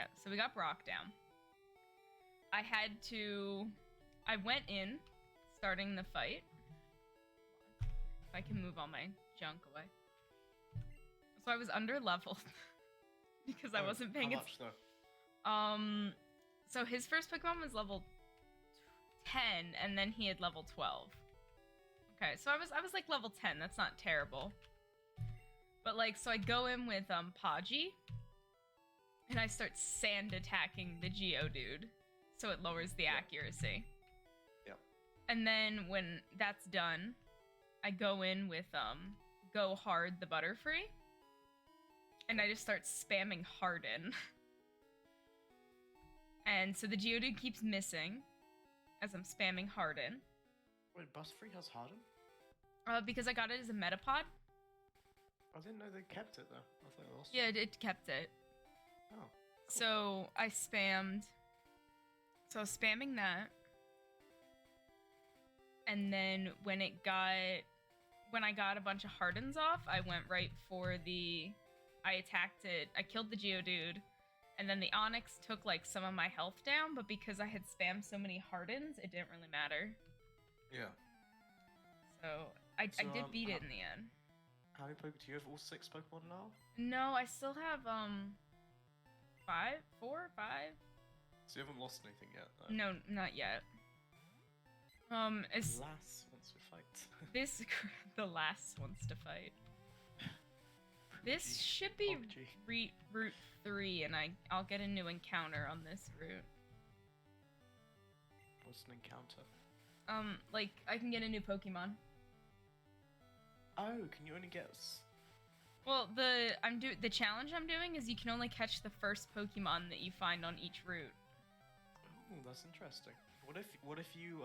Yeah, so we got Brock down. I went in, starting the fight. If I can move all my junk away. So I was under leveled because I wasn't paying attention. How much though? So his first Pokemon was level 10, and then he had level 12. Okay, so I was like level 10. That's not terrible. But like, so I go in with Podgy, and I start sand attacking the Geodude, so it lowers the accuracy. Yeah. And then when that's done, I go in with Go Hard the Butterfree, and I just start spamming Harden. And so the Geodude keeps missing as I'm spamming Harden. Wait, Butterfree has Harden? Because I got it as a Metapod. I didn't know they kept it though. I thought they lost it. Yeah, it kept it. Oh. Cool. So I was spamming that. And then when I got a bunch of Hardens off, I went right for I attacked it. I killed the Geodude. And then the Onyx took like some of my health down, but because I had spammed so many Hardens, it didn't really matter. Yeah. So I did beat it in the end. How many Pokemon do you have? All 6 Pokemon now? No, I still have 4, 5. So you haven't lost anything yet, though? No, not yet. Last wants to fight. The last wants to fight. This should be Route 3, and I'll get a new encounter on this route. What's an encounter? Like I can get a new Pokemon. Oh, can you only get? Well, the challenge I'm doing is you can only catch the first Pokemon that you find on each route. Oh, that's interesting. What if you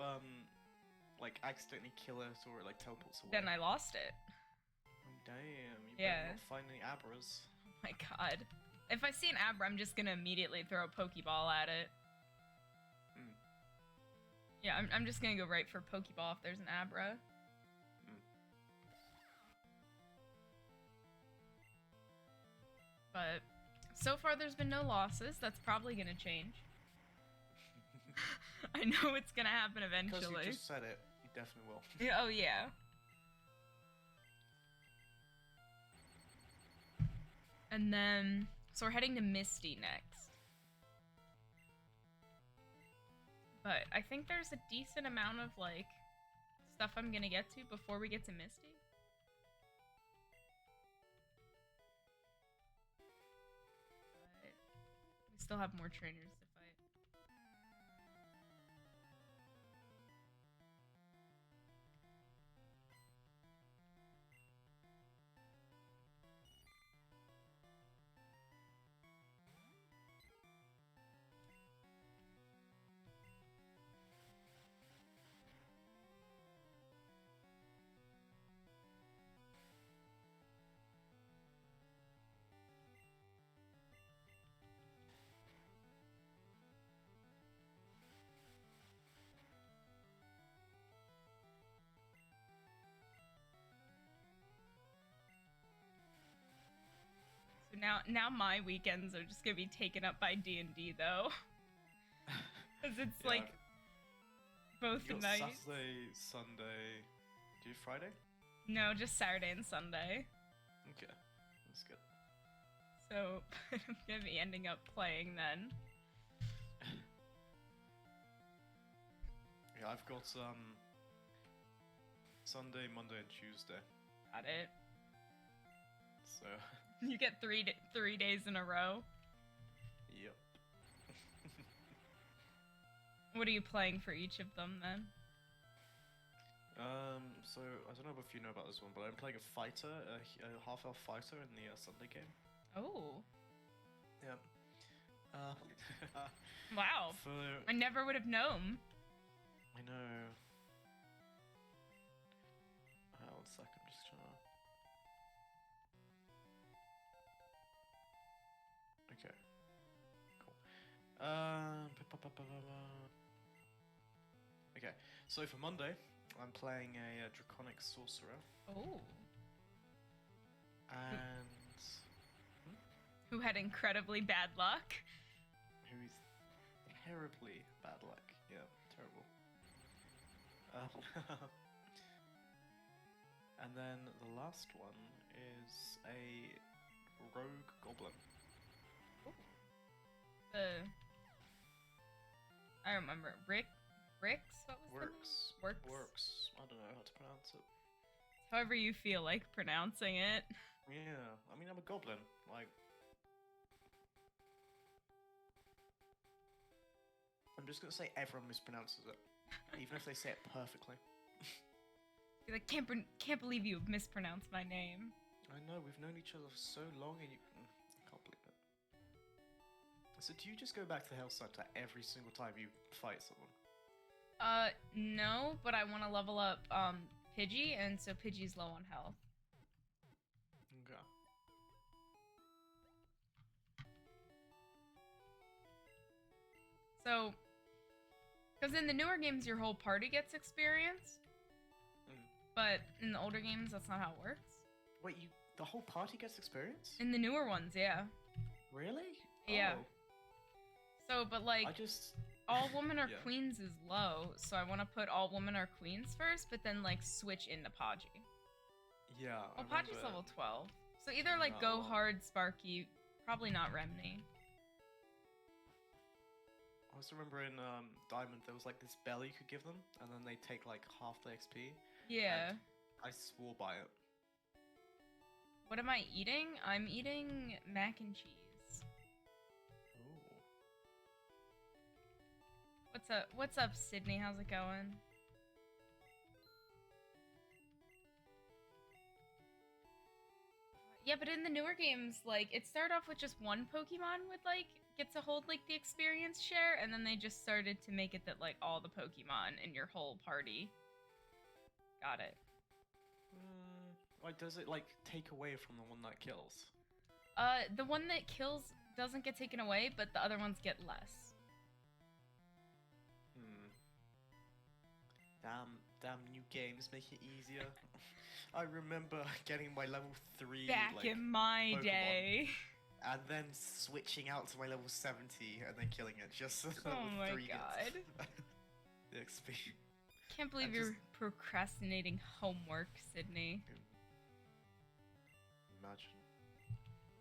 like accidentally kill it or it like teleports away? Then I lost it. Oh damn! You better not find any Abras. Oh my god! If I see an Abra, I'm just gonna immediately throw a Pokeball at it. Hmm. Yeah, I'm just gonna go right for Pokeball if there's an Abra. But so far there's been no losses. That's probably gonna change. I know it's gonna happen eventually. Because you just said it, you definitely will. Yeah, oh yeah. And then, so we're heading to Misty next. But I think there's a decent amount of like stuff I'm gonna get to before we get to Misty. But we still have more trainers to fight. So now my weekends are just gonna be taken up by D&D though, because it's like both nights. Saturday, Sunday. Do you Friday? No, just Saturday and Sunday. Okay, that's good. So I'm gonna be ending up playing then. Yeah, I've got Sunday, Monday, and Tuesday. Got it. So you get 3 days in a row. Yep. What are you playing for each of them then? So I don't know if you know about this one, but I'm playing a fighter, a half-elf fighter in the Sunday game. Oh. Yeah. Wow. I never would have known. I know. One sec, I'm just trying to... Okay. Cool. Okay, so for Monday, I'm playing a Draconic Sorcerer. Oh. And... Who had incredibly bad luck. who is terribly bad luck. Yeah, terrible. And then the last one is a rogue goblin. I remember Bricks. What was Works. the name? Works. I don't know how to pronounce it. However you feel like pronouncing it. Yeah, I mean I'm a goblin. Like, I'm just gonna say everyone mispronounces it, even if they say it perfectly. You're like, can't believe you mispronounced my name. I know, we've known each other for so long and you... I can't believe it. So do you just go back to the Hell Center every single time you fight someone? No, but I want to level up, Pidgey, and so Pidgey's low on health. Okay. So, because in the newer games, your whole party gets experience. But in the older games, that's not how it works. Wait, the whole party gets experience? In the newer ones, yeah. Really? Yeah. Oh. So, but like, all women are Yeah. queens is low, so I want to put all women are queens first, but then like switch into Podgy. Yeah. Well, Podgy's level 12, so either like Not go a lot. hard Sparky, probably not Remney. I also remember in Diamond there was like this bell you could give them, and then they take like half the XP. Yeah. And I swore by it. What am I eating? I'm eating mac and cheese. Ooh. What's up, Sydney? How's it going? Yeah, but in the newer games, like, it started off with just one Pokemon would, like, get to hold, like, the experience share, and then they just started to make it that, like, all the Pokemon in your whole party got it. Like, does it, like, take away from the one that kills? The one that kills doesn't get taken away, but the other ones get less. Damn new games make it easier. I remember getting my level 3 Back in my Pokemon, day. and then switching out to my level 70 and then killing it just so that Oh level my 3 god. gets the XP. Can't believe you're procrastinating homework, Sydney. Imagine.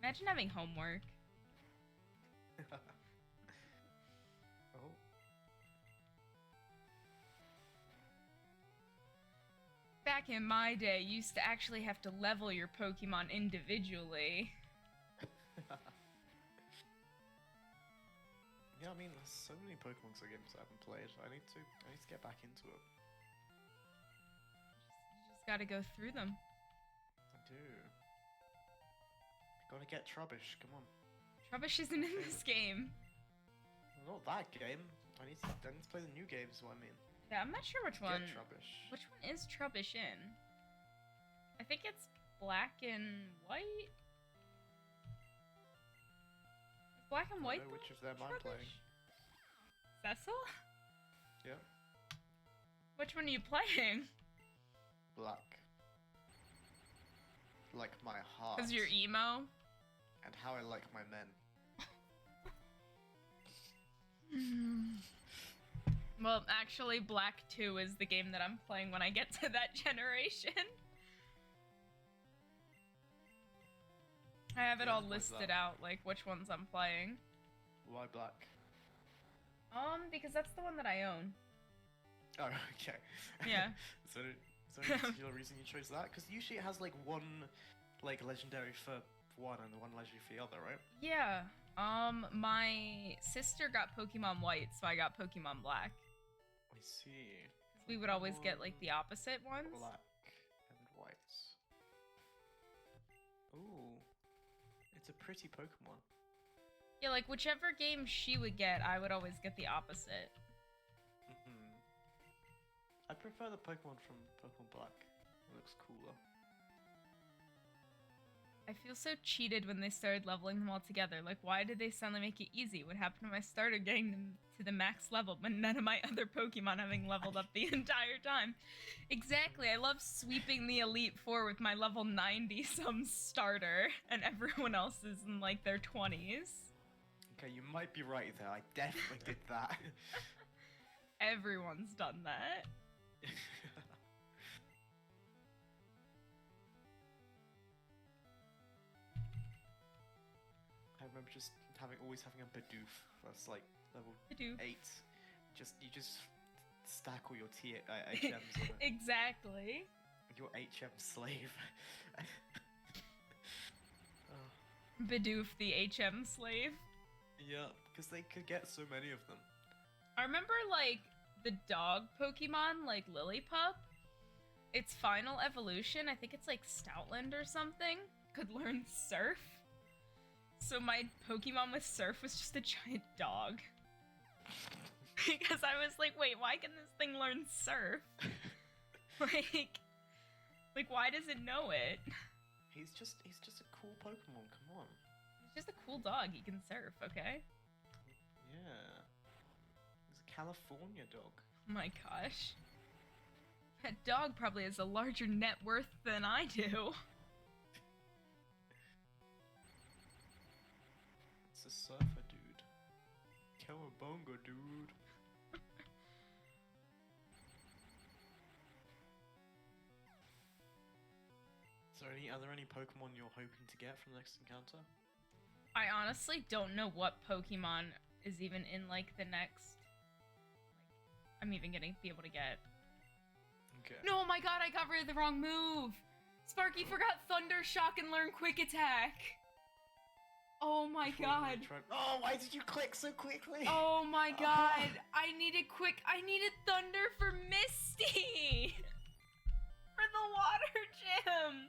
Imagine having homework. Oh. Back in my day, you used to actually have to level your Pokemon individually. Yeah, I mean, there's so many Pokemon games I haven't played. I need to get back into it. You just gotta go through them. I do. Gotta get Trubbish, come on. Trubbish isn't in this game. Not that game. I need to play the new games, is what I mean. Yeah, I'm not sure which one. Get Trubbish. Which one is Trubbish in? I think it's black and white. Is black and white? I don't know which of them I'm Trubbish? playing. Cecil? Yeah. Which one are you playing? Black. Like my heart. Cause you're emo? And how I like my men. Well, actually, Black 2 is the game that I'm playing when I get to that generation. I have it all listed out, like which ones I'm playing. Why black? Because that's the one that I own. Oh, okay. Yeah. So any particular reason you chose that? Because usually it has like one, like legendary for one and one legendary for the other, right? Yeah. My sister got Pokemon White, so I got Pokemon Black. I see. We would always get like the opposite ones. Black and white. Ooh. It's a pretty Pokemon. Yeah, like whichever game she would get, I would always get the opposite. I prefer the Pokemon from Pokemon Black. It looks cooler. I feel so cheated when they started leveling them all together. Like, why did they suddenly make it easy? What happened when I started getting them to the max level, but none of my other Pokemon having leveled up the entire time? Exactly, I love sweeping the Elite Four with my level 90-some starter, and everyone else is in, like, their 20s. Okay, you might be right there. I definitely did that. Everyone's done that. I remember just always having a Bidoof that's like level Bidoof. 8. You just stack all your HMs on it. Exactly. Your HM slave. Bidoof the HM slave. Yeah, because they could get so many of them. I remember, like, the dog Pokemon, like Lillipup. Its final evolution, I think it's like Stoutland or something, could learn Surf. So my Pokemon with Surf was just a giant dog. Because I was like, wait, why can this thing learn Surf? Like, why does it know it? He's just a cool Pokemon, come on. He's just a cool dog, he can surf, okay? Yeah. He's a California dog. Oh my gosh. That dog probably has a larger net worth than I do. It's a surfer dude. Cowabunga dude. So are there any Pokemon you're hoping to get from the next encounter? I honestly don't know what Pokemon is even in, like, the next... I'm even gonna be able to get. Okay. No, oh my god, I got rid of the wrong move! Sparky forgot Thunder Shock and learn Quick Attack! Oh my god. Oh, why did you click so quickly? Oh my god. I needed Thunder for Misty! For the water gym!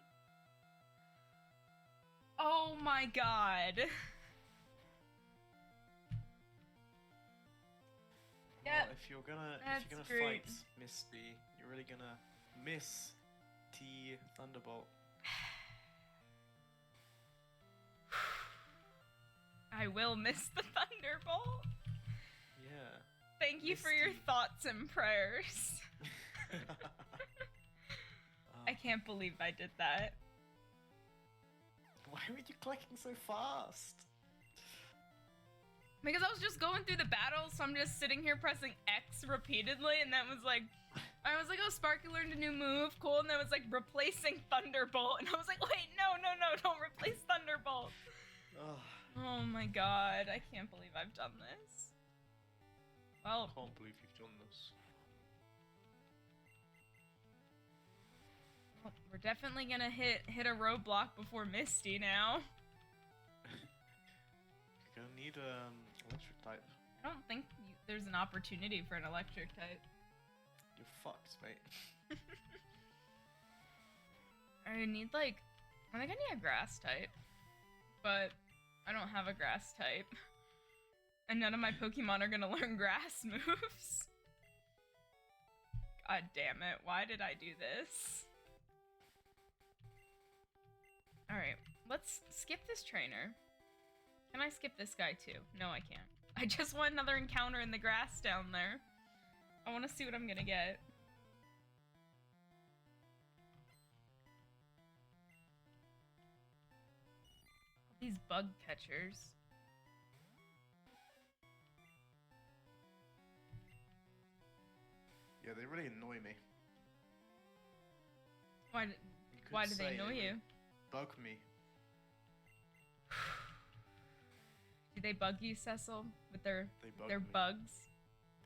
Oh my god. Well, if you're gonna great. fight Misty, you're really gonna miss T Thunderbolt. I will miss the Thunderbolt. Yeah. Thank you for your thoughts and prayers. I can't believe I did that. Why were you clicking so fast? Because I was just going through the battle, so I'm just sitting here pressing X repeatedly, and that was like, I was like, oh, Sparky learned a new move, cool, and then it was like replacing Thunderbolt, and I was like, wait, no, don't replace Thunderbolt. Oh my god, I can't believe I've done this. Well, I can't believe you've done this. Well, we're definitely gonna hit a roadblock before Misty now. You're gonna need electric type. I don't think there's an opportunity for an electric type. You're fucked, mate. I think I need a grass type, but I don't have a grass type. And none of my Pokemon are gonna learn grass moves. God damn it, why did I do this? Alright, let's skip this trainer. Can I skip this guy too? No, I can't. I just want another encounter in the grass down there. I want to see what I'm gonna get. These bug catchers. Yeah, they really annoy me. Why do they annoy you? Bug me. Do they bug you, Cecil? With their me. bugs?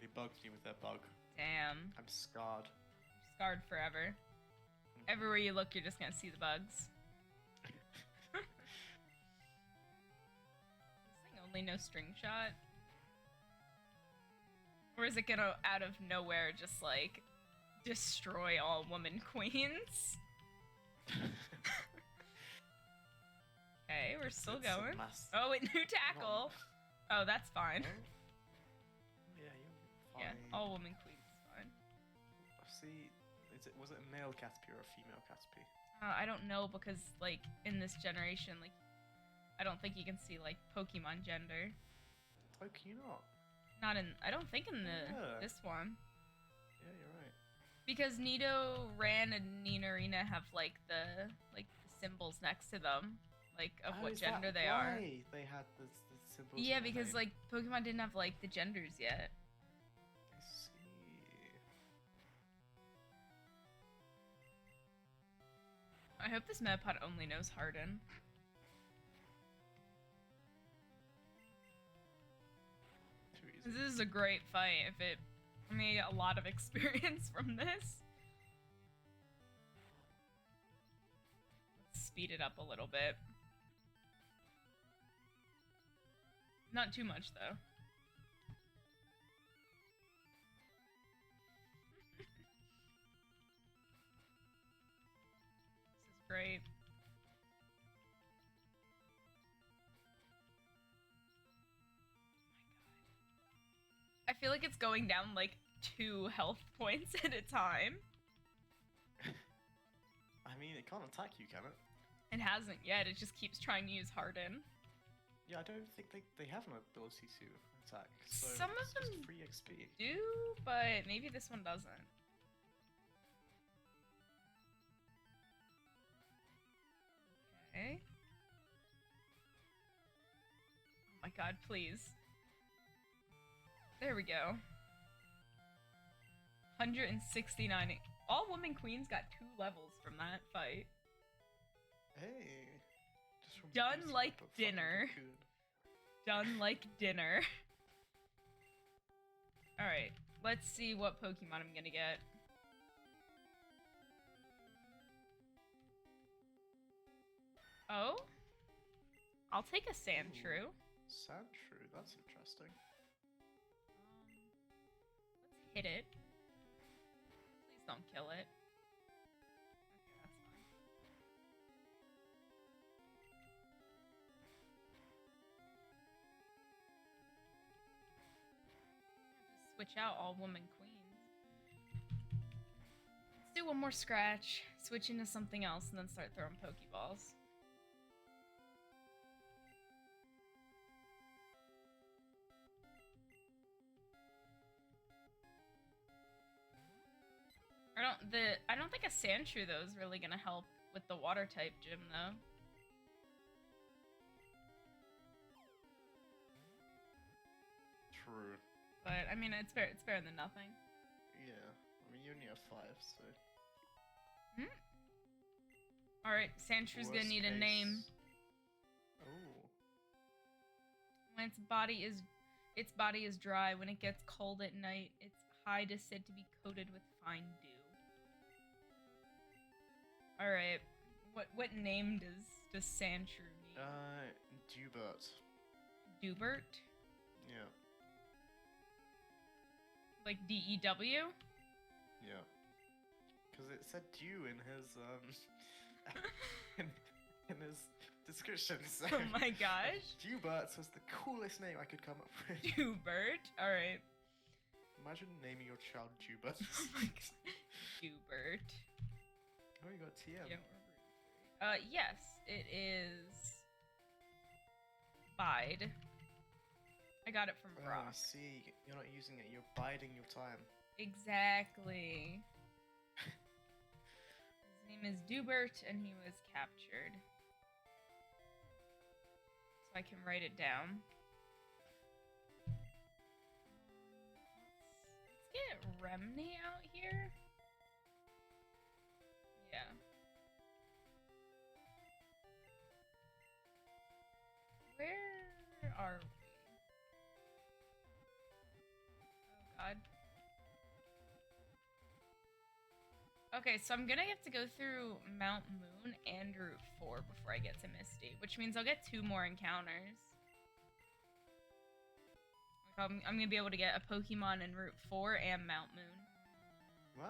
They bugged me with their bug. Damn. I'm scarred. You're scarred forever. Everywhere you look, you're just gonna see the bugs. This thing only knows string shot? Or is it gonna, out of nowhere, just like, destroy all woman queens? Okay, we're still going. Oh, wait, new tackle! Oh, that's fine. Yeah, you're fine. Yeah, all woman queens is fine. See, was it a male Caterpie or a female Caterpie? I don't know, because, like, in this generation, like, I don't think you can see, like, Pokemon gender. Oh, can you not? Not in, I don't think in this one. Yeah, you're right. Because Nido, Ran, and Ninarina have, like, the symbols next to them, like, of what gender they are. They had the symbols. Yeah, in their because name. like Pokemon didn't have like the genders yet. I see. I hope this Metapod only knows Harden. Too easy. This is a great fight. If it, I'm gonna get a lot of experience from this. Let's speed it up a little bit. Not too much though. This is great. I feel like it's going down like 2 health points at a time. I mean, it can't attack you, can it? It hasn't yet, it just keeps trying to use Harden. Yeah, I don't think they have an ability to attack. So Some of it's just them free XP. Do, but maybe this one doesn't. Okay. Oh my god, please. There we go. 169. All women queens got 2 levels from that fight. Hey. Just from Done beating like up a fucking dinner. raccoon. Done like dinner. Alright, let's see what Pokemon I'm gonna get. Oh? I'll take a Sandshrew. Sandshrew, that's interesting. Let's hit it. Please don't kill it. Okay, that's fine. Just switch out all woman queens. Let's do one more scratch, switch into something else, and then start throwing Pokeballs. I don't think a Sandshrew though is really gonna help with the water type gym though. True. But I mean it's better than nothing. Yeah. I mean, you only have 5, so. Alright, Sandshrew's gonna Worst need a name. case- Oh. When its body is dry, when it gets cold at night, its hide is said to be coated with fine dew. Alright. What name does Sandshrew need? Dewbert. Dewbert? Yeah. Like D-E-W? Yeah. Because it said dew in his, in his description, so... Oh my gosh. Dewbert was the coolest name I could come up with. Dewbert? Alright. Imagine naming your child Dewbert. Oh my god. Dewbert. Oh, you got TM. Yeah, yes, it is Bide. I got it from Oh, I Brock. see. You're not using it, you're biding your time. Exactly. His name is Dewbert, and he was captured. So I can write it down. Let's get Remney out here. Yeah. Where are we? Oh god. Okay, so I'm gonna have to go through Mount Moon and Route 4 before I get to Misty, which means I'll get 2 more encounters. Like I'm gonna be able to get a Pokemon in Route 4 and Mount Moon.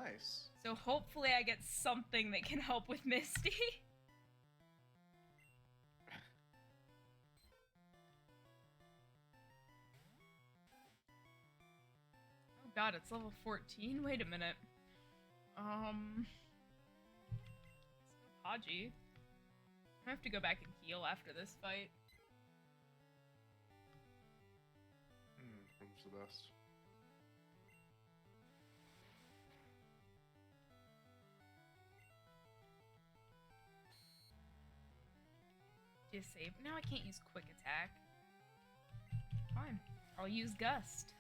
Nice. So hopefully I get something that can help with Misty. Oh god, it's level 14? Wait a minute. Let's go Haji. I have to go back and heal after this fight. Room's the best. Disable. Now I can't use quick attack. fine. I'll use Gust.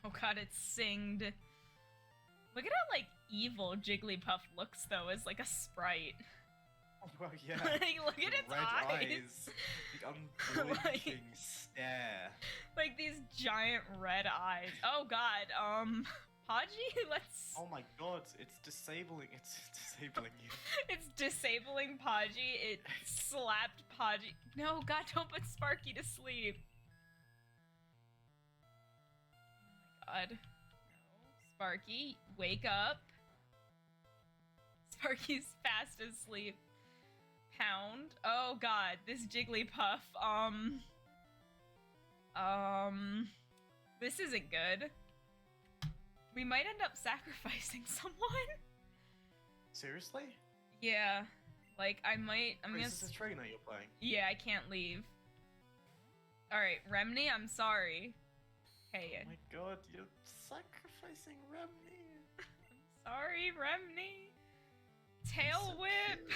Oh god, it's singed. Look at how, like, evil Jigglypuff looks, though, as, like, a sprite. Oh, well, yeah. Like, look at its Red eyes. The unblinking stare. Like, these giant red eyes. Oh god, Podgy, let's... Oh my god, it's disabling you. It's disabling Podgy. It slapped Podgy. No, god, don't put Sparky to sleep. Oh my god. No. Sparky, wake up. Sparky's fast asleep. Pound. Oh god, this Jigglypuff, this isn't good. We might end up sacrificing someone. Seriously? Yeah. Like, I'm gonna... Is this a trainer you're playing? Yeah, I can't leave. Alright, Remney, I'm sorry. Hey. Oh my god, you're sacrificing Remney. Sorry, Remney. Tail Whip.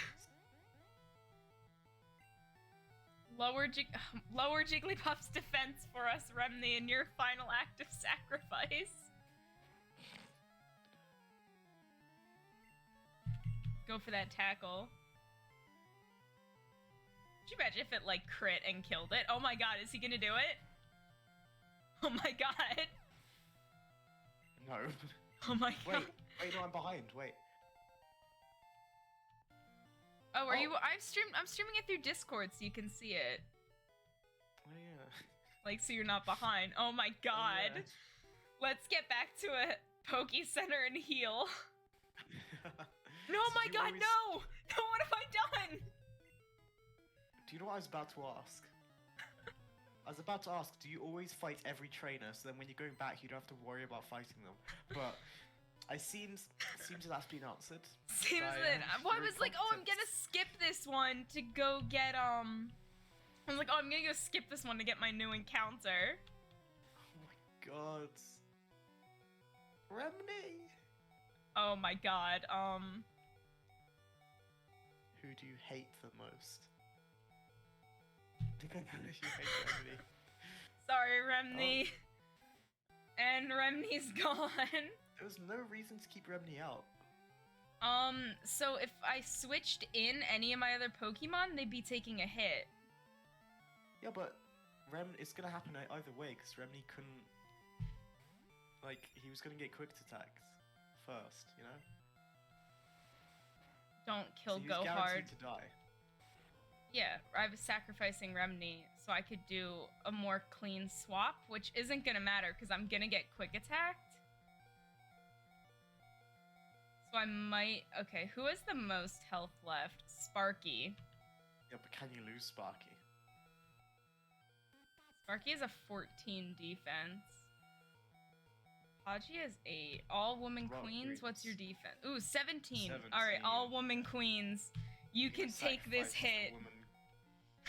Lower Jigglypuff's defense for us, Remney, in your final act of sacrifice. Go for that tackle. Could you imagine if it, like, crit and killed it? Oh my god, is he gonna do it? Oh my god. No. Oh my god. Wait, no, I'm behind, wait. Oh, are you? I'm streaming it through Discord so you can see it. Oh yeah. Like, so you're not behind. Oh my god. Oh, yeah. Let's get back to a Pokey Center and heal. No, my god, no! No, what have I done? Do you know what I was about to ask? I was about to ask, do you always fight every trainer so then when you're going back you don't have to worry about fighting them? But it seems that that's been answered. Seems that well, I was like, oh, I'm gonna skip this one to go get I was like, oh, I'm gonna go skip this one to get my new encounter. Oh my god. Remney! Oh my god, Who do you hate the most? You hate Remney. Sorry, Remney. Oh. And Remney's gone. There was no reason to keep Remney out. So if I switched in any of my other Pokemon, they'd be taking a hit. Yeah, but it's gonna happen either way, because Remney couldn't... Like, he was gonna get quick attacks first, you know? Don't kill so Go he's Hard. guaranteed to die. Yeah, I was sacrificing Remney so I could do a more clean swap, which isn't gonna matter because I'm gonna get quick attacked. So I might... Okay, who has the most health left? Sparky. Yeah, but can you lose Sparky? Sparky has a 14 defense. Haji has 8. All-woman queens, what's your defense? Ooh, 17. Alright, all-woman queens. You can take this hit.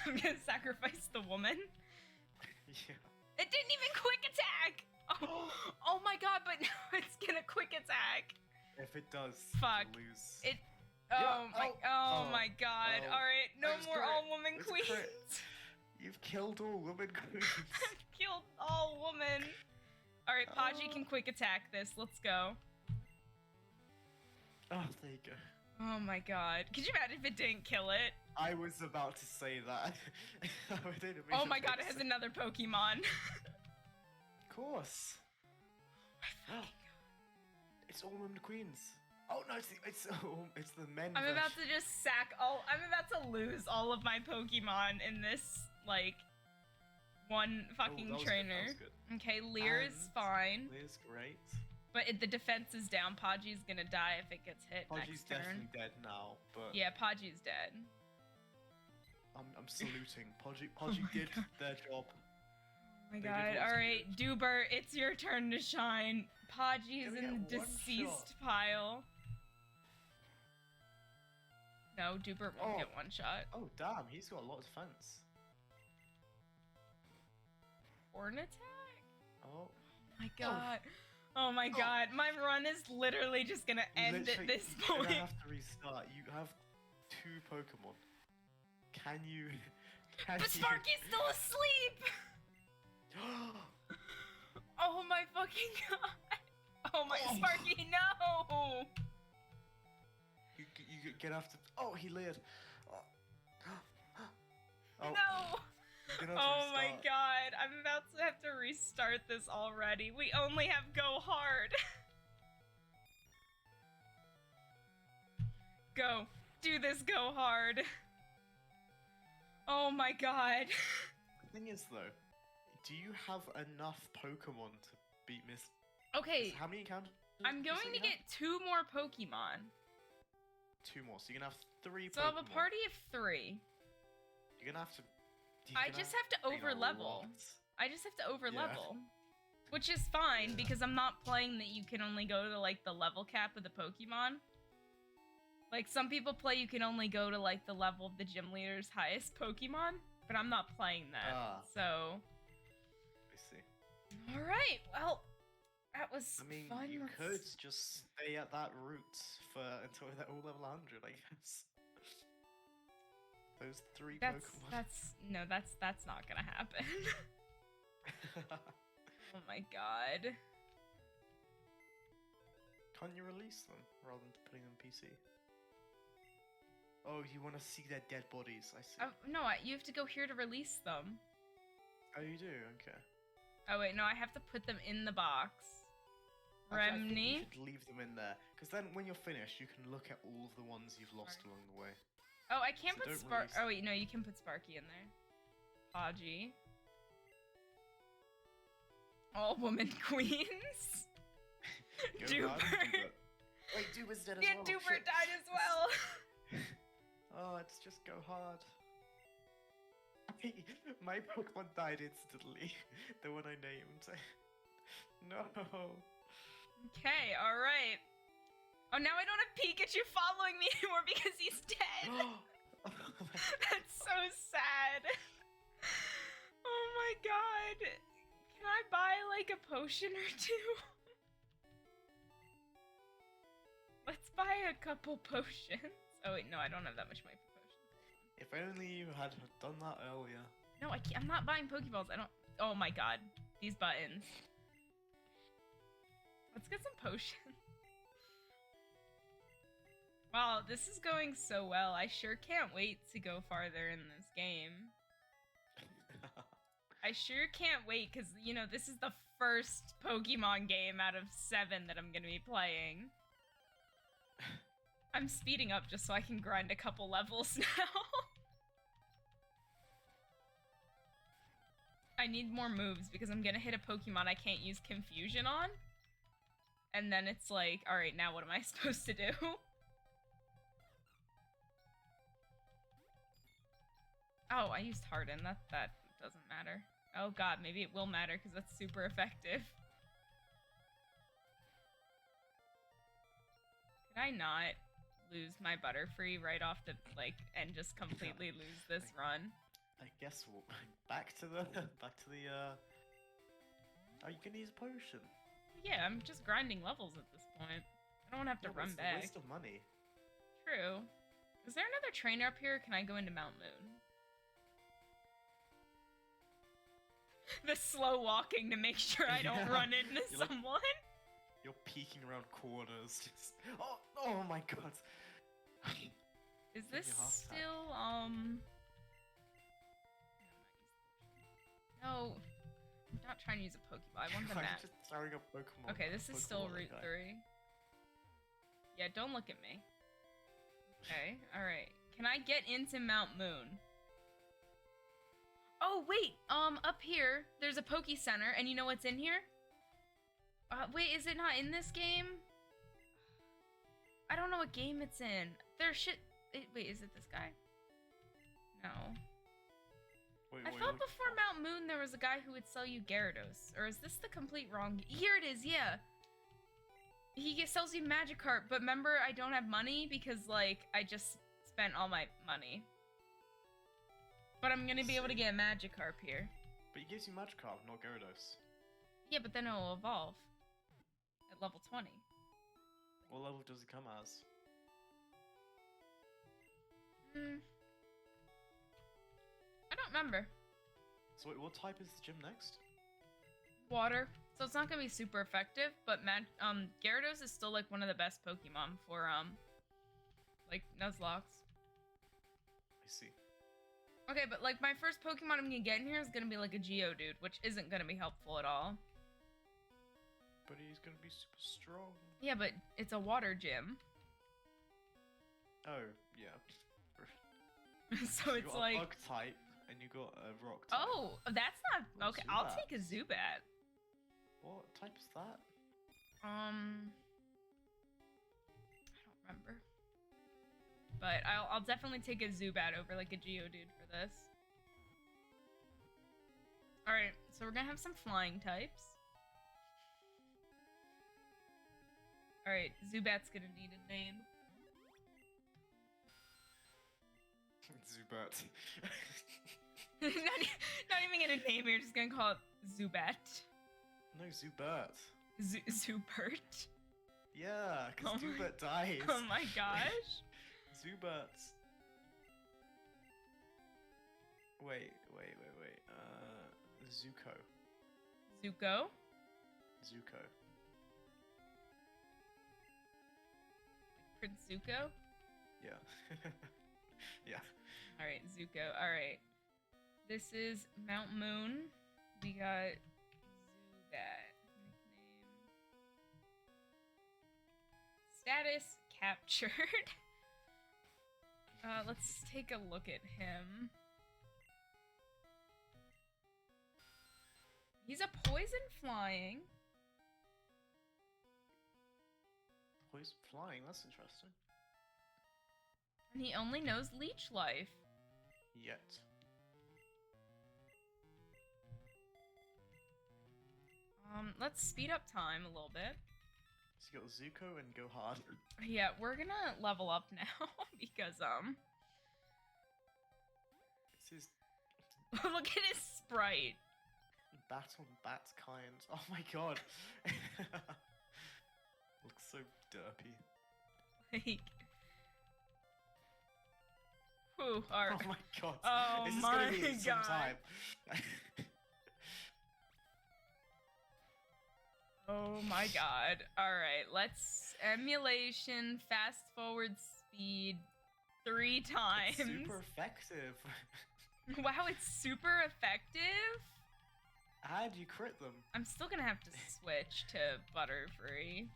I'm gonna sacrifice the woman? Yeah. It didn't even quick attack! Oh, oh my god, but now it's gonna quick attack. If it does, fuck. You lose. It. Yeah. Oh my god. Oh. Alright, no more all-woman queens. You've killed all woman queens. I've killed all woman. Alright, Podgy can quick attack this. Let's go. Oh, there you go. Oh my god. Could you imagine if it didn't kill it? I was about to say that. Oh my god, it has another Pokemon. Of course. It's all women queens. Oh no, it's the men. I'm about to just I'm about to lose all of my Pokemon in this, like, one fucking trainer. Good. Okay, Leer is fine. Leer's great. But the defense is down. Podgy's gonna die if it gets hit Podgy's next turn. definitely dead now, but... Yeah, Podgy's dead. I'm saluting. Podgy did their job. Oh my god, alright, Doober, it's your turn to shine. Podgy's in the deceased pile. No, Doober won't get one shot. Oh damn, he's got a lot of defense. Or an attack? Oh my god. Oh my god, my run is literally just gonna end at this point. You're gonna have to restart. You have 2 Pokemon. Can you? Can But Sparky's still asleep! Oh my fucking god! Oh my Sparky, no! You get after. Oh, he layered. Oh. No! You're gonna have to Oh my restart. god, I'm about to have to restart this already. We only have Go Hard. Go. Do this, Go Hard. Oh my god. The thing is, though, do you have enough Pokemon to beat Miss? Okay, How many encounters? I'm did you going say to you get 2 more Pokemon. have? 2 more, so you're gonna have 3 So Pokemon. I have a party of 3. You're gonna have to. I just have to over level. I just have to over level. Which is fine because I'm not playing that you can only go to like the level cap of the Pokemon. Like some people play you can only go to like the level of the gym leader's highest Pokemon, but I'm not playing that. So I see. alright, well that was I mean, fun. you could just stay at that route until they're all level 100, I guess. Those 3 Pokemon. That's not gonna happen. Oh my god. Can't you release them rather than putting them on PC? Oh, you want to see their dead bodies? I see. No, you have to go here to release them. Oh, you do? Okay. Oh wait, no, I have to put them in the box. Actually, I think you Remni. should leave them in there, because then when you're finished, you can look at all of the ones you've lost along the way. Oh, I can't So put don't Spark. release Oh wait, no, you can put Sparky in there. Haji. All woman queens. Go Duper. hard and do it. Wait, Duper's dead as Yeah, well. Duper shit. died as well. Oh, it's just go hard. My Pokemon died instantly. The one I named. No. Okay, alright. Oh, now I don't have Pikachu following me anymore because he's dead. That's so sad. Oh my god. Can I buy like a potion or 2? Let's buy a couple potions. Oh wait, no, I don't have that much money for potions. If only you had done that earlier. No, I can't, I'm not buying Pokeballs. I don't. Oh my god, these buttons. Let's get some potions. Wow, this is going so well. I sure can't wait to go farther in this game. I sure can't wait because, you know, this is the first Pokemon game out of 7 that I'm gonna be playing. I'm speeding up just so I can grind a couple levels now. I need more moves because I'm gonna hit a Pokemon I can't use Confusion on. And then it's like, alright, now what am I supposed to do? Oh, I used Harden. That doesn't matter. Oh god, maybe it will matter because that's super effective. Could I not lose my Butterfree right off the, like, and just completely lose this run? I guess we'll back to the are you gonna use a potion? Yeah, I'm just grinding levels at this point. I don't want to have to run It's a back. waste of money. True. Is there another trainer up here? Can I go into Mount Moon? The slow walking to make sure I don't Yeah. run into You're like- someone. You're peeking around corners. Just... Oh my god. Is Give this me a heart attack. still, No, I'm not trying to use a Pokeball. I want the I'm map. just throwing a Pokemon. Okay, this is still Pokeball Route guy. 3. Yeah, don't look at me. Okay, alright. Can I get into Mount Moon? Oh, wait! Up here, there's a Pokey Center, and you know what's in here? Wait, is it not in this game? I don't know what game it's in. Wait, is it this guy? No. Wait, I what are you thought looking before for? Mount Moon there was a guy who would sell you Gyarados. Or is this the complete wrong? Here it is, yeah. He sells you Magikarp, but remember I don't have money because, like, I just spent all my money. But I'm gonna be able to get a Magikarp here. But he gives you Magikarp, not Gyarados. Yeah, but then it'll evolve. At level 20. What level does he come as? I don't remember. So wait, what type is the gym next? Water. So it's not gonna be super effective, but Gyarados is still like one of the best Pokemon for like Nuzlocke. I see. Okay, but like my first Pokemon I'm gonna get in here is gonna be like a Geodude, which isn't gonna be helpful at all. But he's gonna be super strong. Yeah, but it's a water gym. Oh, yeah. So you it's got like a bug type and you got a rock type. oh, that's not okay. I'll take a Zubat. What type is that? I don't remember. But I'll definitely take a Zubat over like a Geodude for this. Alright, so we're gonna have some flying types. Alright, Zubat's gonna need a name. Zubat. not even gonna name it, you're just gonna call it Zubat. No, Zubat. Zubert? Yeah, because Zubat dies. Oh my gosh. Zubat. Wait. Zuko. Zuko? Zuko. Prince Zuko? Yeah. Yeah. Alright, Zuko. Alright. This is Mount Moon. We got Zubat. Nickname. Status captured. Let's take a look at him. He's a poison flying. Poison flying, that's interesting. And he only knows leech life. Yet. Let's speed up time a little bit. So you got Zuko and go hard. Yeah, we're gonna level up now because This is look at his sprite. bat on bat kind. Oh my god. Looks so derpy. Like whew, Oh my god. Oh this is my gonna be some God. time. Oh my god. Alright, let's emulation fast forward speed 3 times. It's super effective. Wow, it's super effective? How do you crit them? I'm still gonna have to switch to Butterfree.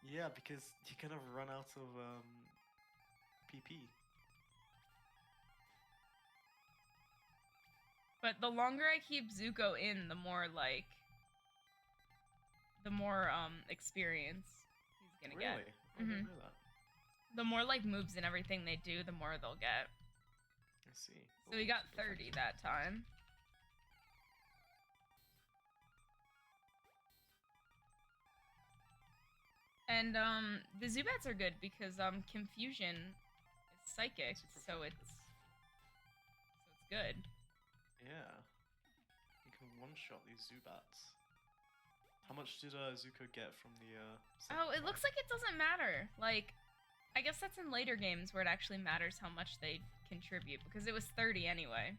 Yeah, because you kind of run out of PP. But the longer I keep Zuko in, the more experience he's gonna Really? get. I didn't know that. The more like moves and everything they do, the more they'll get. I see. So we got 30 that time. And the Zubats are good because Confusion is psychic, so it's good. Yeah. You can one-shot these Zubats. How much did Zuko get from the Oh, it looks like it doesn't matter. Like, I guess that's in later games where it actually matters how much they contribute, because it was 30 anyway.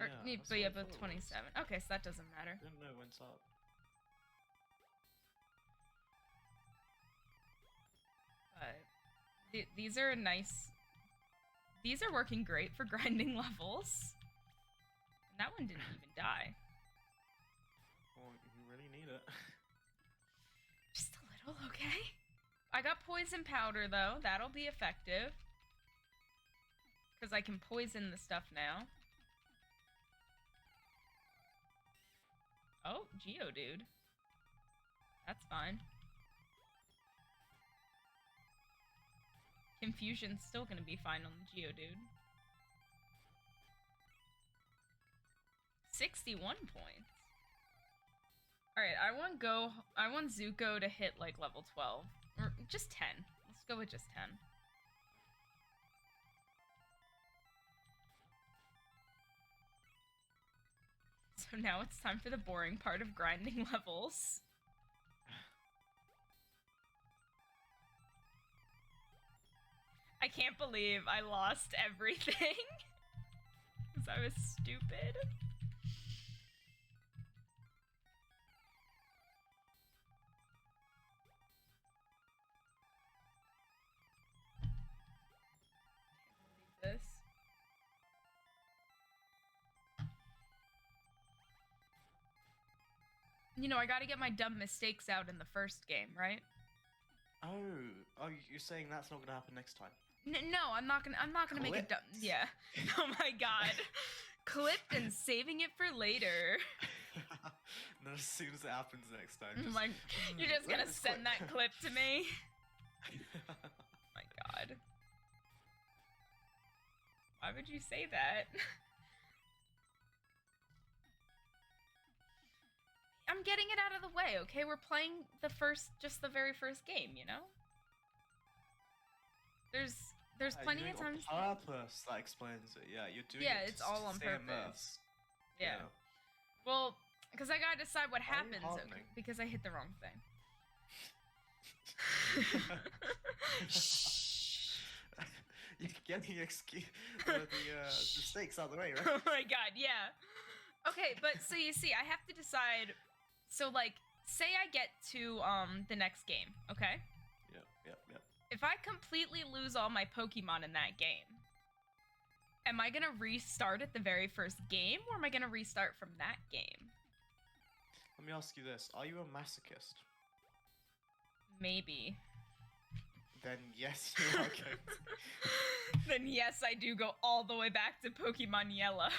Or, yeah, but yeah, but 27. Okay, so that doesn't matter. I didn't know it went up. But these are nice. These are working great for grinding levels. And that one didn't even die. Well, you really need it. Just a little, okay? I got poison powder though. That'll be effective. Because I can poison the stuff now. Oh, Geodude. That's fine. Confusion's still gonna be fine on the Geodude. 61 points. Alright, I want Zuko to hit like level 12. Or just 10. Let's go with just 10. So now it's time for the boring part of grinding levels. I I can't believe I lost everything. Because I was stupid. This. You know, I gotta get my dumb mistakes out in the first game, right? Oh, you're saying that's not gonna happen next time? No, I'm not gonna make it dumb. Yeah. Oh my god. Clipped and saving it for later. Then as soon as it happens next time, Just, you're just gonna send that clip to me? Oh my god. Why would you say that? I'm getting it out of the way, okay? We're playing just the very first game, you know? There's plenty of times. On purpose, that explains it. Yeah, you're doing Yeah, it it's all on stay purpose. immersed. Yeah. Well, because I gotta decide what happens hardening? because I hit the wrong thing. You can get the excuse, the stakes out of the way, right? Oh my god, yeah. Okay, but so you see, I have to decide. So like, say I get to the next game, okay? Yep. If I completely lose all my Pokemon in that game, am I gonna restart at the very first game, or am I gonna restart from that game? Let me ask you this: are you a masochist? Maybe. Then yes, you are okay. Then yes, I do go all the way back to Pokemon Yellow.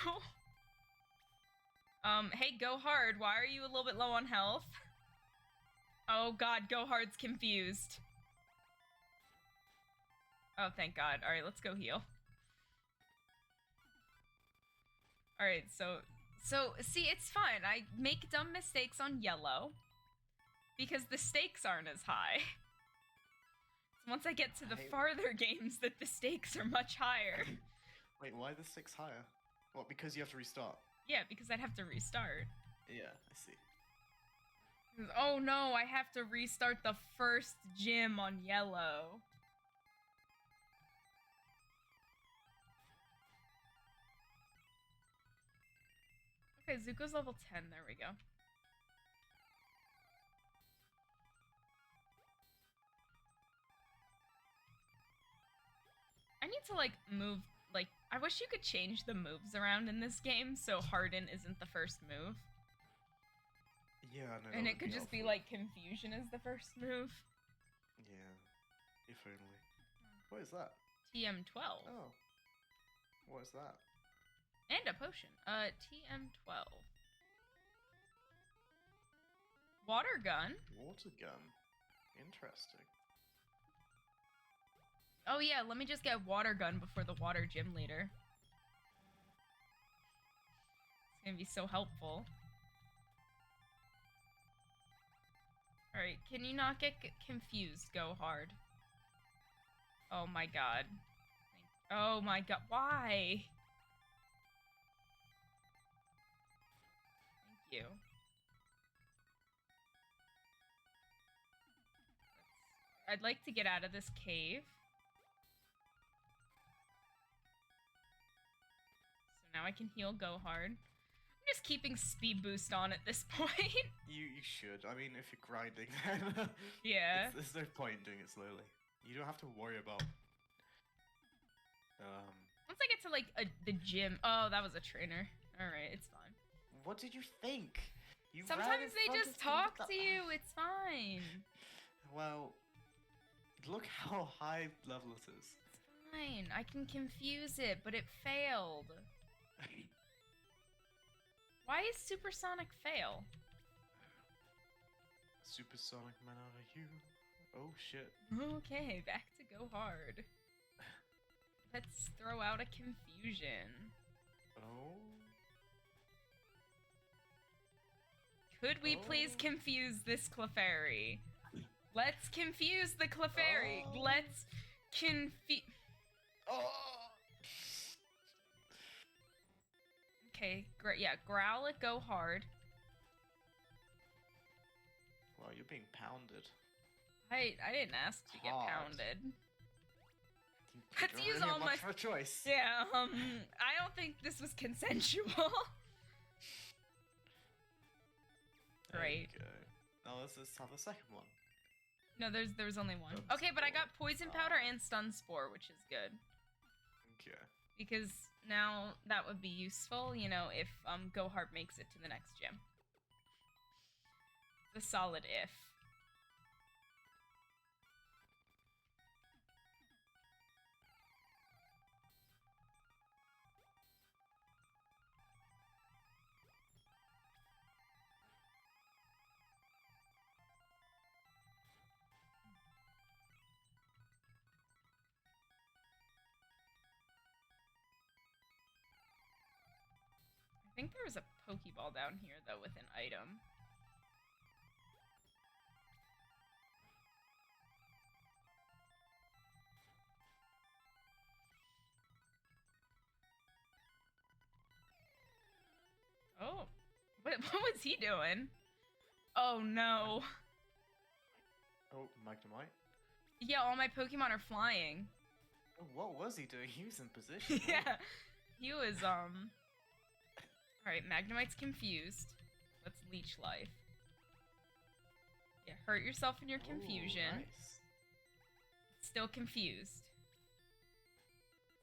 Hey, Go Hard, why are you a little bit low on health? Oh god, Go Hard's confused. Oh, thank god. Alright, let's go heal. Alright, so, see, it's fine. I make dumb mistakes on Yellow because the stakes aren't as high. Once I get to the farther games, that the stakes are much higher. Wait, why are the stakes higher? What, because you have to restart? Yeah, because I'd have to restart. Yeah, I see. Oh no, I have to restart the first gym on Yellow. Okay, Zuko's level 10, there we go. I need to, like, move, like, I wish you could change the moves around in this game so Harden isn't the first move. Yeah, no. And it could just be, like, Confusion as the first move. Yeah, if only. What is that? TM12. Oh. What is that? And a potion. TM12. Water gun. Water gun. Interesting. Oh yeah, let me just get water gun before the water gym leader. It's gonna be so helpful. Alright, can you not get confused? Go hard. Oh my god. Oh my god, why? Thank you. I'd like to get out of this cave. So now I can heal Go Hard. I'm just keeping speed boost on at this point. You should. I mean, if you're grinding, then yeah. There's no point doing it slowly. You don't have to worry about. Once I get to like the gym. Oh, that was a trainer. All right, it's fine. What did you think? You Sometimes they just talk to you. It's fine. Well, look how high level it is. It's fine. I can confuse it, but it failed. Why is Supersonic fail? Supersonic man out of you. Oh shit. Okay, back to Go Hard. Let's throw out a confusion. Oh. Could we please confuse this Clefairy? Let's confuse the Clefairy. Oh. Let's confuse. Oh. Okay, great. Yeah, growl it, Go Hard. Wow, you're being pounded. I didn't ask to get Hard. pounded. You Let's don't use really have all much my- for a choice. Yeah, I don't think this was consensual. There you Great. go. Now let's just have the second one. No, there's only one. Stun Okay, but I got Spore. Poison Powder and Stun Spore, which is good. Okay. Because now that would be useful, you know, if Go Hard makes it to the next gym. The solid if. I think there was a Pokeball down here, though, with an item. Oh. What was he doing? Oh, no. Oh, Magnemite. Yeah, all my Pokemon are flying. Oh, what was he doing? He was in position. Yeah. He was, Alright, Magnemite's confused. Let's Leech Life. Yeah, hurt yourself in your confusion. Ooh, nice. Still confused.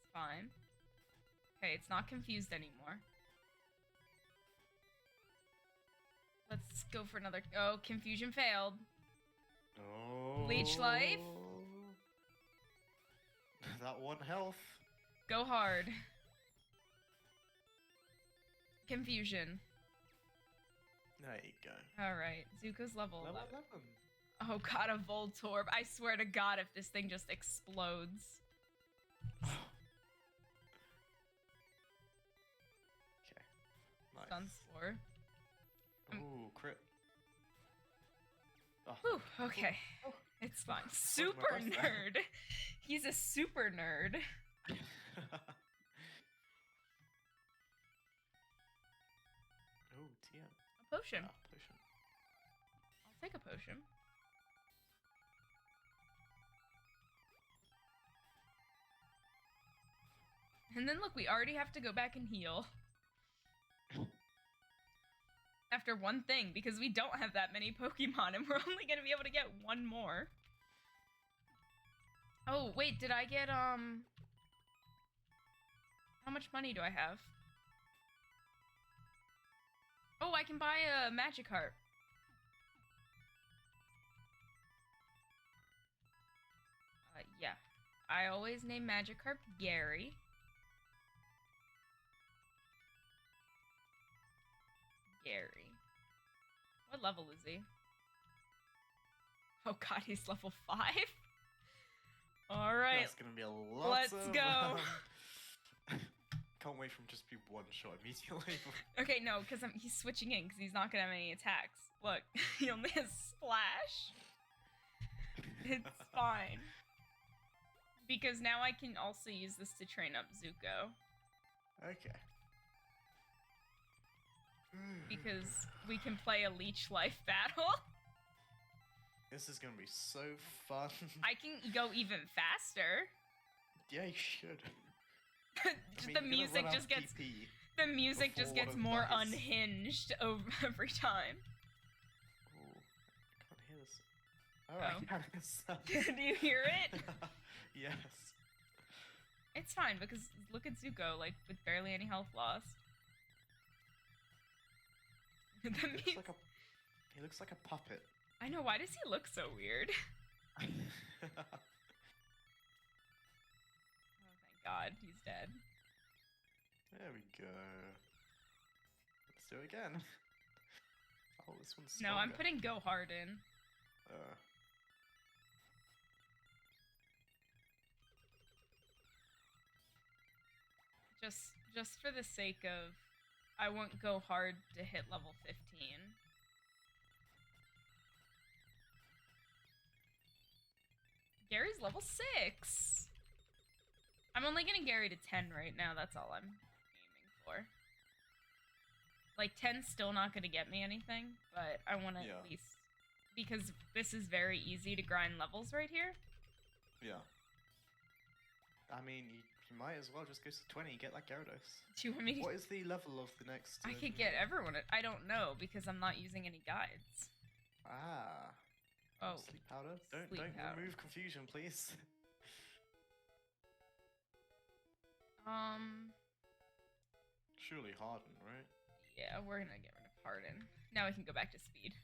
It's fine. Okay, it's not confused anymore. Let's go for another. Oh, confusion failed. Oh. Leech Life. That one health. Go hard. Confusion. There you go. Alright, Zuko's level 11. Level 11. Oh god, a Voltorb. I swear to god if this thing just explodes. Okay. Nice. Stun Spore. Ooh, crit. Oh. Whew, okay. Oh. It's fine. my Super breath there. nerd. He's a super nerd. Oh, TM. A potion. Ah, potion. I'll take a potion. And then look, we already have to go back and heal. After one thing, because we don't have that many Pokemon, and we're only gonna be able to get one more. Oh, wait, did I get, how much money do I have? Oh, I can buy a Magikarp. Yeah. I always name Magikarp Gary. Gary. What level is he? Oh god, he's level 5? Alright. That's gonna be a lot. Let's go. Can't wait for him to just be one shot immediately. Okay, no, because he's switching in because he's not gonna have any attacks. Look, he only has Splash. It's fine. Because now I can also use this to train up Zuko. Okay. Because we can play a Leech Life battle. This is gonna be so fun. I can go even faster. Yeah, you should. The music just gets the music just gets more unhinged every time. Oh, I can't hear this. Oh, I Oh. can. Do you hear it? Yes. It's fine because look at Zuko, like with barely any health loss. He looks like a puppet. I know, why does he look so weird? Oh, thank God, he's dead. There we go. Let's do it again. Oh, this one's No, I'm stronger. putting Go Hard in. Just for the sake of, I won't Go Hard to hit level 15. Gary's level 6. I'm only getting Gary to 10 right now. That's all I'm aiming for. Like, 10's still not going to get me anything, but I want to Yeah. at least... Because this is very easy to grind levels right here. Yeah. I mean, you might as well just go to 20, get like Gyarados. Do you want me to... What is the level of the next? I could get everyone. I don't know because I'm not using any guides. Ah. Oh. Sleep powder. Don't powder. remove confusion, please. Surely Harden, right? Yeah, we're gonna get rid of Harden. Now we can go back to speed.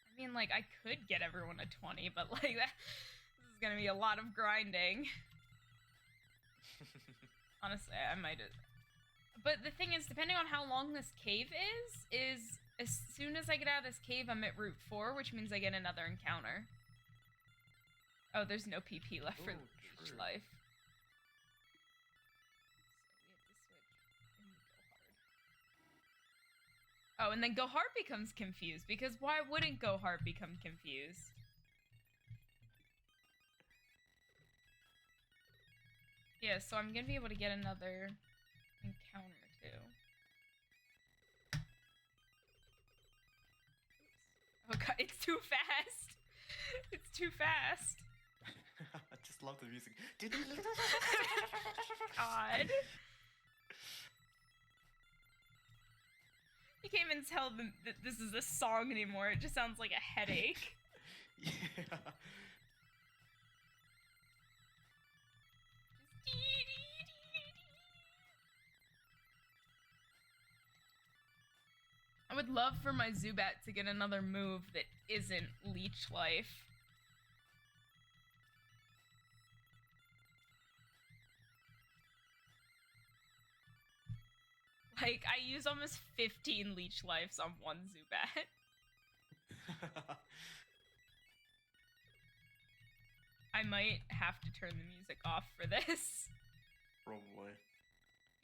I mean, like, I could get everyone a 20, but, like, this is gonna be a lot of grinding. Honestly, I might... But the thing is, depending on how long this cave is as soon as I get out of this cave, I'm at Route 4, which means I get another encounter. Oh, there's no PP left for each life. Oh, and then Go Hard becomes confused, because why wouldn't Go Hard become confused? Yeah, so I'm gonna be able to get another encounter, too. Oh god, it's too fast! It's too fast! I just love the music. God. You can't even tell that this is a song anymore. It just sounds like a headache. Yeah. I would love for my Zubat to get another move that isn't Leech Life. Like, I use almost 15 Leech Lives on one Zubat. I might have to turn the music off for this. Probably.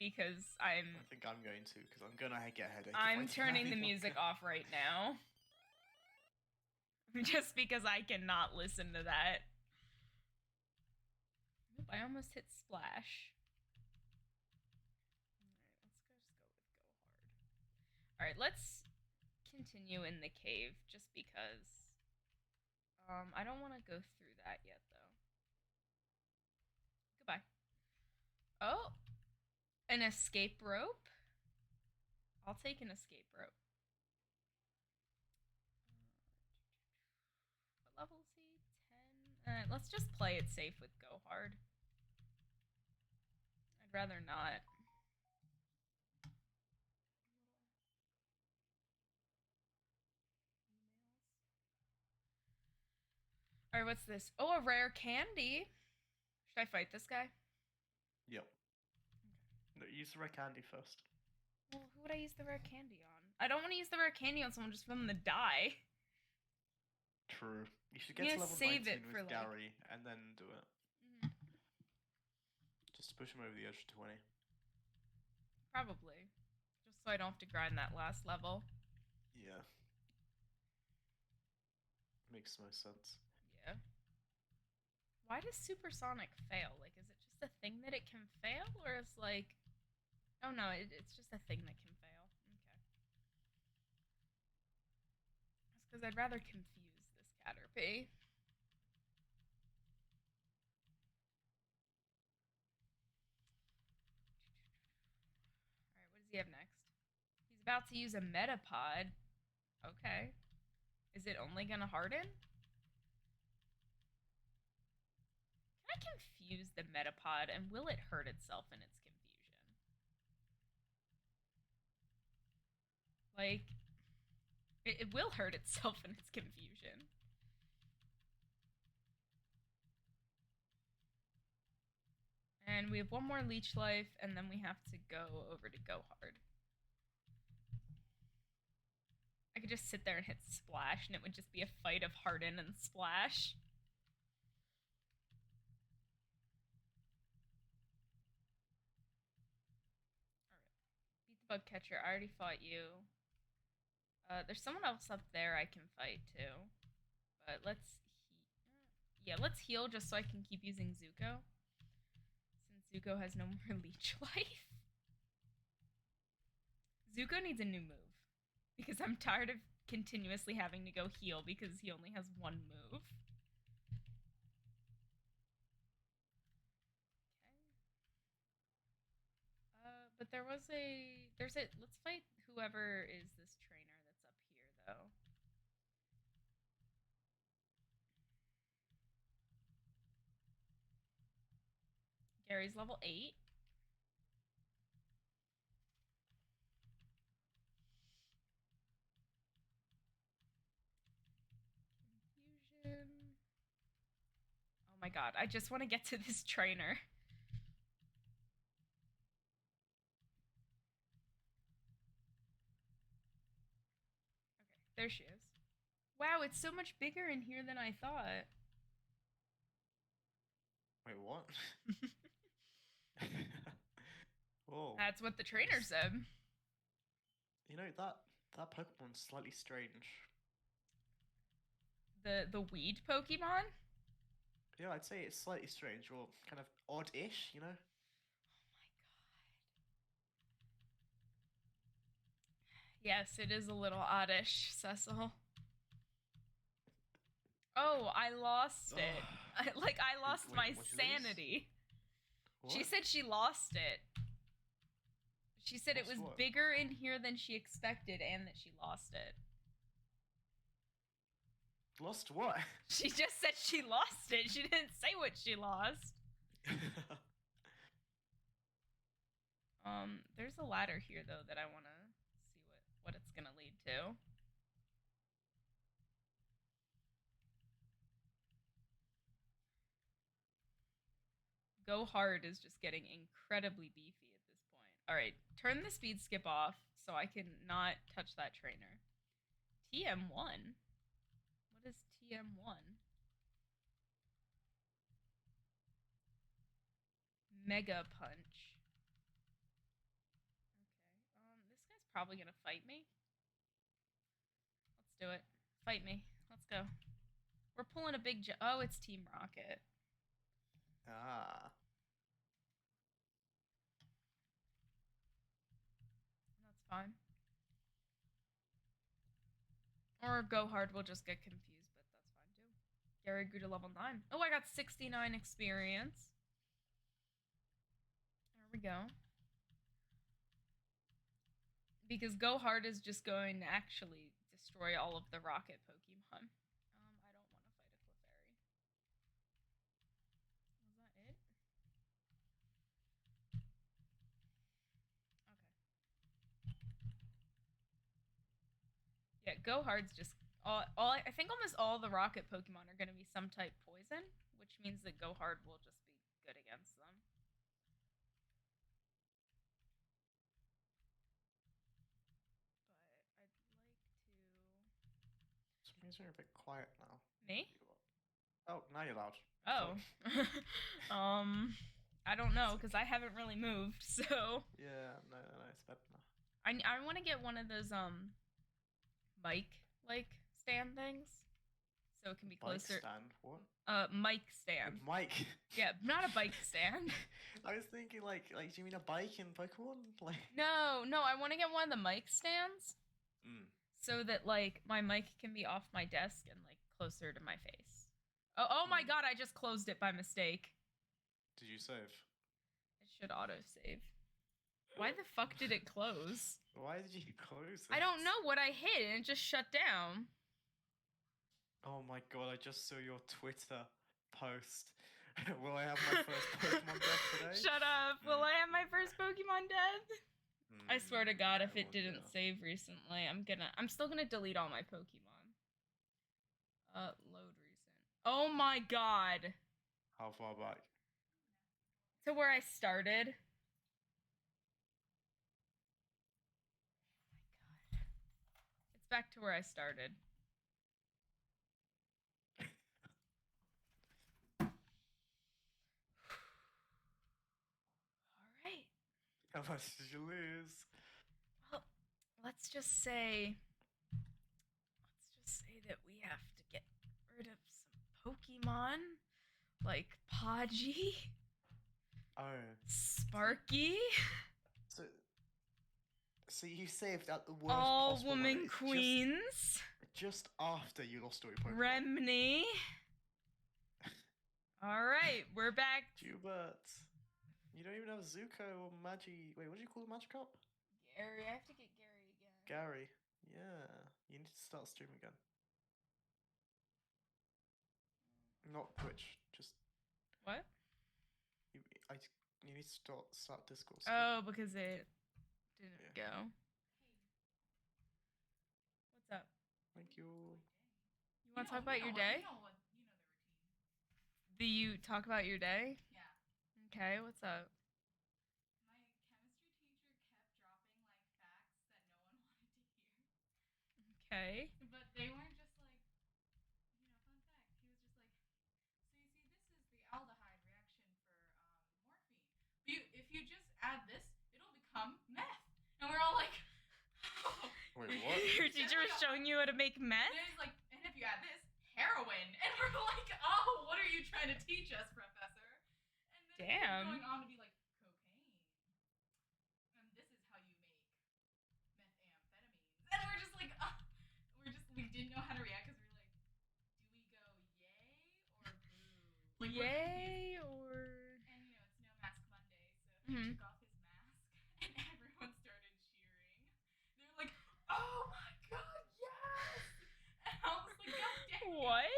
Because I think I'm going to, because I'm gonna get a headache. I'm turning the music off right now. Just because I cannot listen to that. Oop, I almost hit Splash. Alright, let's continue in the cave, just because. I don't want to go through that yet, though. Goodbye. Oh! An escape rope? I'll take an escape rope. What level is he? 10? Alright, let's just play it safe with Go Hard. I'd rather not. Alright, what's this? Oh, a rare candy! Should I fight this guy? Yep. No, use the rare candy first. Well, who would I use the rare candy on? I don't want to use the rare candy on someone just for them to die. True. You should get to level 19 with Gary and then do it. Mm-hmm. Just push him over the edge to 20. Probably. Just so I don't have to grind that last level. Yeah. Makes most sense. Yeah. Why does Supersonic fail? Like, is it just a thing that it can fail? Or is like... Oh no, it's just a thing that can fail. Okay. That's because I'd rather confuse this Caterpie. Alright, what does he have next? He's about to use a Metapod. Okay. Is it only gonna harden? Can I confuse the Metapod and will it hurt itself in its confusion? Like, it will hurt itself in its confusion. And we have one more Leech Life, and then we have to go over to Go Hard. I could just sit there and hit Splash, and it would just be a fight of Harden and Splash. Alright. Beat the Bug Catcher. I already fought you. There's someone else up there I can fight, too. But let's... Yeah, let's heal just so I can keep using Zuko. Since Zuko has no more Leech Life. Zuko needs a new move. Because I'm tired of continuously having to go heal because he only has one move. but there's a, let's fight whoever is this trainer that's up here, though. Gary's level 8. Confusion. Oh my god, I just want to get to this trainer. Okay, there she is. Wow, it's so much bigger in here than I thought. Wait, what? Whoa. That's what the trainer said. You know, that Pokemon's slightly strange. The weed Pokemon? Yeah, I'd say it's slightly strange, or kind of odd-ish, you know? Yes, it is a little oddish, Cecil. Oh, I lost it. I lost my sanity. She said she lost it. She said it was bigger in here than she expected and that she lost it. Lost what? She just said she lost it. She didn't say what she lost. There's a ladder here though that I want to see what it's going to lead to. Go Hard is just getting incredibly beefy at this point. Alright, turn the speed skip off so I can not touch that trainer. TM1? What is TM1? Mega Punch. Okay, this guy's probably gonna fight me. Let's do it. Fight me. Let's go. We're pulling a big oh, it's Team Rocket. Ah. That's fine. Or Go Hard will just get confused, but that's fine too. Gary grew to level 9. Oh, I got 69 experience. There we go. Because Go Hard is just going to actually destroy all of the Rocket Pokemon. I don't want to fight a Clefairy. Was that it? Okay. Yeah, Go Hard's just I think almost all the Rocket Pokemon are going to be some type poison, which means that Go Hard will just be good against them. You're a bit quiet now. Me? Oh, now you're loud. Oh. I don't know, because I haven't really moved, so... Yeah, no, it's better now. I want to get one of those, mic, stand things. So it can be closer. Mic stand? What? Mic stand. Mic? Yeah, not a bike stand. I was thinking, do you mean a bike in Pokemon? No, I want to get one of the mic stands. So that, my mic can be off my desk and, closer to my face. Oh my god, I just closed it by mistake. Did you save? It should auto-save. Why the fuck did it close? Why did you close it? I don't know what I hit and it just shut down. Oh my god, I just saw your Twitter post. Will I have my first Pokemon death today? Shut up! Will I have my first Pokemon death? I swear to god, if it didn't save recently, I'm still gonna delete all my Pokemon. Load recent. Oh my god! How far back? To where I started. Oh my god. It's back to where I started. Alright. How much did you lose? Well, let's just say that we have to get rid of some Pokemon. Like Podgy. Oh. Sparky. So you saved at the worst All possible woman moment, queens. Just after you lost all your Pokemon. Remney. Alright, we're back. Jubert. You don't even have Zuko or Magi. Wait, what do you call the Magikarp? Gary, I have to get Gary again. Gary. Yeah. You need to start streaming again. Not Twitch. Just What? you. You need to start Discord. Oh, because it didn't Yeah. go. What's up? Thank you. You want to talk about your day? You know the routine. Do you talk about your day? Yeah. Okay, what's up? My chemistry teacher kept dropping like facts that no one wanted to hear. Okay. But they weren't just like, fun fact. He was just like, so you see, this is the aldehyde reaction for morphine. If you just add this, it'll become meth. And we're all like, Wait, what? Your teacher was showing you how to make meth? And he's like, and if you add this, heroin. And we're like, oh, what are you trying to teach us, Professor? And then he kept going on to be like, cocaine. And this is how you make methamphetamines. And we're just like, we didn't know how to react because we were like, do we go yay or boo? Like, Yay or... And it's No Mask Monday, so he took off his mask and everyone started cheering. They're like, oh my god, yes! And I was like, god dang it. What?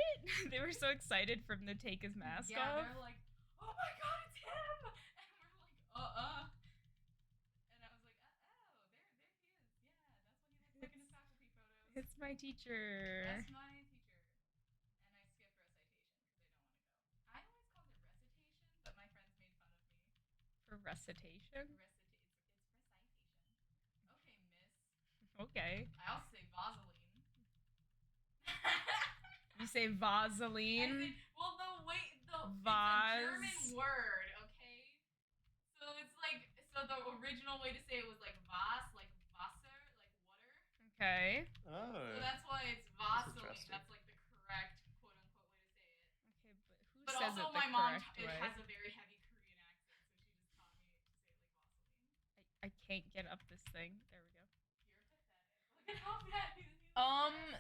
They were so excited for him to take his mask Yeah, off? they're like, oh my god, it's him! And we're like, And I was like, oh, there he is. Yeah, that's what he looks like in his faculty photos. It's my teacher. That's my teacher. And I skipped recitation because I don't want to go. I always called it recitation, but my friends made fun of me. For recitation? It's recitation. Okay, miss. Okay. I also say Vaseline. You say Vaseline? Well, it's a German word, okay? So it's like, the original way to say it was like Vas, like Wasser, like water. Okay. Oh. So that's why it's That's Vaseline. interesting. That's like the correct quote-unquote way to say it. Okay, but who But says also it the my mom correct way? has a very heavy Korean accent, so she just taught me to say it like Vaseline. I can't get up this thing. There we go. You're pathetic. Look at how bad he is.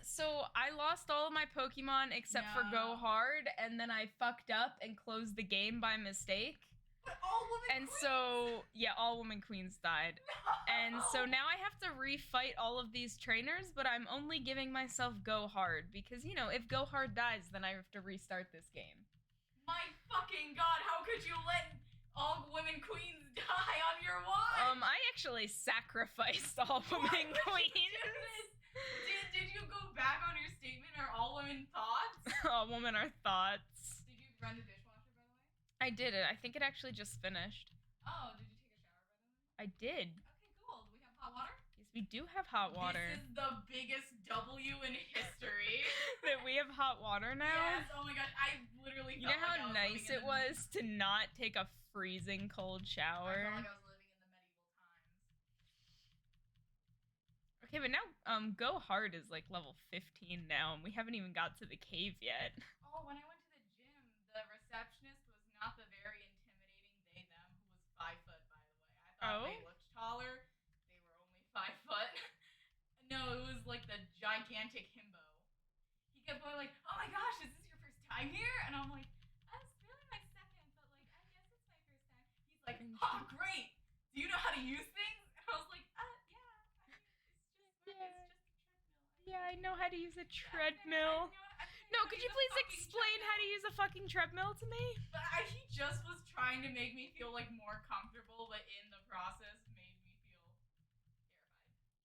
So I lost all of my Pokemon except for Go No. Hard, and then I fucked up and closed the game by mistake. But all women And queens. so, yeah, all woman queens died. And so now I have to refight all of these trainers, but I'm only giving myself Go Hard because, if Go Hard dies, then I have to restart this game. My fucking god, how could you let all women queens die on your watch? I actually sacrificed all women Why would you queens. do this? Did you go back on your statement? Are all women thoughts? All women are thoughts. Did you run the dishwasher, by the way? I did it. I think it actually just finished. Oh, did you take a shower, by the way? I did. Okay, cool. Do we have hot water? Yes, we do have hot water. This is the biggest W in history. That we have hot water now? Yes, oh my gosh, I literally You felt know how like I was nice living in it was to not take a freezing cold I shower? felt like I was living in the medieval times. Okay, but now Go Hard is like level 15 now, and we haven't even got to the cave yet. Oh, when I went to the gym, the receptionist was not the very intimidating they/them who was 5 foot, by the way. I thought they looked taller. They were only 5 foot. No, it was like the gigantic himbo. He kept going like, oh my gosh, is this your first time here? And I'm like, it's really my second, but like, I guess it's my first time. He's like, oh great, do you know how to use things? And I was like, yeah, it's just a treadmill. Yeah, I know how to use a treadmill. No, could you please explain how to use a fucking treadmill to me? But he just was trying to make me feel like more comfortable, but in the process made me feel terrified.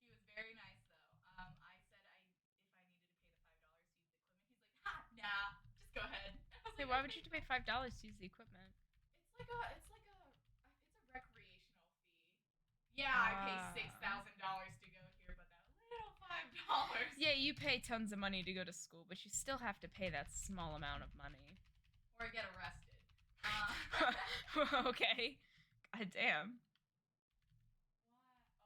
He was very nice though. I said if I needed to pay the $5 to use the equipment, he's like, ha, nah, just go ahead. I was Hey, like, why would okay, you pay $5 to use the equipment? It's a recreational fee. Yeah, I pay $6,000 to go here, but that little $5. Yeah, you pay tons of money to go to school, but you still have to pay that small amount of money. Or get arrested. Okay. God damn.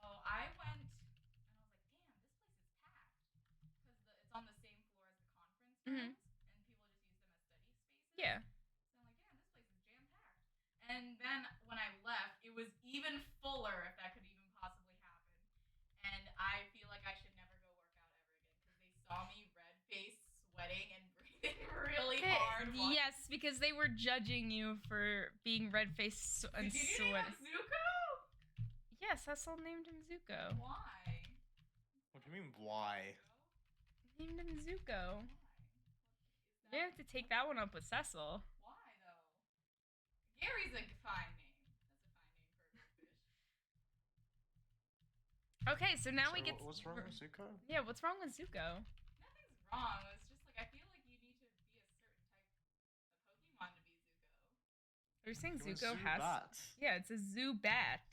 What? Oh, I went and I was like, damn, this place is packed. Because it's on the same floor as the conference rooms, and people just use them as study spaces. Yeah. So I'm like, damn, this place is jam-packed. And then when I left, it was even fuller, if that could even possibly happen. And I feel like I should never go work out ever again, because they saw me red-faced, sweating, and breathing really hard. Yes, because they were judging you for being red-faced and Did you name sweaty. him Zuko? Yes, Cecil named him Zuko. Why? What do you mean, why? Named him Zuko. Why? You have to take that one up with Cecil. Why though? Gary's a fine name. That's a fine name for a good fish. Okay, so now we get. What's wrong with Zuko? Yeah, what's wrong with Zuko? Nothing's wrong. It's just like I feel like you need to be a certain type of Pokemon to be Zuko. Are you saying You're a Zuko has? Zubat. Yeah, it's a Zubat.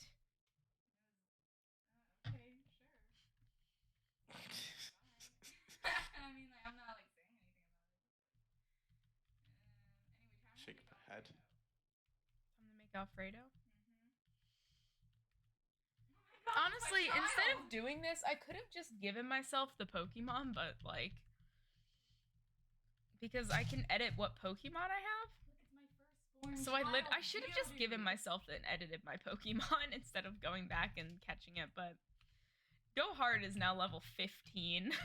Okay, sure. I mean, like, I'm not like saying anything about it. Anyway, time Shake to the make head. Time to make Alfredo. Oh my God, Honestly, it's my instead of child. doing this, I could have just given myself the Pokemon, but like, because I can edit what Pokemon I have. Look, it's my firstborn So child. I should have just given myself and edited my Pokemon instead of going back and catching it. But Go Hard is now level 15. Well,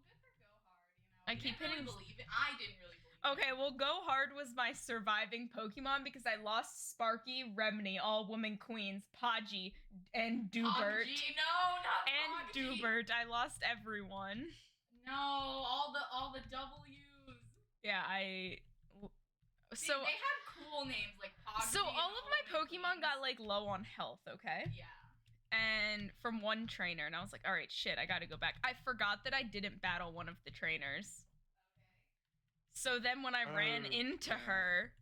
good for Go Hard, you know. I keep hitting. Really believe it. I didn't really believe it. Okay, well, Go Hard was my surviving Pokemon because I lost Sparky, Remini, all woman queens, Podgy, and Dubert. PUBG, no, not And PUBG. Dubert. I lost everyone. No, all the W's. Yeah, See, they had cool names like PUBG. So all of my Pokemon got like low on health, okay? Yeah. And from one trainer, and I was like, all right, shit, I gotta go back. I forgot that I didn't battle one of the trainers. So then when I ran into her,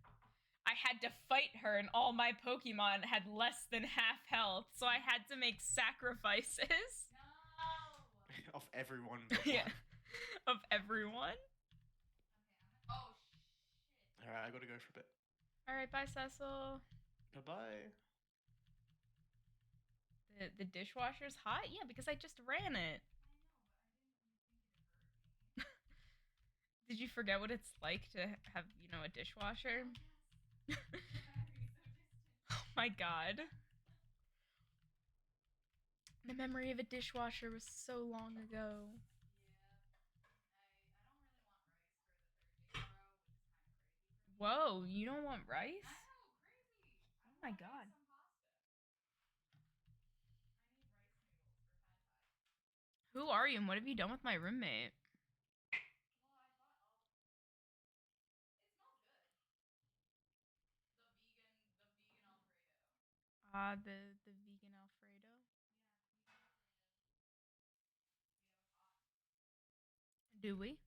I had to fight her, and all my Pokemon had less than half health, so I had to make sacrifices. No. Of everyone. But Yeah. one. Of everyone. Okay, oh shit. Alright, I gotta go for a bit. Alright, bye, Cecil. Bye-bye. The dishwasher's hot? Yeah, because I just ran it. Did you forget what it's like to have, you know, a dishwasher? Oh my god. The memory of a dishwasher was so long ago. Whoa, you don't want rice? Oh my god. Who are you and what have you done with my roommate? The vegan Alfredo. Do we?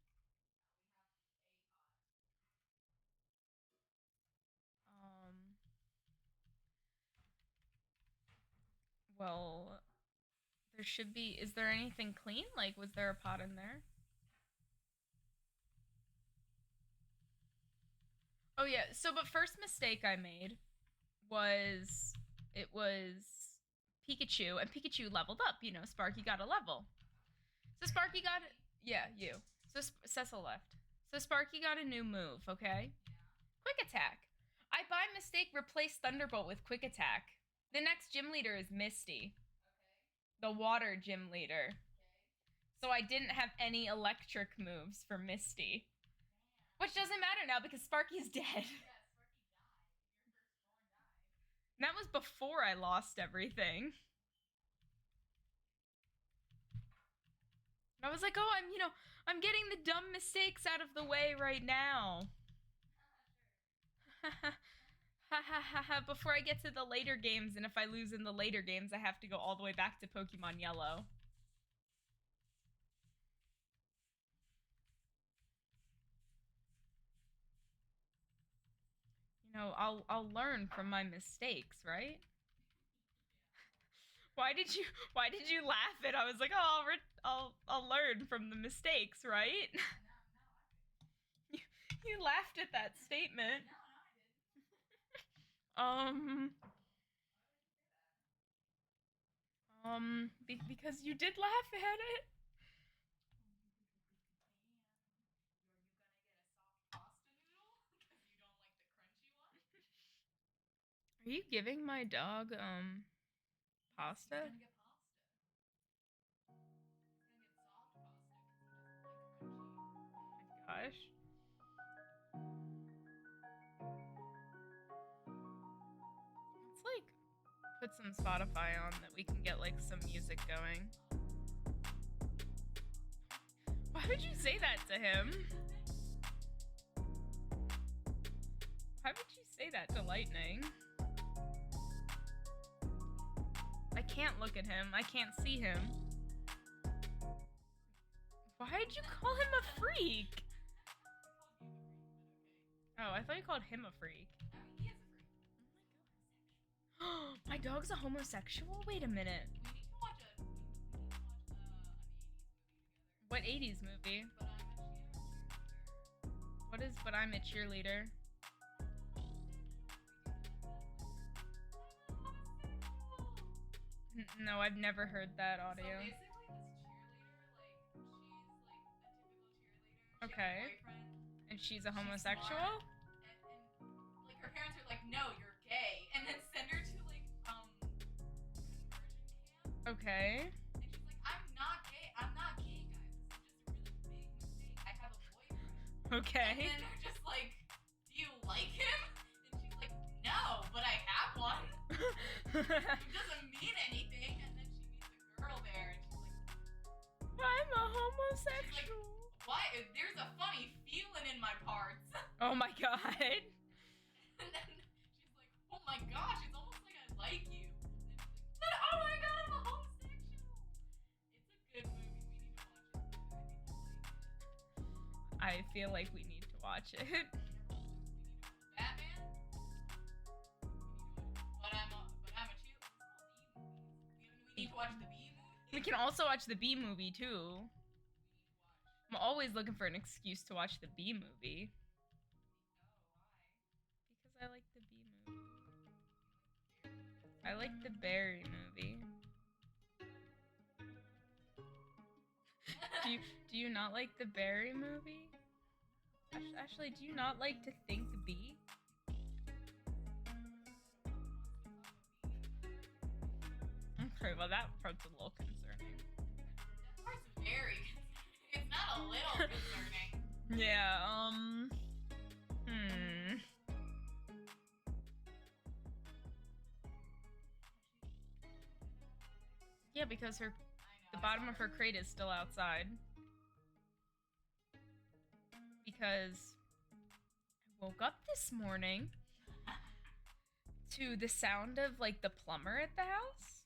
Well, there should be. Is there anything clean? Like, was there a pot in there? Oh yeah. So, but first mistake I made was it was Pikachu, and Pikachu leveled up. You know, Sparky got a level. So Sparky got it. Yeah, you. So Cecil left. So Sparky got a new move. Okay. Quick Attack. I by mistake replaced Thunderbolt with Quick Attack. The next gym leader is Misty. The water gym leader. So I didn't have any electric moves for Misty. Which doesn't matter now because Sparky's dead. Yeah, Sparky died. Your firstborn died. And that was before I lost everything. And I was like, oh, I'm getting the dumb mistakes out of the way right now. Before I get to the later games, and if I lose in the later games, I have to go all the way back to Pokemon Yellow. You know, I'll learn from my mistakes, right? Why did you laugh at? I was like, oh, I'll learn from the mistakes, right? You laughed at that statement. Because you did laugh at it. Are you giving my dog, pasta? He's gonna get pasta. He's gonna get soft pasta. Gosh. Put some Spotify on that we can get like some music going. Why would you say that to him? Why would you say that to Lightning? I can't look at him. I can't see him. Why'd you call him a freak? Oh, I thought you called him a freak. He is a freak. My dog's a homosexual? Wait a minute. We need to watch an 80s movie together. What 80s movie? What is But I'm a Cheerleader? No, I've never heard that audio. So basically, this cheerleader, like, she's like a typical cheerleader. Okay. She has a boyfriend. And she's a She's homosexual? smart, and like her parents are like, no, you're gay, and then send her to like conversion camp. Okay. And she's like, I'm not gay, guys. This is just a really big mistake. I have a boyfriend. Okay. And then they're just like, do you like him? And she's like, no, but I have one. It doesn't mean anything. And then she meets a girl there, and she's like, I'm a homosexual. why? There's a funny feeling in my parts. Oh my god. And then she's like, oh my gosh, it's almost like I like you. And she's like, oh my god, I'm a homosexual. It's a good movie. We need to watch it. I think you'll like it. I feel like we need to watch it. Batman. But I'm a cheer. We need to watch the B movie. We can also watch the B movie too. I'm always looking for an excuse to watch the B movie. Because I like the B movie. I like the Barry movie. Do you not like the Barry movie? Actually, do you not like to think B? Okay, well that part's a little concerning. That part's very concerning. It's not a little concerning. Yeah, Yeah, because the bottom of her crate is still outside. Because I woke up this morning to the sound of like the plumber at the house.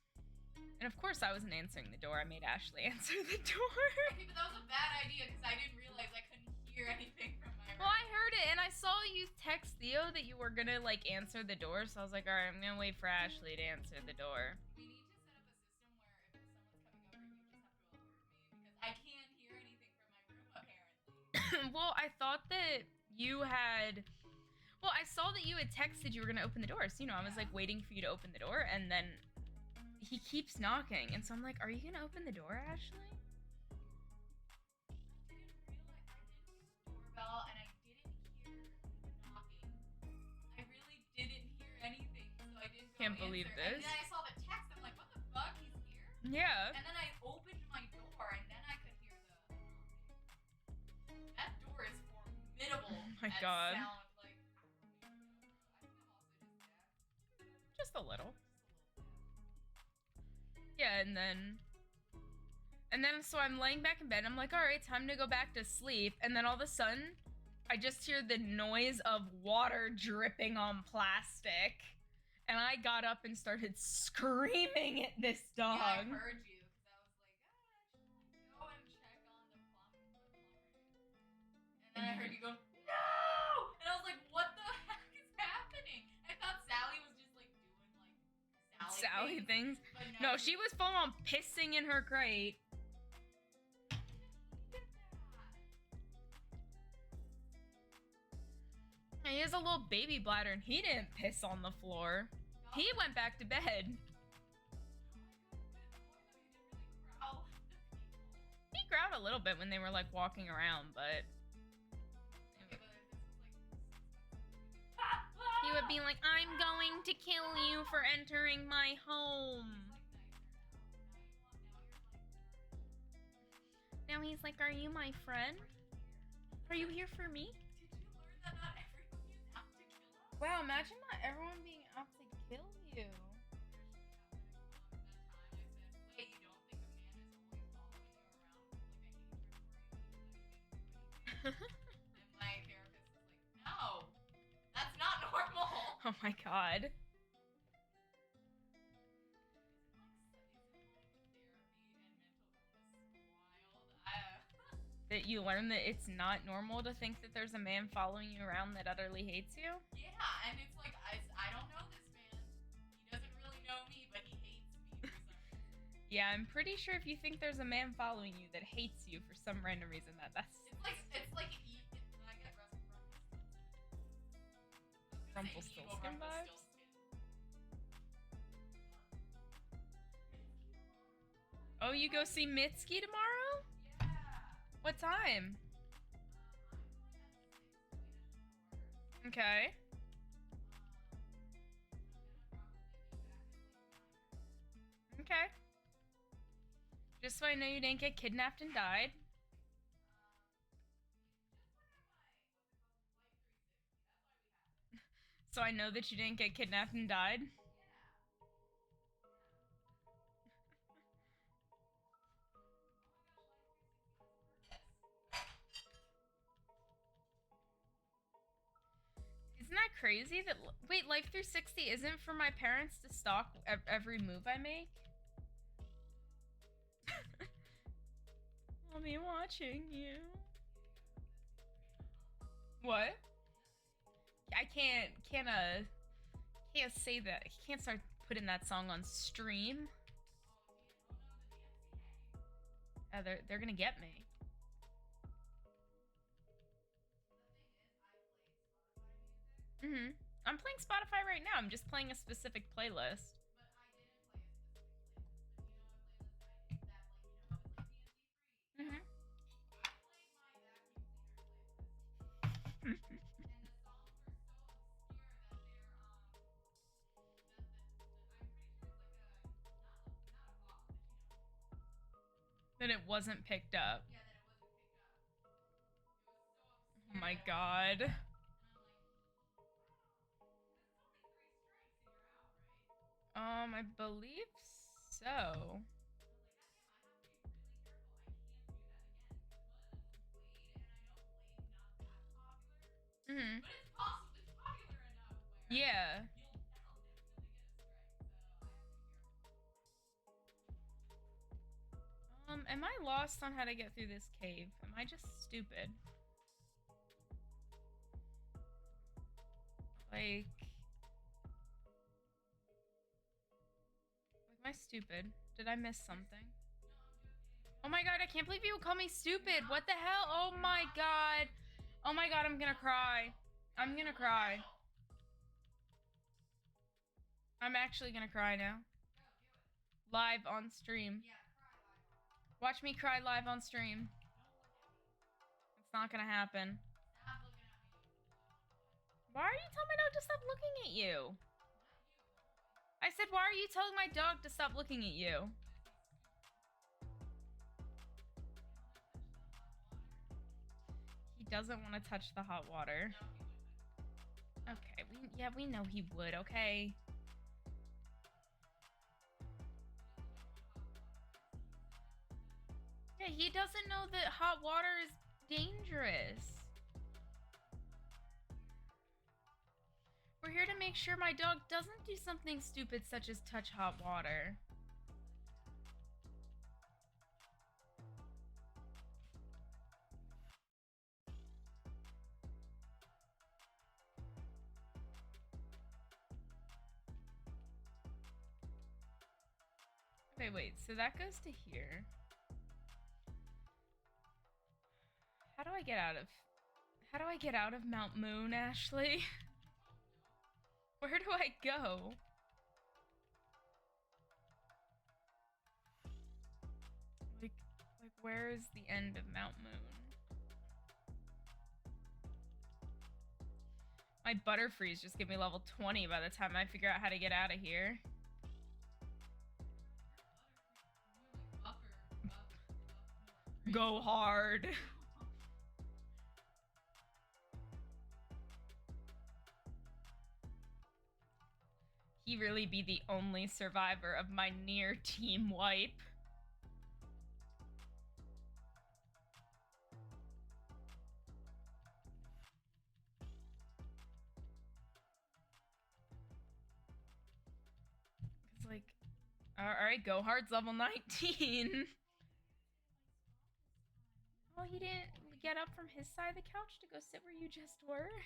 And of course I wasn't answering the door. I made Ashley answer the door. Okay, but that was a bad idea because I didn't realize I couldn't hear anything from my room. Well, I heard it and I saw you text Theo that you were gonna like answer the door. So I was like, all right, I'm gonna wait for Ashley to answer the door. We need to set up a system where if someone's coming over, you just have to alert me because I can't hear anything from my room apparently. Well, I thought that you had... Well, I saw that you had texted you were gonna open the door. So, I was like waiting for you to open the door and then he keeps knocking. And so I'm like, are you gonna open the door, Ashley? I didn't realize I didn't hear the doorbell and I didn't hear the knocking. I really didn't hear anything, so I didn't go Can't believe answer. this. And then I saw the text. I'm like, what the fuck? He's here? Yeah. And then I opened my door and then I could hear the knocking. That door is formidable. Oh my at God. Sound. Like, I think I'm also just deaf. Just a little. Yeah, and then so I'm laying back in bed. I'm like, all right, time to go back to sleep. And then all of a sudden, I just hear the noise of water dripping on plastic. And I got up and started screaming at this dog. Yeah, I heard you because I was like, should I go and check on the plumber? And then I heard you go, no! And I was like, what the heck is happening? I thought Sally was just like doing like Sally things. But No, she was full on pissing in her crate. And he has a little baby bladder and he didn't piss on the floor. He went back to bed. He growled a little bit when they were like walking around, but he would be like, I'm going to kill you for entering my home. Now he's like, are you my friend? Are you here for me? Did you learn that not everyone is out to kill us? Wow, imagine not everyone being out to kill you. Oh my god. That you learn that it's not normal to think that there's a man following you around that utterly hates you? Yeah, and it's like, I don't know this man. He doesn't really know me, but he hates me for some reason. Yeah, I'm pretty sure if you think there's a man following you that hates you for some random reason, that's... It's like, I get Rumpelstiltskin vibes? Oh, you go see Mitski tomorrow? Yeah. What time? Okay. Okay. Just so I know you didn't get kidnapped and died. So I know that you didn't get kidnapped and died. Isn't that crazy that... Wait, Life 360 isn't for my parents to stalk every move I make? I'll be watching you. What? I can't say that. I can't start putting that song on stream. They're gonna get me. I'm playing Spotify right now. I'm just playing a specific playlist. Then it wasn't picked up. Oh my god. I believe so. Mm-hmm. But it's possible, it's popular enough where Yeah. that'll definitely get a strike, so I have to be careful. Am I lost on how to get through this cave? Am I just stupid? Like, am I stupid? Did I miss something? Oh my god, I can't believe you would call me stupid. What the hell? Oh my god. Oh my god, I'm gonna cry. I'm gonna cry. I'm actually gonna cry now. Live on stream. Watch me cry live on stream. It's not gonna happen. Stop looking at me. Why are you telling my dog to stop looking at you? I said, why are you telling my dog to stop looking at you? He doesn't want to touch the hot water. Okay, we know he would, okay? Yeah, he doesn't know that hot water is dangerous. We're here to make sure my dog doesn't do something stupid such as touch hot water. Okay, wait, so that goes to here. How do I get out of Mount Moon, Ashley? Where do I go? Like where is the end of Mount Moon? My Butterfrees just give me level 20 by the time I figure out how to get out of here. Go hard. He really be the only survivor of my near team wipe. Alright, go hard's level 19. Oh, he didn't get up from his side of the couch to go sit where you just were?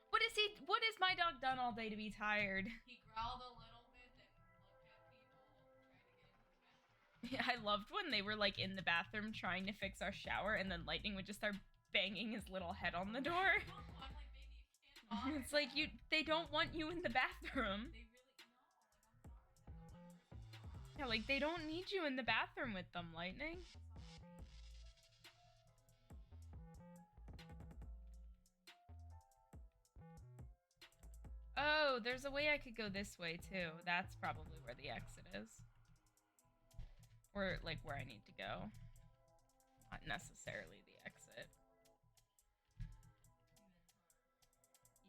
What is he? What has my dog done all day to be tired? He growled a little bit, then looked at people, tried to get into the bathroom. Yeah, I loved when they were like in the bathroom trying to fix our shower, and then Lightning would just start banging his little head on the door. I'm like, baby, you can't bother It's like them. they don't want you in the bathroom. They really no. Like, I'm sorry. Yeah, like they don't need you in the bathroom with them, Lightning. Oh, there's a way I could go this way too. That's probably where the exit is. Or like where I need to go. Not necessarily the exit.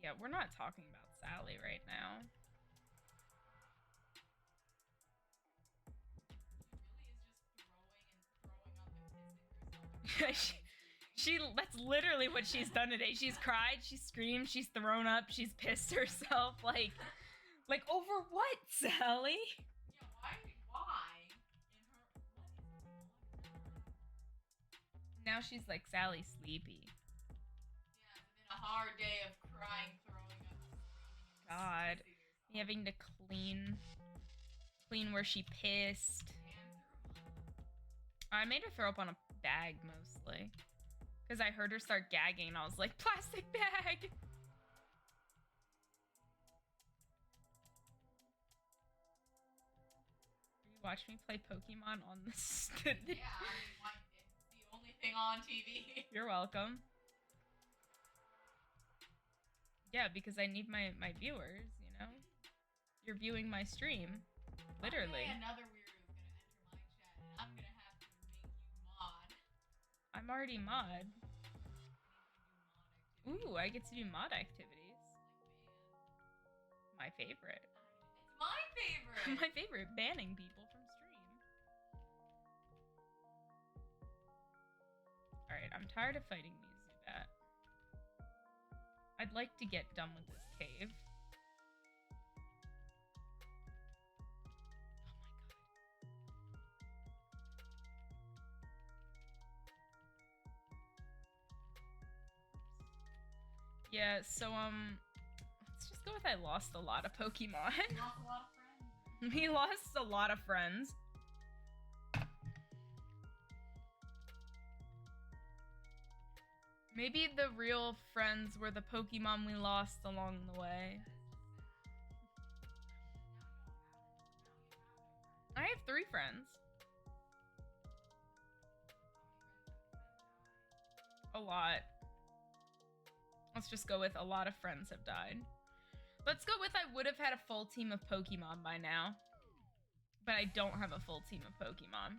Yeah, we're not talking about Sally right now. She really is just throwing up and pissing herself. That's literally what she's done today. She's cried, she's screamed, she's thrown up, she's pissed herself. Like over what, Sally? Yeah, why? Now she's like, Sally, sleepy. Yeah, it's been a hard day of crying, throwing up, screaming, and God. pissing yourself. Having to clean where she pissed. I made her throw up on a bag mostly. Because I heard her start gagging and I was like, plastic bag! You watch me play Pokemon on the Yeah, I mean, it's the only thing on TV. You're welcome. Yeah, because I need my viewers, you know? You're viewing my stream. Literally. Another weirdo is gonna enter my chat, and I'm gonna have to make you mod. I'm already mod. I need you to do mod activities. Ooh, I get to do mod activities. Like My favorite. It's my favorite! My favorite, banning people from stream. Alright, I'm tired of fighting these Zubat. I'd like to get done with this cave. Yeah, so, let's just go with I lost a lot of Pokemon. You lost a lot of friends. We lost a lot of friends. Maybe the real friends were the Pokemon we lost along the way. I have 3 friends. A lot. Let's just go with a lot of friends have died. Let's go with I would have had a full team of Pokemon by now. But I don't have a full team of Pokemon.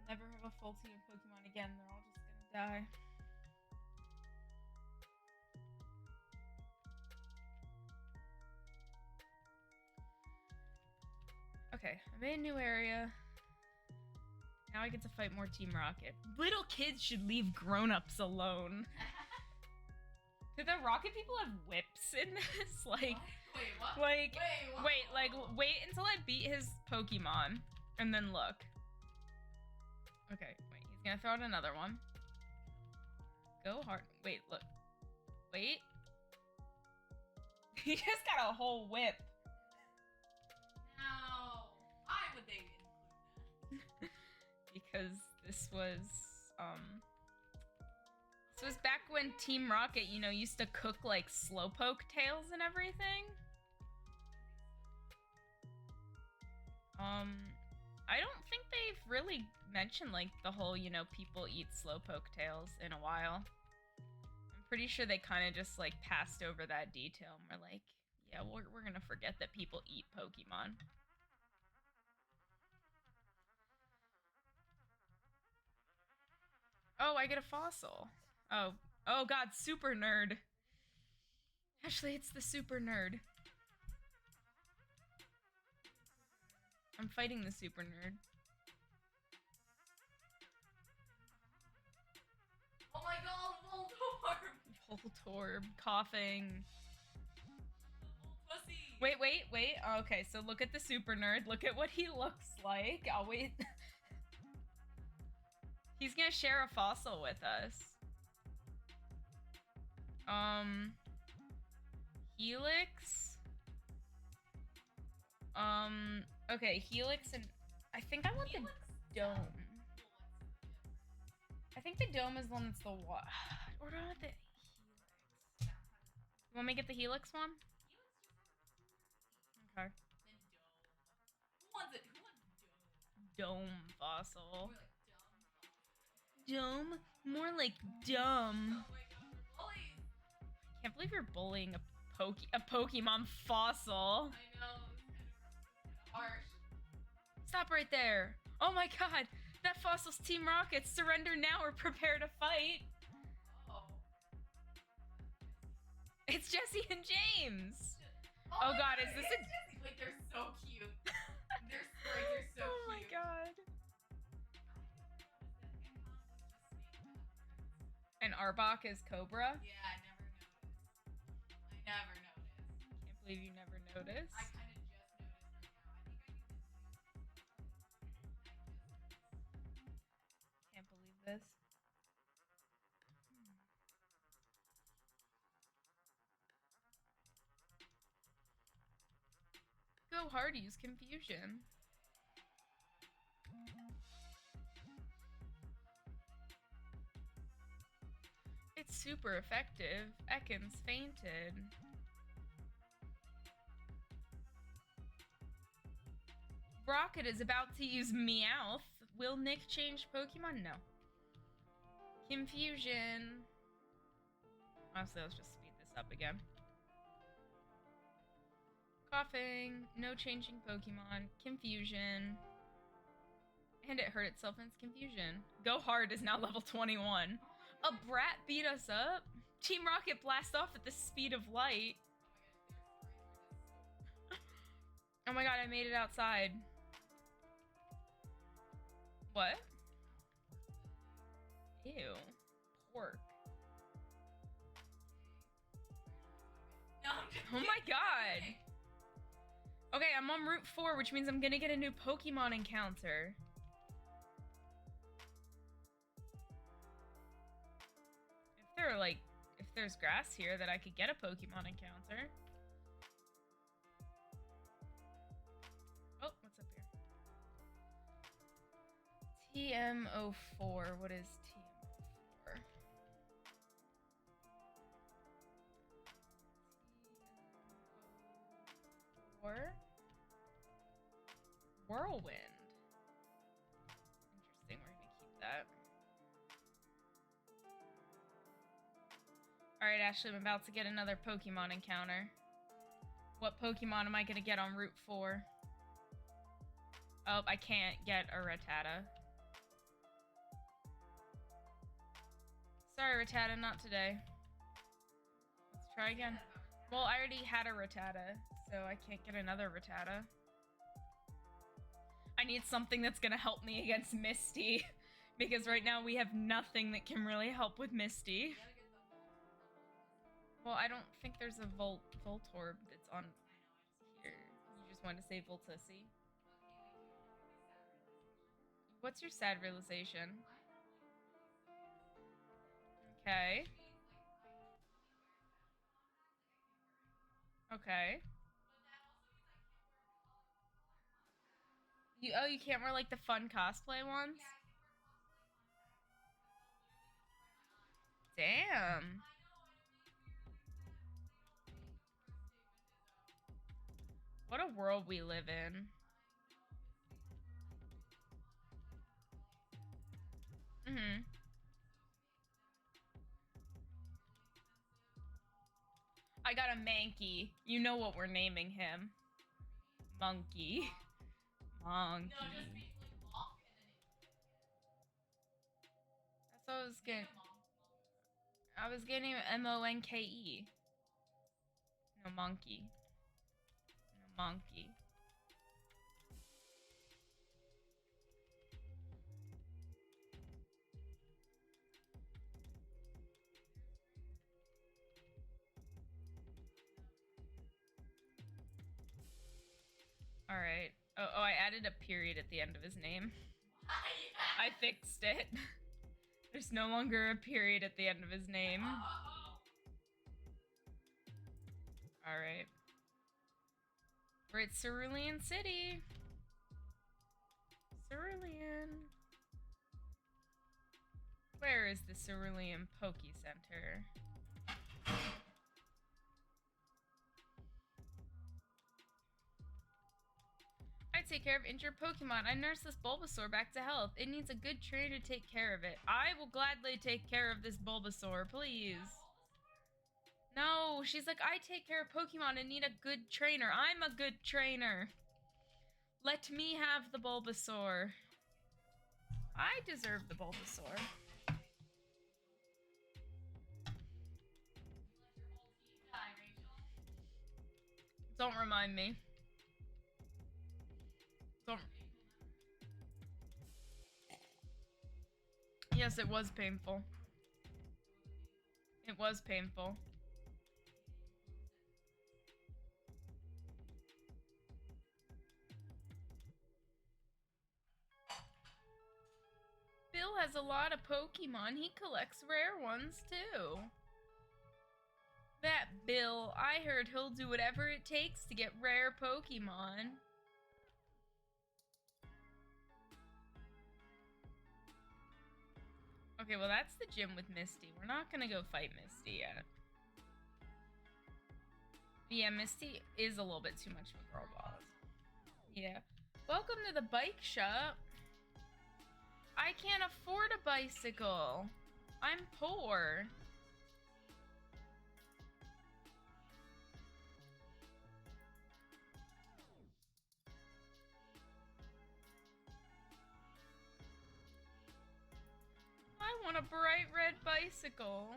Never have a full team of Pokemon again. They're all just gonna die. Okay, I made a new area. Now I get to fight more Team Rocket. Little kids should leave grown-ups alone. Do the Rocket people have whips in this? Like, Wait, what? like, Wait, what? wait, like, wait until I beat his Pokemon, and then look. Okay, wait, he's gonna throw out another one. Go hard. Wait, look. Wait. He just got a whole whip. Now, why would they include that? Because this was back when Team Rocket, you know, used to cook like slowpoke tails and everything. I don't think they've really mentioned like the whole, you know, people eat slowpoke tails in a while. I'm pretty sure they kind of just like passed over that detail and we're like, yeah, we're gonna forget that people eat Pokemon. Oh, I get a fossil. Oh god, super nerd. Actually, it's the super nerd. I'm fighting the super nerd. Oh my god, Voltorb! Voltorb, coughing. Pussy! Wait. Okay, so look at the super nerd. Look at what he looks like. I'll wait. He's gonna share a fossil with us. Helix. Okay, Helix and I think I want the dome. I think the dome is the one that's the what? Or do I want the Helix? You want me to get the Helix one? Okay. Who wants it? Who wants Dome fossil. dome? Dome? More like dumb. Oh my god, we're bullies! Can't believe you're bullying a Pokemon fossil. I know, it's kind of harsh. Stop right there. Oh my god, that fossil's Team Rocket. Surrender now or prepare to fight. Oh. It's Jesse and James. Oh Oh god, is this a... Like, they're so cute. Their sprites are so Oh my cute. god. And Arbok is Cobra? Yeah, I never noticed. Can't believe you never noticed. I kind of just noticed right now. I think I need to Can't believe this. Go hard, use confusion. It's super effective. Ekans fainted. Rocket is about to use Meowth. Will Nick change Pokemon? No. Confusion. Honestly, let's just speed this up again. Coughing. No changing Pokemon. Confusion. And it hurt itself in its confusion. Go Hard is now level 21. A brat beat us up? Team Rocket blast off at the speed of light. Oh my god, I made it outside. What? Ew. Pork. No, I'm just Oh my god. Okay, I'm on Route 4, which means I'm gonna get a new Pokemon encounter. If there's grass here that I could get a Pokemon encounter. Oh, what's up here? TM04, what is TM04? TM04? Whirlwind. Interesting, we're gonna keep that. Alright, Ashley, I'm about to get another Pokemon encounter. What Pokemon am I gonna get on Route 4? Oh, I can't get a Rattata. Sorry, Rattata, not today. Let's try again. Well, I already had a Rattata, so I can't get another Rattata. I need something that's gonna help me against Misty, because right now we have nothing that can really help with Misty. Well, I don't think there's a Voltorb that's on here. You just want to say Voltussi. What's your sad realization? Okay. Okay. You can't wear like the fun cosplay ones? Damn. What a world we live in. I got a Mankey. You know what we're naming him. Monkey. Monkey. No, just be like Monk and then That's what I was getting. I was getting M-O-N-K-E. No, monkey. No, monkey. Alright. Oh, I added a period at the end of his name. I fixed it. There's no longer a period at the end of his name. Alright. We're at Cerulean City. Cerulean. Where is the Cerulean Pokey Center? I take care of injured Pokemon. I nurse this Bulbasaur back to health. It needs a good trainer to take care of it. I will gladly take care of this Bulbasaur, please. No, she's like, I take care of Pokemon and need a good trainer. I'm a good trainer. Let me have the Bulbasaur. I deserve the Bulbasaur. Don't remind me. Don't. Yes, it was painful. It was painful. Bill has a lot of Pokemon. He collects rare ones, too. That Bill, I heard he'll do whatever it takes to get rare Pokemon. Okay, well that's the gym with Misty. We're not gonna go fight Misty yet. Yeah, Misty is a little bit too much of a girl boss. Yeah. Welcome to the bike shop. I can't afford a bicycle. I'm poor. I want a bright red bicycle.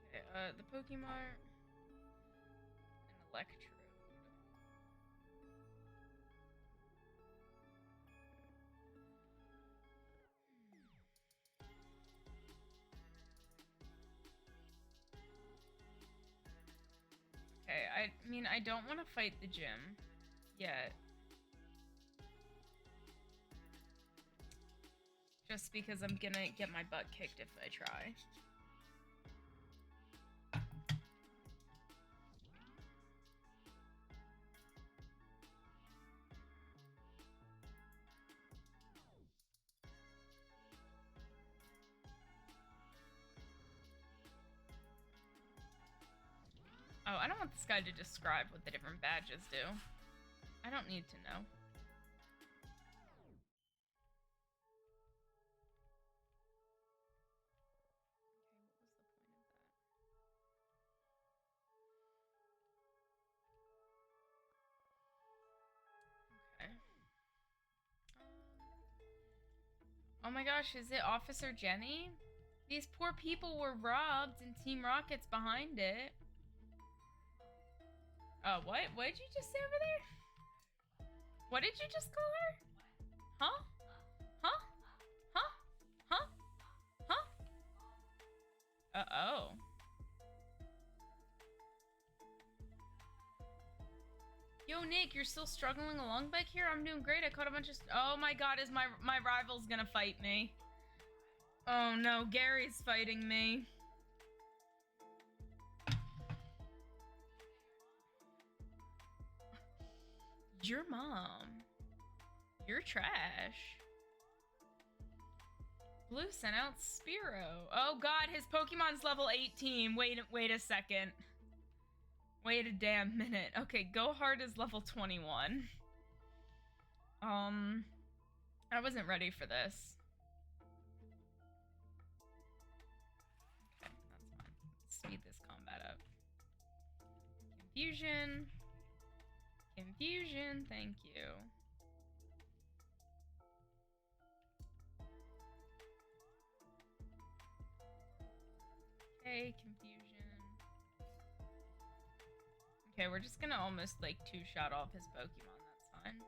Okay, the Pokemon. An Electrode. Okay, I mean, I don't want to fight the gym yet. Just because I'm gonna get my butt kicked if I try. Oh, I don't want this guy to describe what the different badges do. I don't need to know. Okay, what was the point of that? Okay. Oh my gosh, is it Officer Jenny? These poor people were robbed and Team Rocket's behind it. What? What did you just say over there? What did you just call her? Huh? Huh? Huh? Huh? Huh? Uh-oh. Yo, Nick, you're still struggling along back here? I'm doing great. I caught a bunch of... Oh my god, is my rival's gonna fight me. Oh no, Gary's fighting me. Your mom. You're trash. Blue sent out Spearow. Oh god, his Pokemon's level 18. Wait a second. Wait a damn minute. Okay, Go Hard is level 21. I wasn't ready for this. Okay, that's fine. Let's speed this combat up. Confusion. Confusion, thank you. Okay, confusion. Okay, we're just gonna almost like two-shot off his Pokemon, that's fine.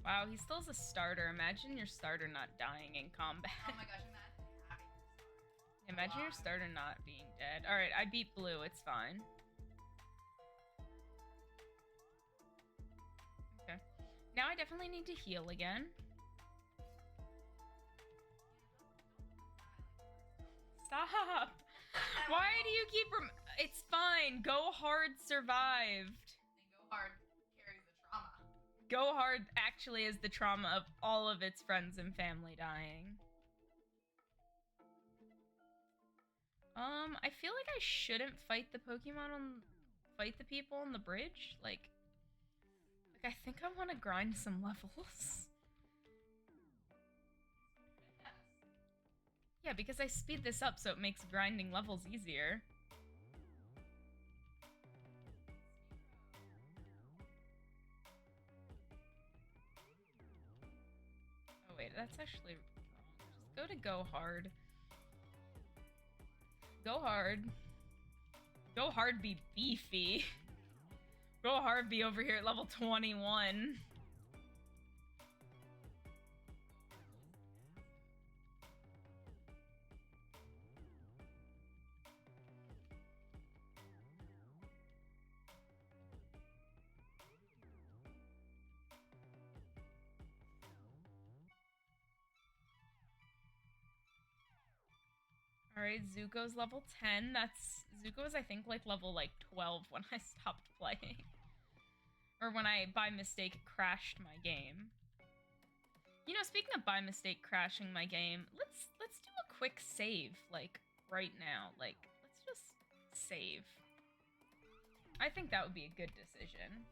Wow, he still has a starter. Imagine your starter not dying in combat. Oh my gosh, imagine having your starter. Imagine your starter not being dead. Alright, I beat blue, it's fine. Okay. Now I definitely need to heal again. Stop! Why do you keep it's fine. Go Hard survived. And Go Hard carries the trauma. Go Hard actually is the trauma of all of its friends and family dying. I feel like I shouldn't fight the fight the people on the bridge. Like I think I want to grind some levels. Yeah, because I speed this up so it makes grinding levels easier. Oh wait, that's actually wrong. Just go to Go Hard. Go Hard. Go Hard be beefy. Go Hard be over here at level 21. Alright, Zuko's level 10. Zuko was, I think, like level 12 when I stopped playing. Or when I, by mistake, crashed my game. You know, speaking of by mistake crashing my game, let's do a quick save, like, right now. Like, let's just save. I think that would be a good decision.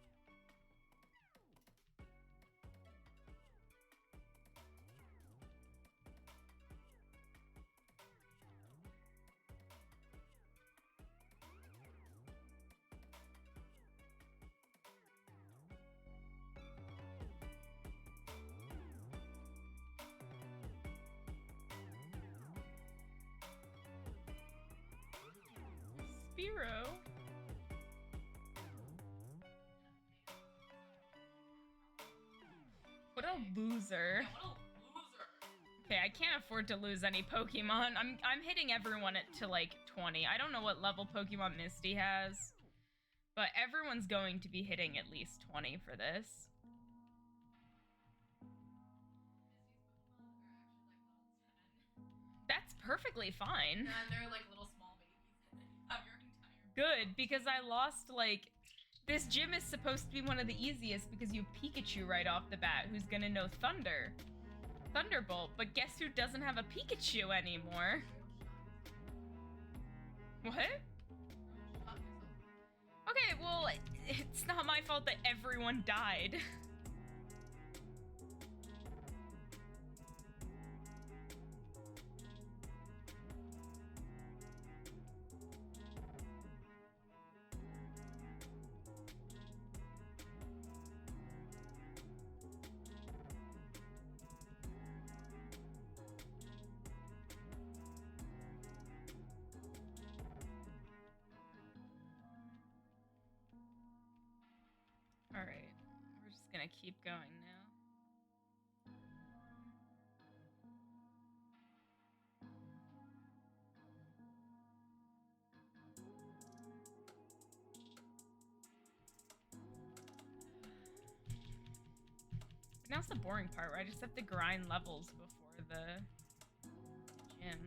Spiro. What a loser. Yeah, what a loser. Okay, I can't afford to lose any Pokemon. I'm hitting everyone to like 20. I don't know what level Pokemon Misty has, but everyone's going to be hitting at least 20 for this. That's perfectly fine. And they're like little small babies, and then you have your entire. Good, because I lost, like... This gym is supposed to be one of the easiest because you Pikachu right off the bat, who's gonna know Thunder. Thunderbolt, but guess who doesn't have a Pikachu anymore? What? Okay, well, it's not my fault that everyone died. Alright, we're just gonna keep going now. Now's the boring part where I just have to grind levels before the gym.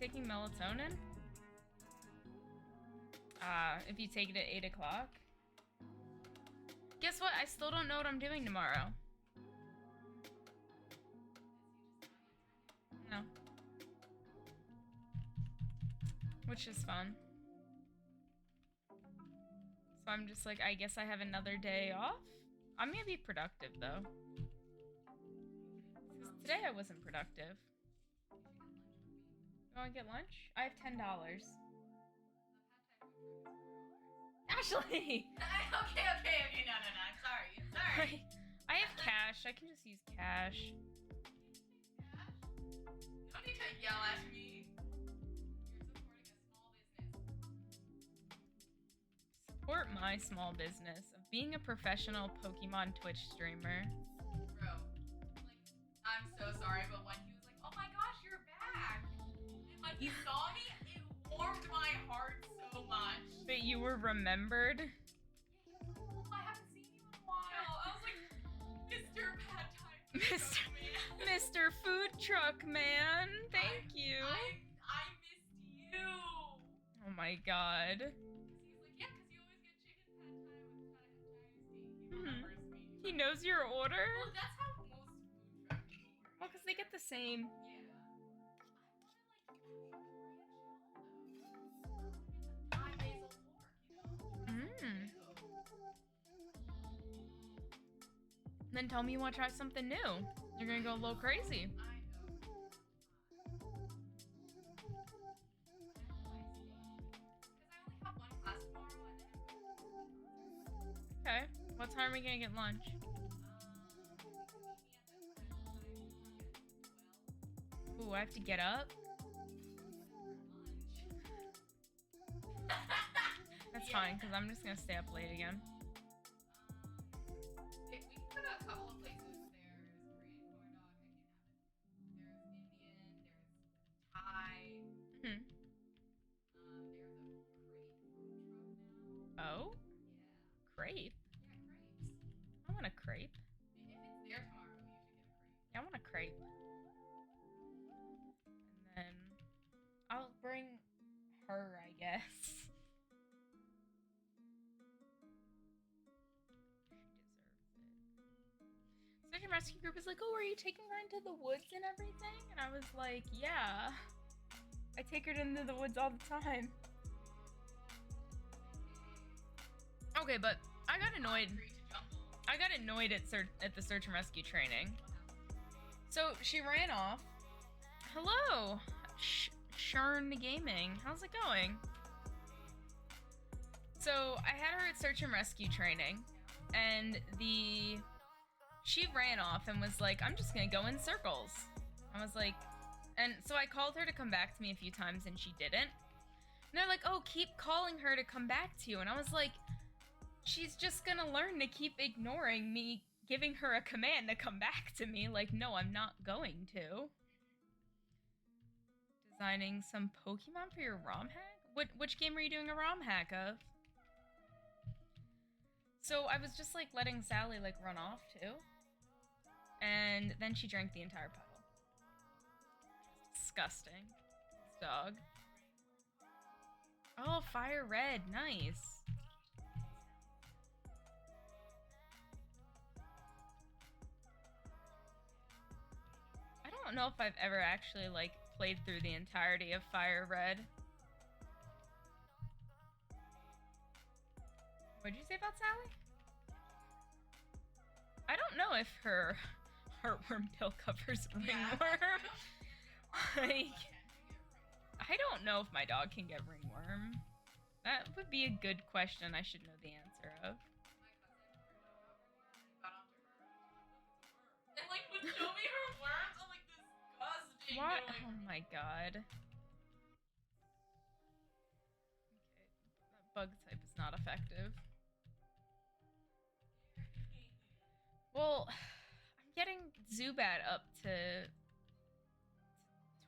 Taking melatonin? If you take it at 8 o'clock. Guess what? I still don't know what I'm doing tomorrow. No. Which is fun. So I'm just like, I guess I have another day off? I'm gonna be productive, though. Today I wasn't productive. You want to get lunch? I have $10. Ashley! Okay, no, I'm sorry. I have cash. I can just use cash. You don't need to yell at me. Support You're supporting a small business. my small business of being a professional Pokemon Twitch streamer. Bro, like, I'm so sorry, but when he was like, oh my gosh, you're back. And when he saw me, it warmed my heart so much. But you were remembered? I haven't seen you in a while. I was like, Mr. Bad Time. Mr. Food Truck Man, thank you. I missed you. Oh my god. He's like, yeah, because you always get chicken pad time with Chinese tea. He remembers me. He knows your order? Well, that's how most food truck people work. Well, because they get the same. Yeah. I wanna, like, Thai basil pork, you know? Then tell me you want to try something new. You're gonna go a little crazy. I know. Because I only have one class tomorrow and then Okay. What time are we gonna get lunch? Ooh, I have to get up? That's fine, because I'm just gonna stay up late again. We can go to a couple of places. There's Korean corn dog, I can have it. There's Indian, there's Thai. Oh? Yeah. Crepe? Yeah, crepes. I want a crepe. If it's there tomorrow, we usually get a crepe. Yeah, I want a crepe. And then I'll bring her, I guess. She deserves it. Search and rescue group is like, oh, are you taking her into the woods and everything? And I was like, yeah. I take her into the woods all the time. Okay, but I got annoyed. I got annoyed at the search and rescue training. So she ran off. Hello, Shern Gaming. How's it going? So I had her at search and rescue training, and she ran off and was like, I'm just gonna go in circles. I was like, and so I called her to come back to me a few times and she didn't. And they're like, oh, keep calling her to come back to you. And I was like, she's just gonna learn to keep ignoring me giving her a command to come back to me. Like, no, I'm not going to. Designing some Pokemon for your ROM hack? Which game are you doing a ROM hack of? So I was just like letting Sally like run off too. And then she drank the entire puddle. Disgusting. This dog. Oh, fire red. Nice. I don't know if I've ever actually like played through the entirety of Fire Red. What'd you say about Sally? I don't know if her heartworm pill covers ringworm. Like, I don't know if my dog can get ringworm. That would be a good question I should know the answer of. And like would show me her worms. I'm like, disgusting. What? Like, Oh my god. Okay, that bug type is not effective. Well, I'm getting Zubat up to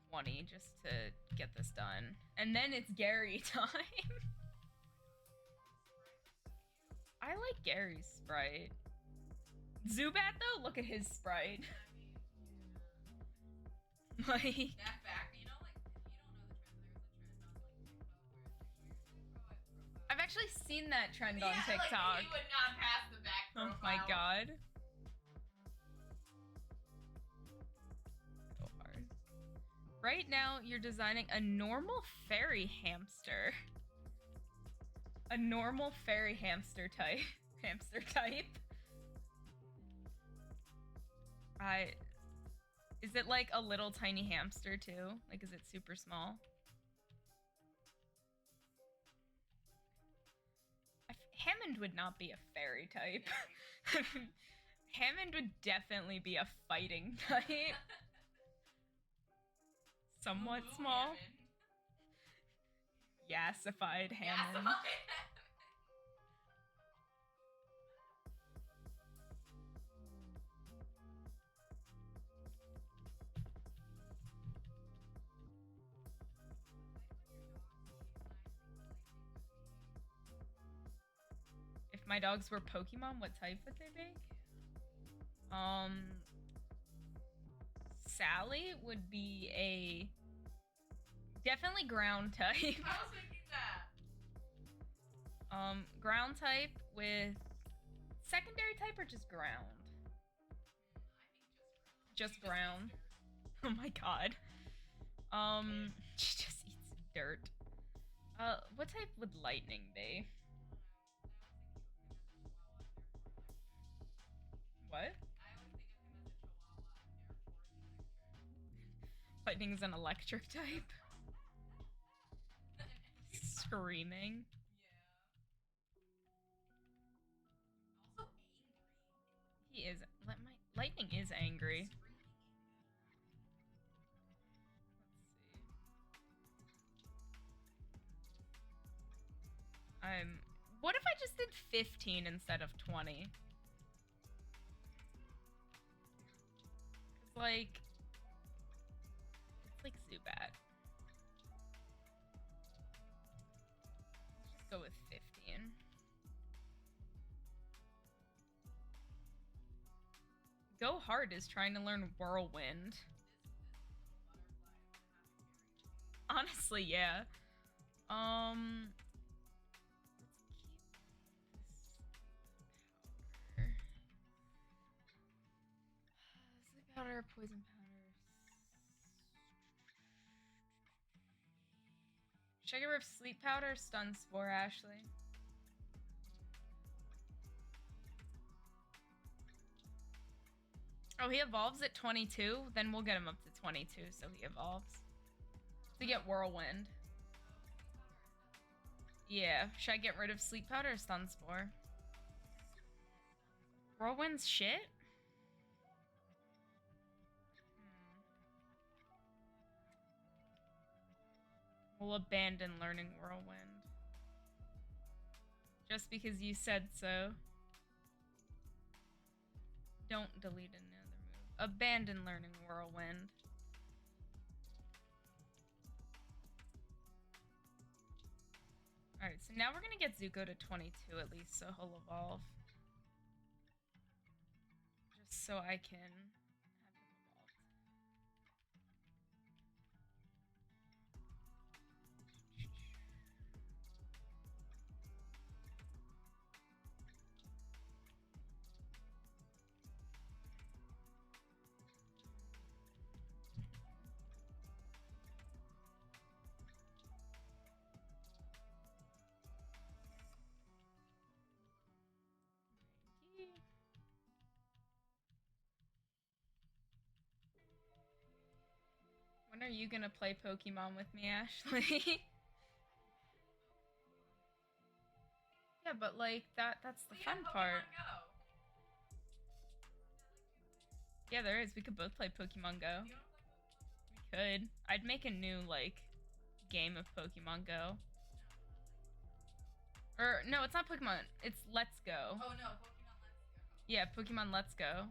20 just to get this done. And then it's Gary time. I like Gary's sprite. Zubat though, look at his sprite. Like, that fact, you know, like if you don't know the trend, there's a trend on like TikTok where they show your like I've actually seen that trend on yeah, TikTok. Like, he would not pass the back profile. Oh my god. So hard. Right now, you're designing a normal fairy hamster. A normal fairy hamster type. Is it like a little tiny hamster too? Like, is it super small? Hammond would not be a fairy type. Hammond would definitely be a fighting type. Somewhat Ooh, small. Hammond. Yassified Hammond. Yassified. If my dogs were Pokemon, what type would they be? Sally would be a definitely ground type. I was thinking that. Ground type with secondary type or just ground? I think Just ground. Oh my god. She just eats dirt. What type would lightning be? What? I always think of him as a chihuahua, Lightning's an electric type. therefore. Screaming. Yeah. Also angry. He is. Lightning is angry. Let's see. What if I just did 15 instead of 20? 'Cause, like, it's like Zubat. Let's just go with 15. Go Hard is trying to learn Whirlwind. Honestly, yeah. Let's keep this powder. Sleep powder, poison powder. Should I get rid of sleep powder? Stun spore, Ashley. Oh, he evolves at 22? Then we'll get him up to 22, so he evolves. To get Whirlwind. Yeah. Should I get rid of Sleep Powder or Stun Spore? Whirlwind's shit? We'll abandon learning Whirlwind. Just because you said so. Don't delete another move. Abandon learning Whirlwind. Alright, so now we're gonna get Zuko to 22 at least, so he'll evolve. Just so I can have him evolved. When are you gonna play Pokemon with me, Ashley? Yeah, but like that's the fun part. Go. Yeah, there is. We could both play Pokemon Go. You don't We could. I'd make a new like game of Pokemon Go. Or no, it's not Pokemon. It's Let's Go. oh no, Pokemon Let's Go. Yeah, Pokemon Let's Go.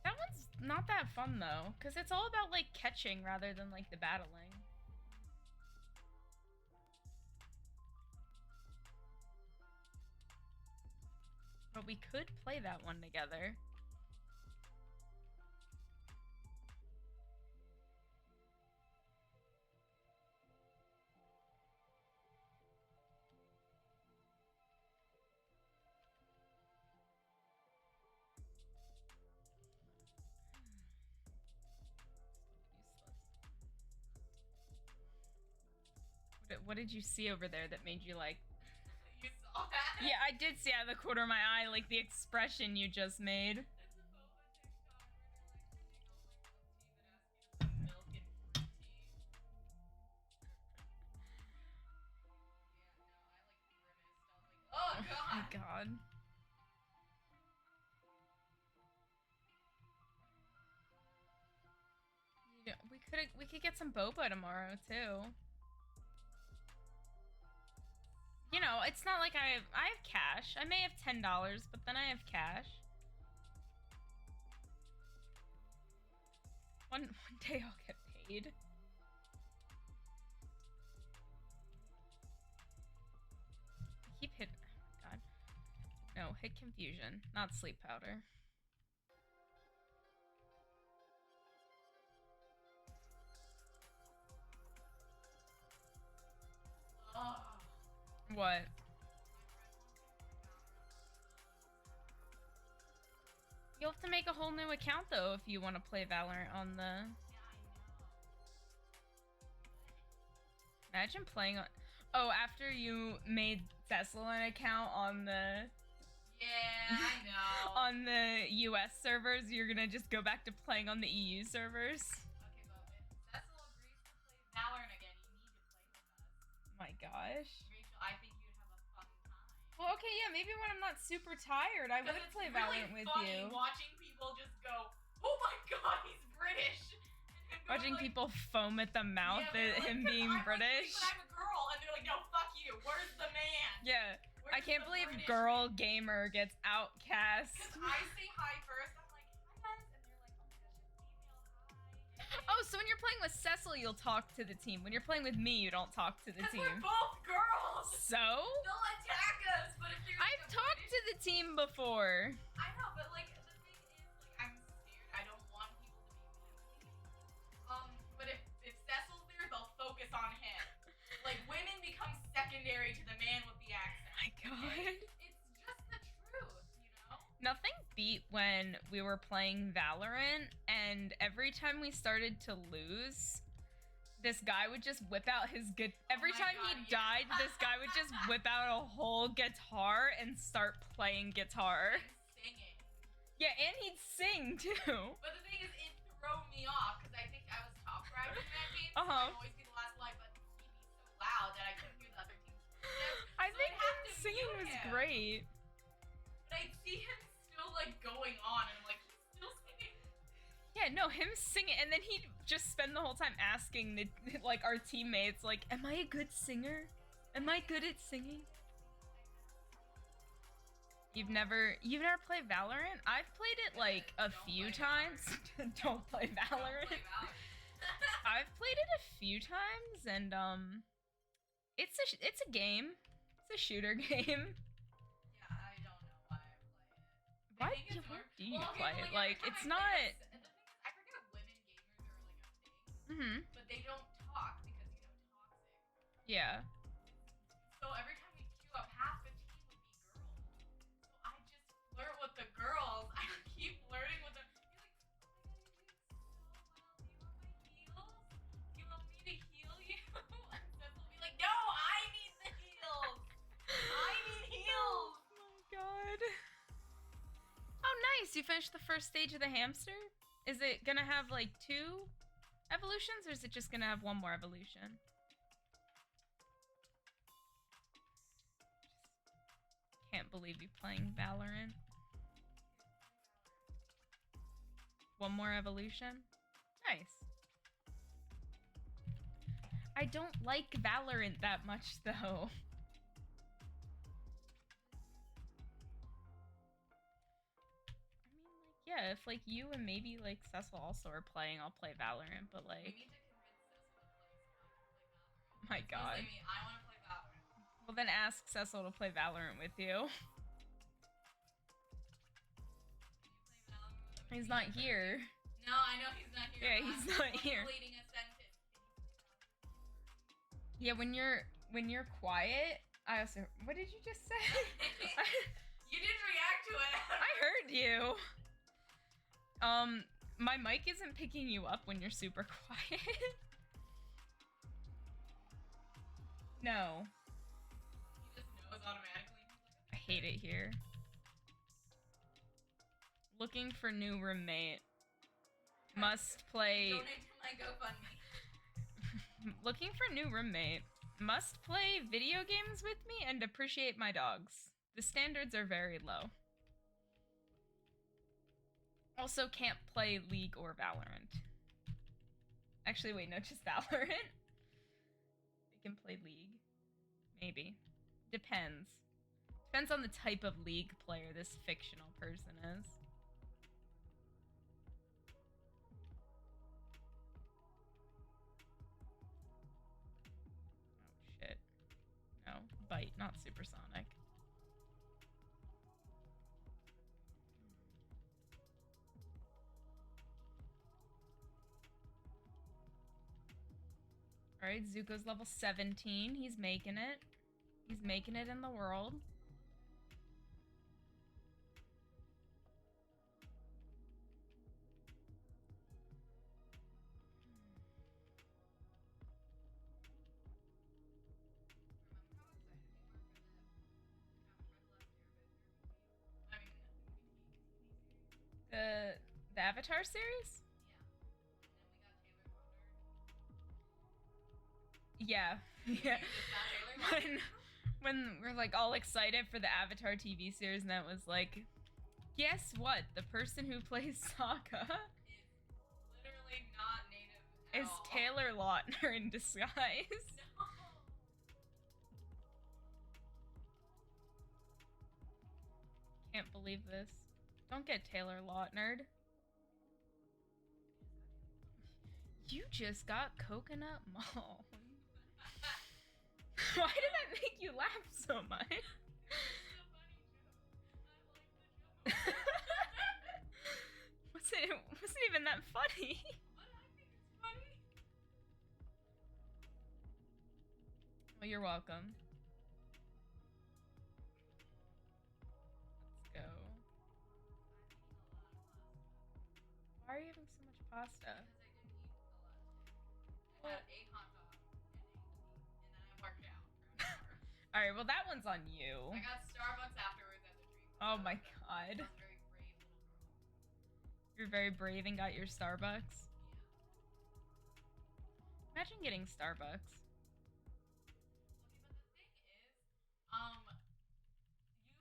That one's not that fun though, because it's all about like catching rather than like the battling. But we could play that one together. What did you see over there that made you like... You saw that? Yeah, I did see out of the corner of my eye, like the expression you just made. It's a boba TikTok where they're like my god. Yeah, we could get some boba tomorrow too. You know, it's not like I have cash. I may have $10, but then I have cash. One day I'll get paid. Keep hit. Oh my god. No, hit confusion, not sleep powder. Oh. What? You'll have to make a whole new account though if you want to play Valorant on the. Yeah, I know. Imagine playing on. Oh, after you made Cecil an account on the. Yeah, I know. On the US servers, you're gonna just go back to playing on the EU servers. Okay, but if Cecil agrees to play Valorant again, you need to play with us. My gosh. Rachel, I think you'd have a fun time. Well, okay, yeah, maybe when I'm not super tired, I would play Valorant with you. Watching people just go, "Oh my god, he's British!" Watching like, people foam at the mouth at him being British. But I'm a girl, and they're like, "No, fuck you. Where's the man?" Yeah. Where's I can't the believe British girl man? gamer gets outcast. Because I say hi first, I'm like, "Hi guys," and they're like, "Oh my gosh, female hi." Oh, so when you're playing with Cecil, you'll talk to the team. When you're playing with me, you don't talk to the Because team. we're both girls. So? They'll attack us, but if there's I've talked to the team before. I know, but like the thing is, like I'm scared. I don't want people to be mean to me. But if Cecil's there, they'll focus on him. Like women become secondary to the man with the accent. My god. It's just the truth, you know? Nothing beat when we were playing Valorant, and every time we started to lose, this guy would just whip out his good. Every my time God, he yeah. died, this guy would just whip out a whole guitar and start playing guitar. And singing. Yeah, and he'd sing too. But the thing is, it threw me off because I think I was top ranked in that game. So Uh-huh. I'd always be the last life, but he'd be so loud that I couldn't hear the other team's footsteps. I So think I'd have him to singing mute was him. great. But I'd see him still like going on, and I'm like, he's still singing. Yeah, no, him singing, and then he'd just spend the whole time asking the like our teammates, like, "Am I a good singer? Am I good at singing?" You've never played Valorant? I've played it like a few times. Don't play Valorant. Don't play Valorant. I've played it a few times, and it's a game. It's a shooter game. Yeah, I don't know why I play it. Why I think it's why more- do you well, okay, play but, it? like, Like, every it's time I not. play this, and the thing is, I forget women gamers are like a thing, but they don't talk because toxic. Yeah. So every time we queue up, half the team would be girls. So I just flirt with the girls. I keep flirting with them. You're like, oh my god, you're doing so well. Do you want my heals? Do you want me to heal you? And Seth will be like, no, I need the heals. I need heals. Oh my god. Oh, nice! You finished the first stage of the hamster? Is it gonna have like 2 evolutions, or is it just gonna have 1 more evolution? Can't believe you playing Valorant. 1 more evolution? Nice. I don't like Valorant that much though. Yeah, if like you and maybe like Cecil also are playing, I'll play Valorant, but We like, need to convince Cecil to play Valorant. my god. Listen to me, I want to play Valorant. Well then ask Cecil to play Valorant with you. Can you play Valorant with me? He's not here. No, I know he's not here. Yeah, but he's I'm not here. formulating a sentence. Can you play Valorant? Yeah, when you're quiet, I also, what did you just say? You didn't react to it. I heard you. My mic isn't picking you up when you're super quiet. No. He just knows automatically. I hate it here. Looking for new roommate. Must play. Donate to my GoFundMe. Looking for new roommate. Must play video games with me and appreciate my dogs. The standards are very low. Also can't play League or Valorant. Actually, wait, no, just Valorant. They can play League. Maybe. Depends. Depends on the type of League player this fictional person is. Oh, shit. No, bite, not supersonic. Alright, Zuko's level 17. He's making it. He's making it in the world. The Avatar series? Yeah. Yeah. When we're like all excited for the Avatar TV series, and that was like, guess what? The person who plays Sokka is literally not native at is all. Taylor Lautner in disguise. No. Can't believe this. Don't get Taylor Lautnered. You just got coconut mall. Why did that make you laugh so much? Wasn't even that funny. But I think it's funny. Well, you're welcome. Let's go. Why are you having so much pasta? Because I didn't eat the last day. I had a hot dog and then I worked out for an hour. Alright, well that one's on you. I got Starbucks afterwards at the treat. Oh my god. I was a very brave little girl. You're very brave and got your Starbucks. Yeah. Imagine getting Starbucks. Okay, but the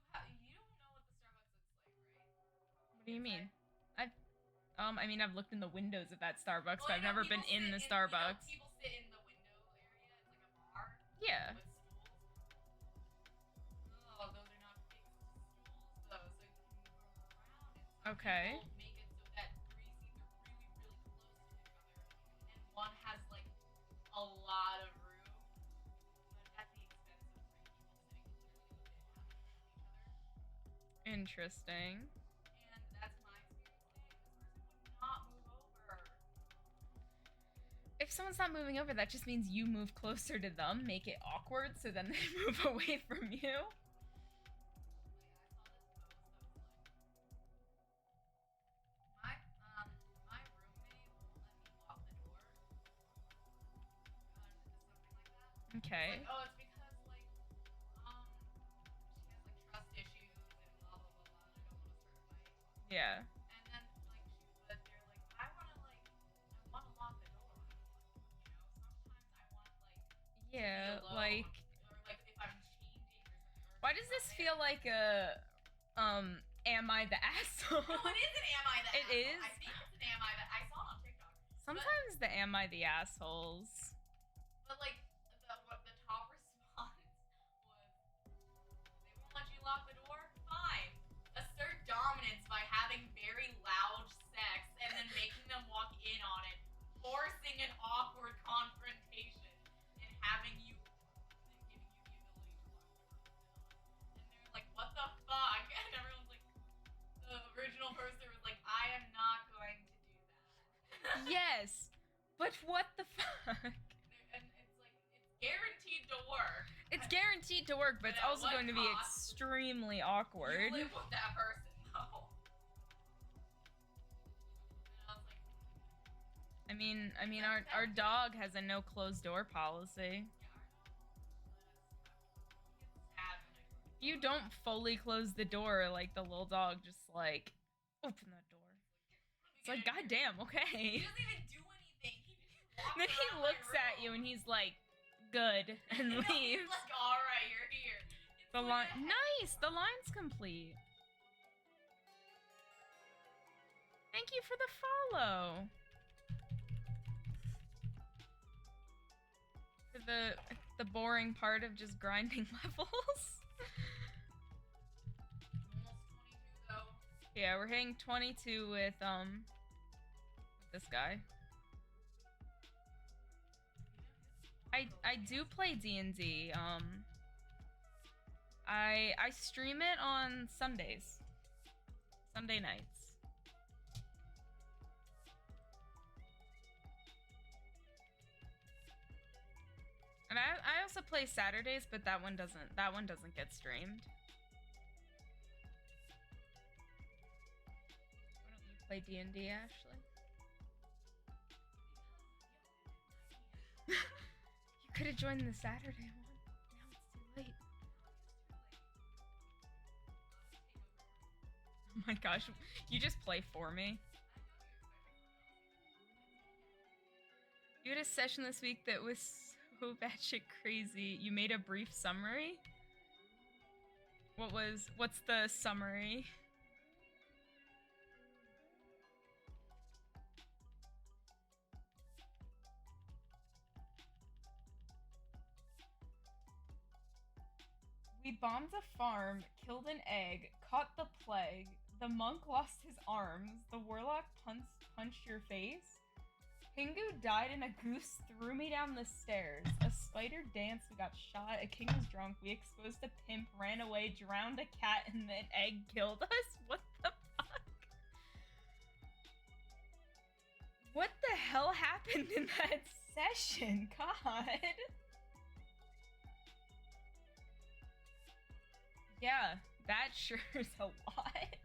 thing is, you don't know what the Starbucks looks like, right? What do you mean? I mean, I've looked in the windows of that Starbucks, Well, but I've never people been in sit the Starbucks. people sit in the window area. It's like a bar. Yeah. With stools. Oh, those are not fixed stools though, so you can move around. And some Okay. people make it so that 3 seats are really, really close to each other, and one has like a lot of room, but at the expense of 3 people sitting literally within half a foot of each other. Interesting. And that's my experience today. This person would not move over. If someone's not moving over, that just means you move closer to them, make it awkward, so then they move away from you. Like, I saw this post. I was like, my roommate won't let me lock the door. Something like that. Okay. Like, oh, it's because like, she has like trust issues and blah blah blah blah. And I don't want to start a fight. Yeah. And then like but they're like, I want to lock the door. Sometimes I want like. Yeah, Alone, like, or like if I'm changing or something. Or why does this feel like a, am I the asshole? No, it is an am I the It asshole. is? I think it's an am I the I saw it on TikTok. Sometimes the am I the assholes. But like the top response was, they won't let you lock the door? Fine. Assert dominance by having very loud sex and then making them walk in on it, forcing an awkward confrontation, and having you and giving you the ability to lock the door. And they're like, what the fuck? And everyone's like, the original poster was like, I am not going to do that. Yes, but what the fuck? And it's like, it's guaranteed to work. It's guaranteed to work, but it's But at also what going to be cost? extremely awkward. You live with that person, though. And I was like, I mean, our dog has a no closed door policy. If you don't fully close the door, like the little dog just like open that door. It's like, goddamn, He okay. doesn't even do anything. He just walks Then he around my looks at you room. and he's like, good, and He's leaves. like, alright, you're here. The line. Nice! The line's complete. Thank you for the follow. For the boring part of just grinding levels. Almost 22 though. Yeah, we're hitting 22 with this guy. I do play D&D. I stream it on Sundays. Sunday nights. And I also play Saturdays, but that one doesn't get streamed. Why don't you play D&D, Ashley? You could have joined the Saturday one. Now it's too late. Oh my gosh, you just play for me. You had a session this week that was so batshit crazy. You made a brief summary? What's the summary? We bombed a farm, killed an egg, caught the plague, the monk lost his arms, the warlock punched your face, Pingu died and a goose threw me down the stairs, a spider danced, we got shot, a king was drunk, we exposed a pimp, ran away, drowned a cat, and an egg killed us? What the fuck? What the hell happened in that session? God. Yeah, that sure is a lot.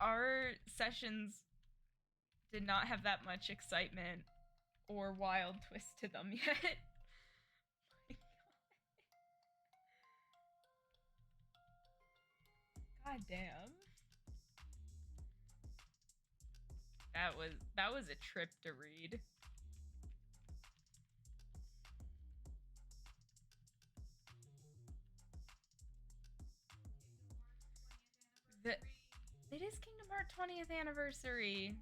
Our sessions did not have that much excitement or wild twist to them yet. My God. God damn. That was a trip to read. It is Kingdom Hearts 20th anniversary.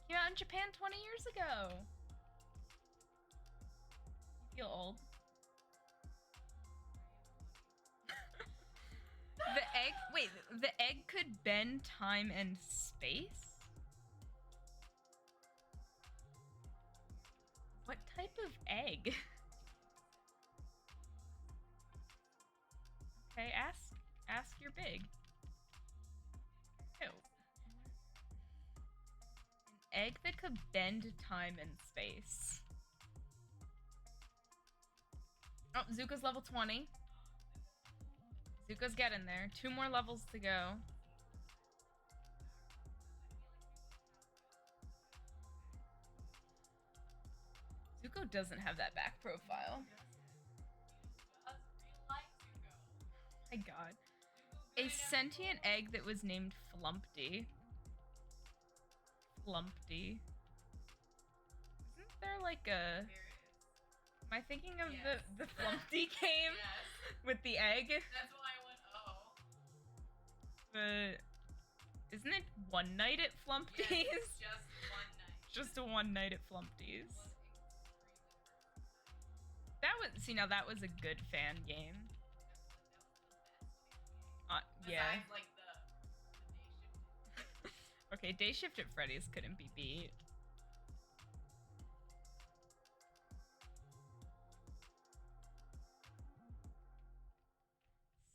Came out in Japan 20 years ago. You feel old. The egg could bend time and space? What type of egg? Okay, ask your big. Ew. An egg that could bend time and space. Oh, Zuko's level 20. Zuko's getting there. 2 more levels to go. Zuko doesn't have that back profile. Oh my God. A sentient egg that was named Flumpty. Flumpty. Isn't there like a... Am I thinking of the Flumpty game? Yes. With the egg? That's why I went, oh. Isn't it One Night at Flumpty's? Yes, just one night. Just a one night at Flumpty's. That was... See, now that was a good fan game. Yeah. Besides, like, the day shift. Okay, Day Shift at Freddy's couldn't be beat.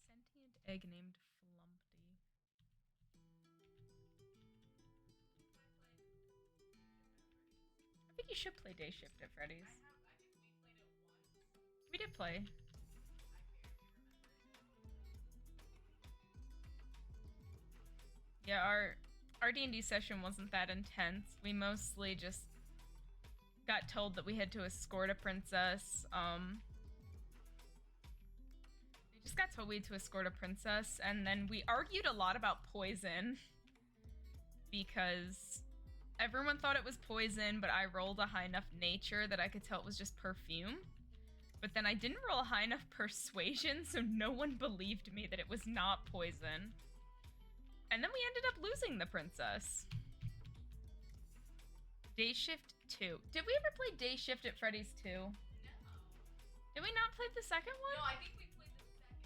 Sentient egg named Flumpty. I think you should play Day Shift at Freddy's. I think we played it once. We did play. Yeah, our D&D session wasn't that intense. We mostly just got told that we had to escort a princess. We just got told we had to escort a princess, and then we argued a lot about poison because everyone thought it was poison, but I rolled a high enough nature that I could tell it was just perfume. But then I didn't roll a high enough persuasion, so no one believed me that it was not poison. And then we ended up losing the princess. Day Shift 2. Did we ever play Day Shift at Freddy's 2? No. Did we not play the second one? No, I think we played the second one.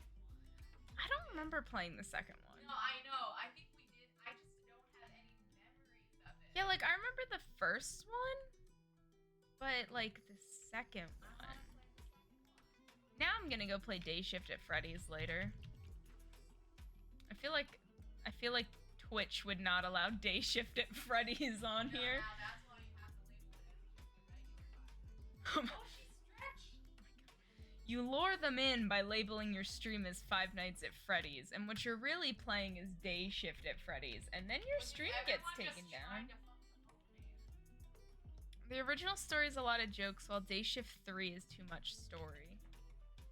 I don't remember playing the second one. No, I know. I think we did. I just don't have any memories of it. Yeah, like, I remember the first one, but, like, the second one. Now I'm gonna go play Day Shift at Freddy's later. I feel like Twitch would not allow Day Shift at Freddy's on here. Now that's why you have to label it as a regular time. Oh, she stretched! You lure them in by labeling your stream as Five Nights at Freddy's, and what you're really playing is Day Shift at Freddy's, and then your stream gets taken down. The original story is a lot of jokes, while Day Shift 3 is too much story.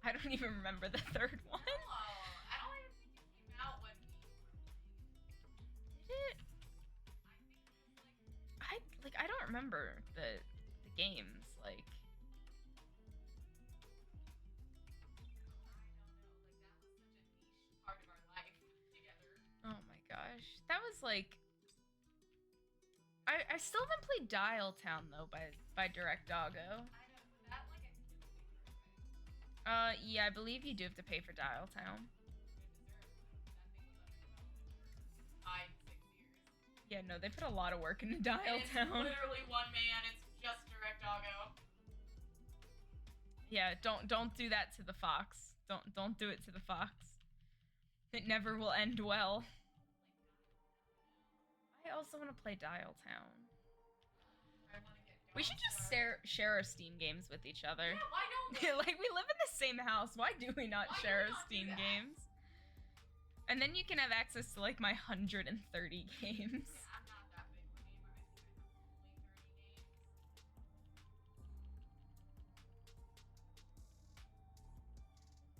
I don't even remember the third one. No, I don't even think it came out when we were playing. Did it? I think it was like... I don't remember the games, like... I don't know, like that was such a niche part of our life together. Oh my gosh. That was like... I still haven't played Dial Town though by Direct Doggo. I know, but that like I think you have to pay for it, right? Yeah, I believe you do have to pay for Dial Town. That thing was under 5, 6 years. Yeah, no, they put a lot of work into And Dial it's Town. literally one man, it's just Direct Doggo. Yeah, don't do that to the fox. Don't do it to the fox. It never will end well. I also want to play Dial Town. I wanna get We should just Dog share our Steam games with each other. Yeah, why don't we? Like, we live in the same house. Why do we not Why do share we our not do Steam that? games? And then you can have access to, like, my 130 games. Yeah, I'm not that big of a gamer. I think I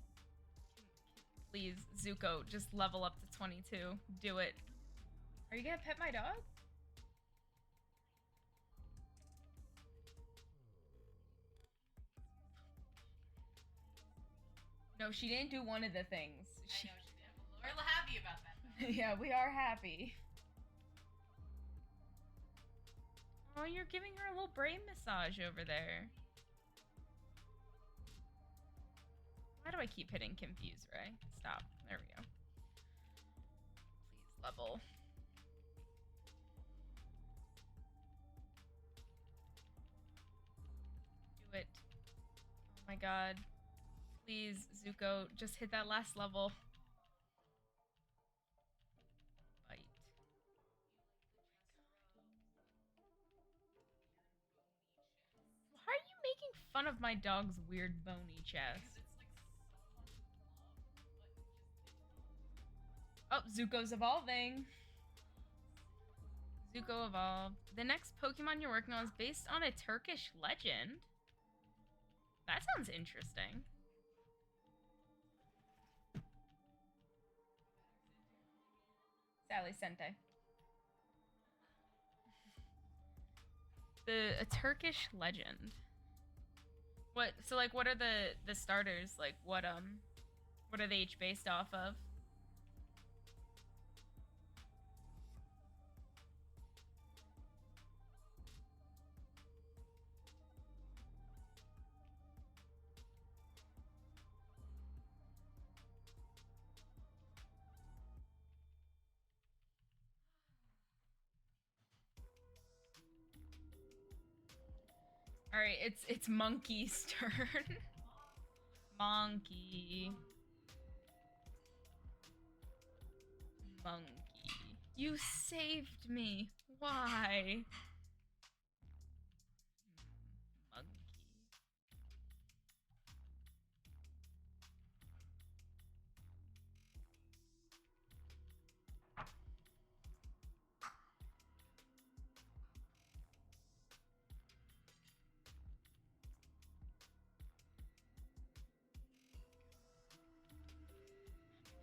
have only 30 games. Please, Zuko, just level up to 22. Do it. Are you gonna pet my dog? No, she didn't do one of the things. I know she did. But we're happy about that though. Yeah, we are happy. Oh, you're giving her a little brain massage over there. Why do I keep hitting confuse, Ray? Stop. There we go. Please level. Do it. Oh my god. Please, Zuko, just hit that last level. Bite. Why are you making fun of my dog's weird bony chest? Oh, Zuko's evolving. Zuko evolved. The next Pokemon you're working on is based on a Turkish legend. That sounds interesting. Sally Sente. A Turkish legend. What? So like, what are the starters? Like, what are they each based off of? All right, it's Monkey's turn. Monkey. Monkey. You saved me. Why? Monkey.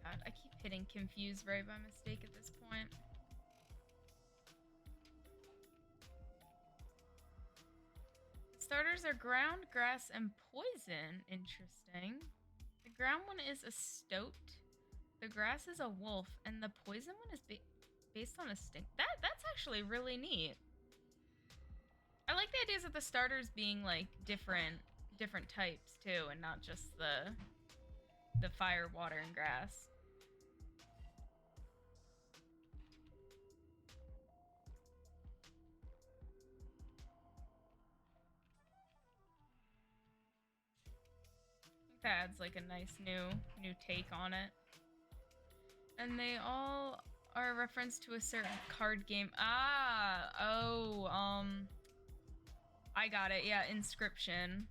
God, I keep hitting confuse Ray by mistake at this point. Starters starters are ground, grass, and poison. Interesting. The ground one is a stoat. The grass is a wolf, and the poison one is based on a stink. That's actually really neat. I like the ideas of the starters being like different types too, and not just the fire, water, and grass. That adds like a nice new take on it. And they all are a reference to a certain card game. I got it. Yeah, Inscription.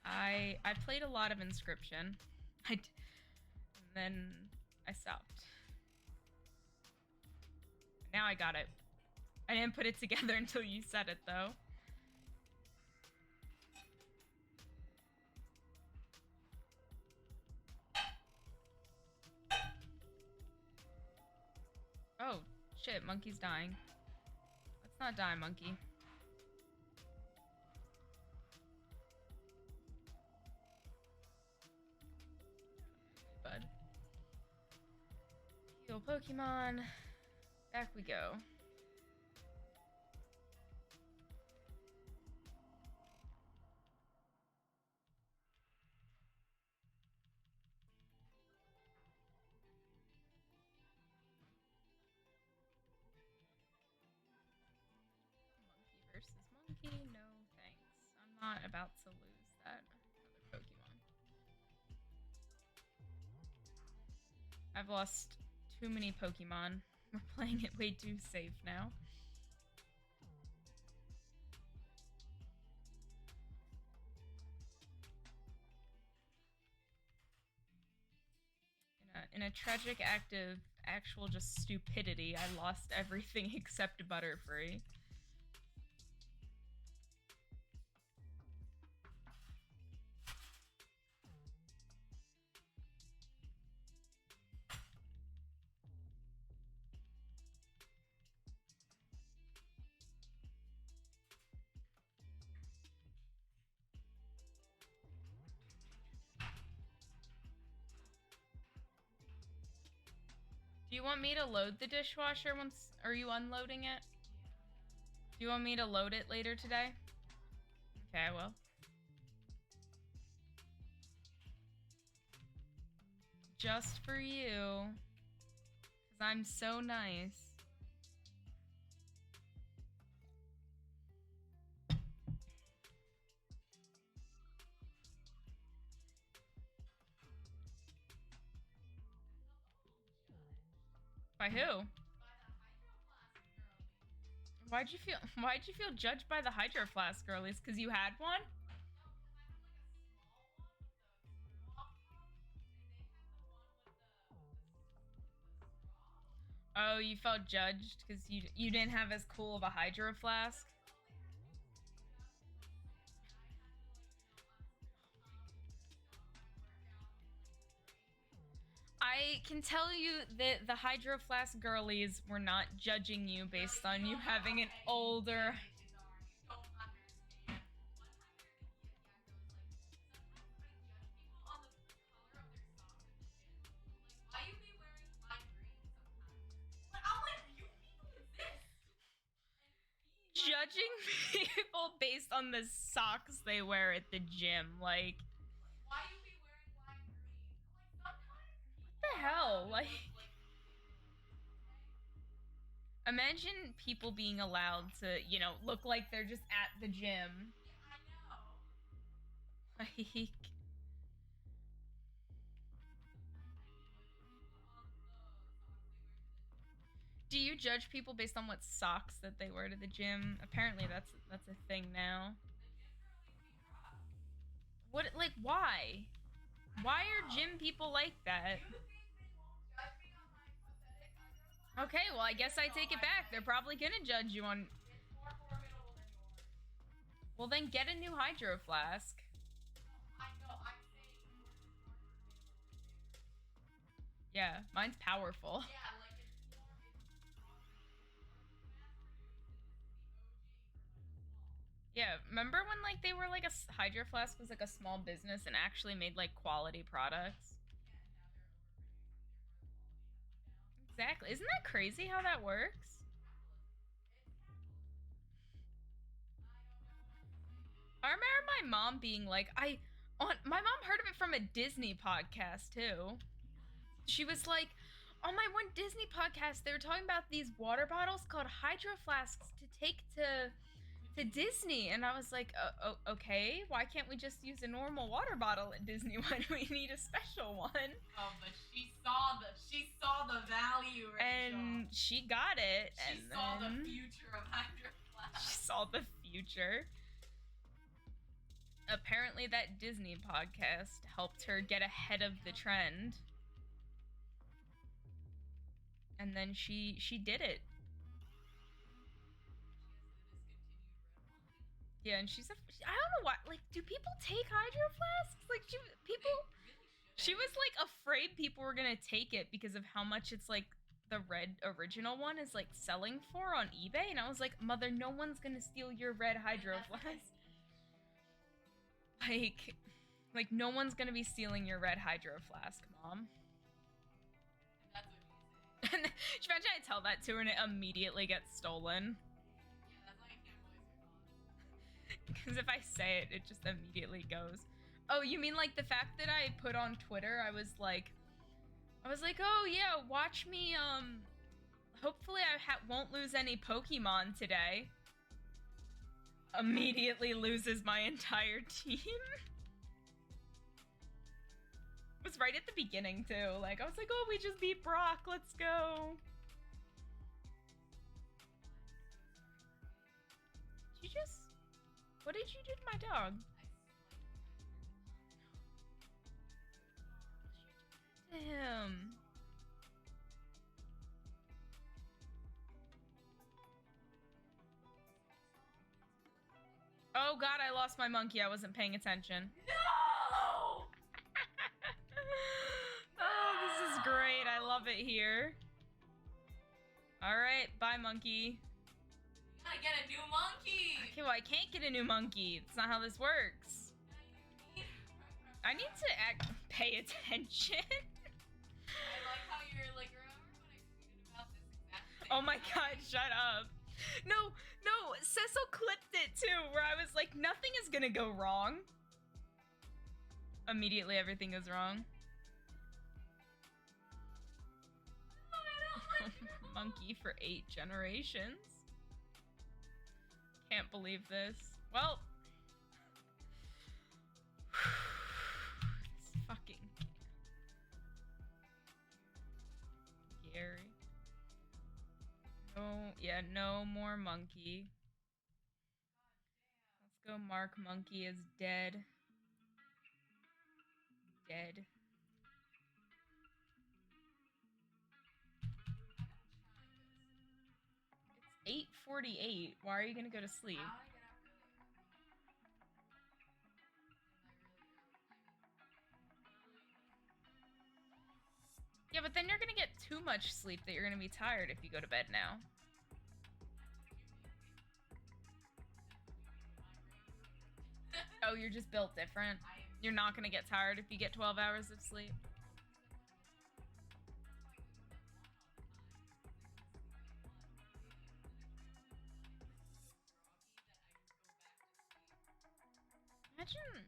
I played a lot of Inscription. And then I stopped. Now I got it. I didn't put it together until you said it though. Oh, shit, monkey's dying. Let's not die, monkey. Bud. Heal Pokemon. Back we go. Monkey, no thanks. I'm not about to lose that other Pokemon. I've lost too many Pokemon. We're playing it way too safe now. In a tragic act of actual just stupidity, I lost everything except Butterfree. Do you want me to load the dishwasher once? Are you unloading it? Do you want me to load it later today? Okay, I will. Just for you. 'Cause I'm so nice. By who? Why'd you feel judged by the Hydro Flask girlies? Cause you had one? Oh, you felt judged because you didn't have as cool of a Hydro Flask? I can tell you that the Hydro Flask girlies were not judging you based on you having an older... Judging people based on the socks they wear at the gym, like... Why you be wearing lime green? Like, sometimes... What the hell? Like... Imagine people being allowed to, you know, look like they're just at the gym. Yeah, I know. Like... Do you judge people based on what socks that they wear to the gym? Apparently that's a thing now. What, like, why? Why are gym people like that? Okay, well, I guess I take it back. They're probably gonna judge you on... Well, then get a new Hydro Flask. Yeah, mine's powerful. Yeah, remember when like they were like Hydro Flask was like a small business and actually made like quality products? Exactly. Isn't that crazy how that works? I remember my mom being like, my mom heard of it from a Disney podcast too. She was like, on my one Disney podcast, they were talking about these water bottles called Hydro Flasks to take to Disney, and I was like, okay, why can't we just use a normal water bottle at Disney? Why do we need a special one? Oh, but she saw the value, Rachel. And she got it. She saw the future of Hydro Flask. She saw the future. Apparently, that Disney podcast helped her get ahead of the trend. And then she did it. Yeah, and she's I don't know why. Like, do people take Hydro Flasks? Like, she was like afraid people were gonna take it because of how much it's like the red original one is like selling for on eBay, and I was like, mother, no one's gonna steal your red Hydro Flask. Like no one's gonna be stealing your red Hydro Flask, Mom. That's what you say. And imagine I tell that to her and it immediately gets stolen. Yeah, that's why you can't voice your thoughts. Because if I say it, it just immediately goes. Oh, you mean like the fact that I put on Twitter, I was like, oh yeah, watch me, hopefully I won't lose any Pokemon today. Immediately loses my entire team. It was right at the beginning too. Like, I was like, oh, we just beat Brock, let's go. What did you do to my dog? To him. Oh god, I lost my monkey. I wasn't paying attention. No! Oh, this is great. I love it here. Alright, bye, monkey. You gotta get a new monkey! Okay, well, I can't get a new monkey. That's not how this works. I need to pay attention. I like how you're like, remember when I tweeted about this exact thing? Oh my god, shut up. No, Cecil clipped it too, where I was like, nothing is gonna go wrong. Immediately everything goes wrong. Monkey for 8 generations. Can't believe this. Well, this fucking Gary. No, yeah, no more monkey. Let's go mark monkey as dead. Dead. It's 8:48. Why are you gonna go to sleep? Yeah, but then you're gonna get too much sleep that you're gonna be tired if you go to bed now. Oh, you're just built different. You're not gonna get tired if you get 12 hours of sleep. Imagine.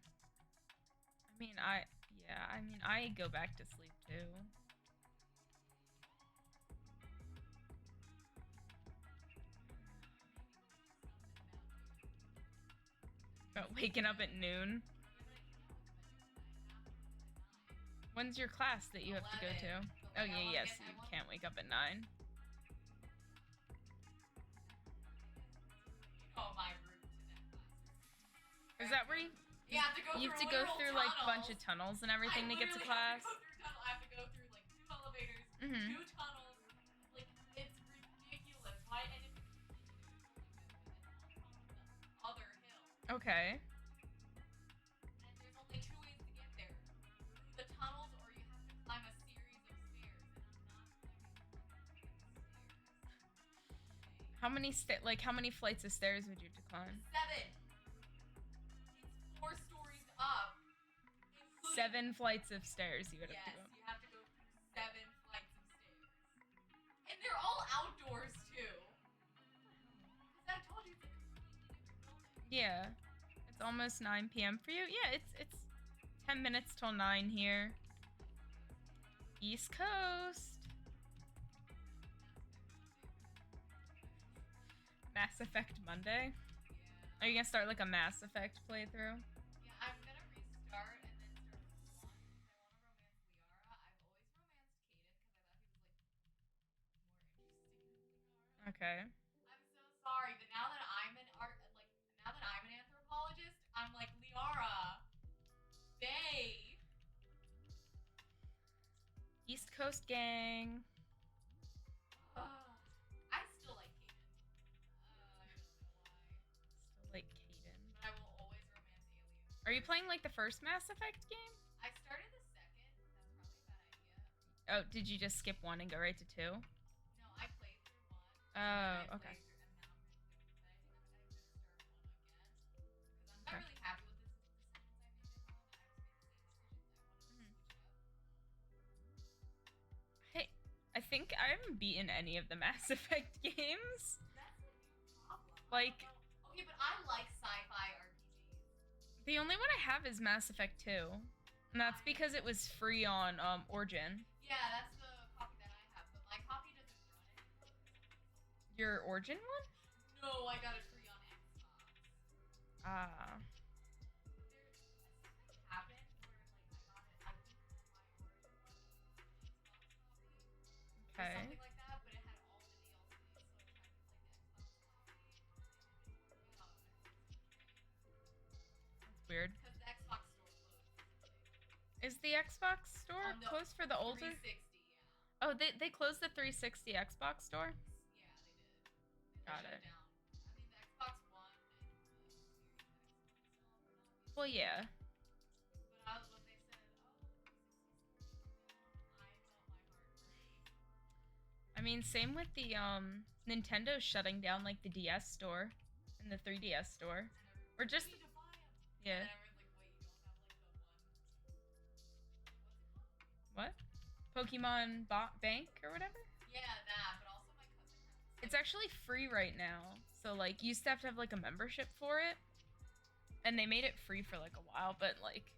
I go back to sleep too. About waking up at noon. When's your class that you have to go to? Oh yeah, yes, you can't wake up at 9. My route to that class. Is that where you have to go through like a bunch of tunnels and everything to get to class? I have to go through like 2 elevators, 2 tunnels. Like, it's ridiculous. Why? And it's other hill. Okay. And there's only 2 ways to get there: through the tunnels, or you have to climb a series of stairs. And I'm not climbing stairs. How many flights of stairs would you have to climb? 7. 7 flights of stairs you would have to Yes, go. you have to go through 7 flights of stairs. And they're all outdoors, too. Because I told you it's like a really beautiful building. Yeah. It's almost 9 p.m. for you? Yeah, it's 10 minutes till 9 here. East Coast. Mass Effect Monday? Yeah. Are you gonna start like a Mass Effect playthrough? Yeah, I'm gonna restart and then start with 1 because I want to romance Liara. I've always romanced Caden because I thought he was like more interesting than Liara. Okay. I'm so sorry, but now that I'm an anthropologist, I'm like Liara. Bae. East Coast gang. I still like Caden. I don't know why. Still like Caden. But I will always romance aliens. Are you playing like the first Mass Effect game? I started the second. That's probably a bad idea. Oh, did you just skip 1 and go right to 2? No, I played through 1. Oh, okay. And now I'm gonna play through. But I think I'm gonna start 1 again because I'm Okay. not really happy with the decisions I made in 1. I always make the same decisions. I wanted to switch it up. Hey, I think I haven't beaten any of the Mass Effect games. That's like your problem. Like, okay, but I like sci-fi RPGs. the only one I have is Mass Effect 2. And that's because it was free on Origin. Yeah, that's the copy that I have, but my copy doesn't run anymore. Your Origin one? No, I got it free on Xbox. Ah. Something happened where I think my Origin one was an Xbox copy. Okay. Or something like that, but it had all the DLCs, so I tried to play the Xbox copy, and it didn't work out, and I froze in the drain. That's weird. Because the Xbox store closed, basically. Is the Xbox store No, closed for the older? 360, yeah. Oh, they closed the 360 Xbox store? Yeah, they did. Got Shut it. down. I mean, the Xbox One and the Series X still open, obviously. Well, yeah. But when they said, oh, the 360 store is closing down, I felt my heart break. I mean, same with the Nintendo shutting down like the DS store and the 3DS store. And Or just we need to buy 'em. yeah. And everyone's like, wait, you don't have like the one. What? What's it called? Pokemon Bank or whatever? Yeah, that. But also my cousin has this. It's actually free right now. So like you used to have like a membership for it. And they made it free for like a while, but like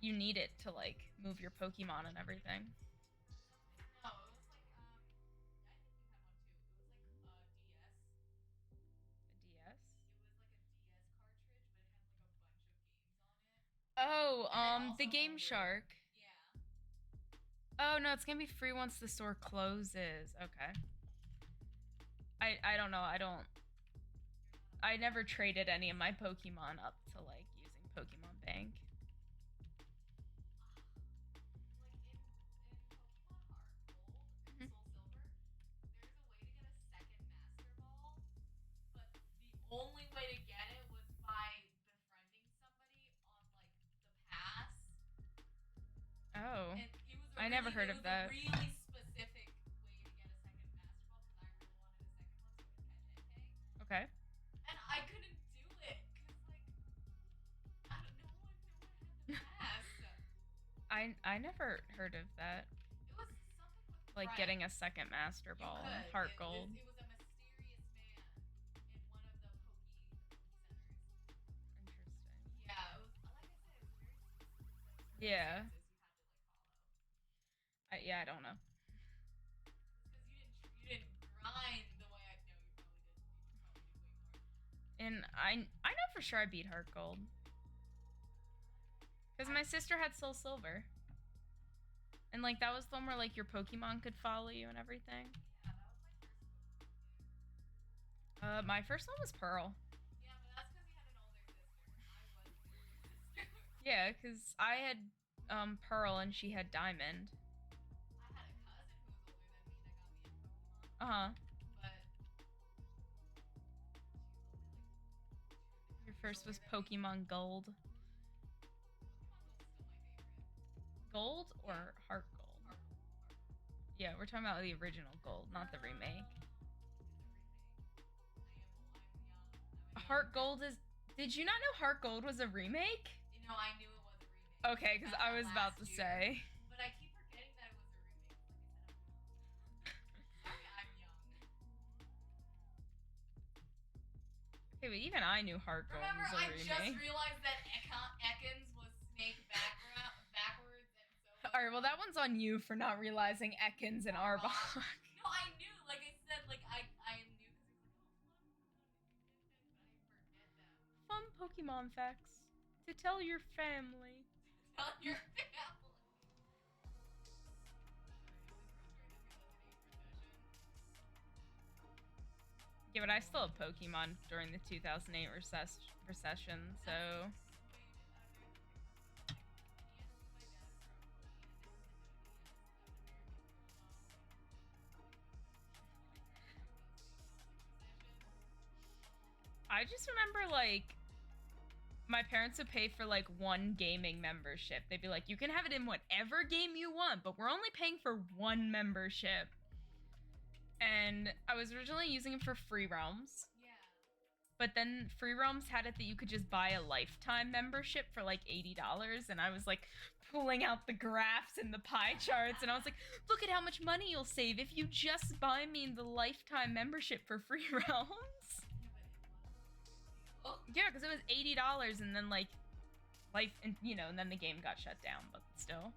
you need it to like move your Pokemon and everything. No, it was like I think you had one too. It was like DS. A DS? It was like a DS cartridge, but it had like a bunch of games on it. Oh, And the also Game over- Shark. Yeah. Oh no, it's gonna be free once the store closes. Okay. I don't know. I never traded any of my Pokemon up to like using Pokemon Bank. Like in Pokemon Heart Gold and Soul Silver, there's a way to get a second Master Ball, but the only way to get it was by befriending somebody on like the pass. Oh. And it was I never heard of that. A really specific way to get a second Master Ball because I really wanted a second one, so it was catch Entei. Okay. And I couldn't do it because like I don't know, no one had the pass. I never heard of that. It was something with Like Fred. getting a second Master Ball in Heart Gold. It was a mysterious man in one of the Pokey centers. Interesting. Yeah, it was like I said, it was very specific. Yeah. You had to like follow. Yeah, I don't know. Because you didn't grind the way I know you probably did. You probably did way more. And I know for sure I beat Heart Gold. Because my sister had Soul Silver. And like that was the one where like your Pokemon could follow you and everything. Yeah, that was my first Pokemon game. My first one was Pearl. Yeah, but that's because you had an older sister. I was the older sister. Yeah, because I had Pearl and she had Diamond. I had a cousin who was older than me that got me into Pokemon. Uh-huh. But she was only like 2 Your first was older than me. Pokemon Gold. Pokemon Gold's still my favorite. Gold or Heart Gold? Heart Gold. Yeah, we're talking about the original Gold, not the remake. Heart Gold is... Did you not know Heart Gold was a remake? You know, I knew it was a remake. Okay, because I was about to say. But I keep forgetting that it was a remake. Like I said, I'm young. Sorry, I'm young. Okay, but even I knew Heart Gold Remember, was a I remake. just realized that Ekans was Snake backwards, and so. Alright, well that one's on you for not realizing Ekans and Arbok. No, I knew. Like I said, like I knew because Fun Pokemon facts to tell your family. tell your family. Yeah, but I still have Pokemon during the 2008 recession, so... I just remember, like, my parents would pay for, like, one gaming membership. They'd be like, you can have it in whatever game you want, but we're only paying for one membership. And I was originally using it for Free Realms. Yeah. But then Free Realms had it that you could just buy a lifetime membership for, like, $80. And I was, like, pulling out the graphs and the pie charts. And I was like, look at how much money you'll save if you just buy me the lifetime membership for Free Realms. Yeah, because it was $80 and then, like, and then the game got shut down, but still.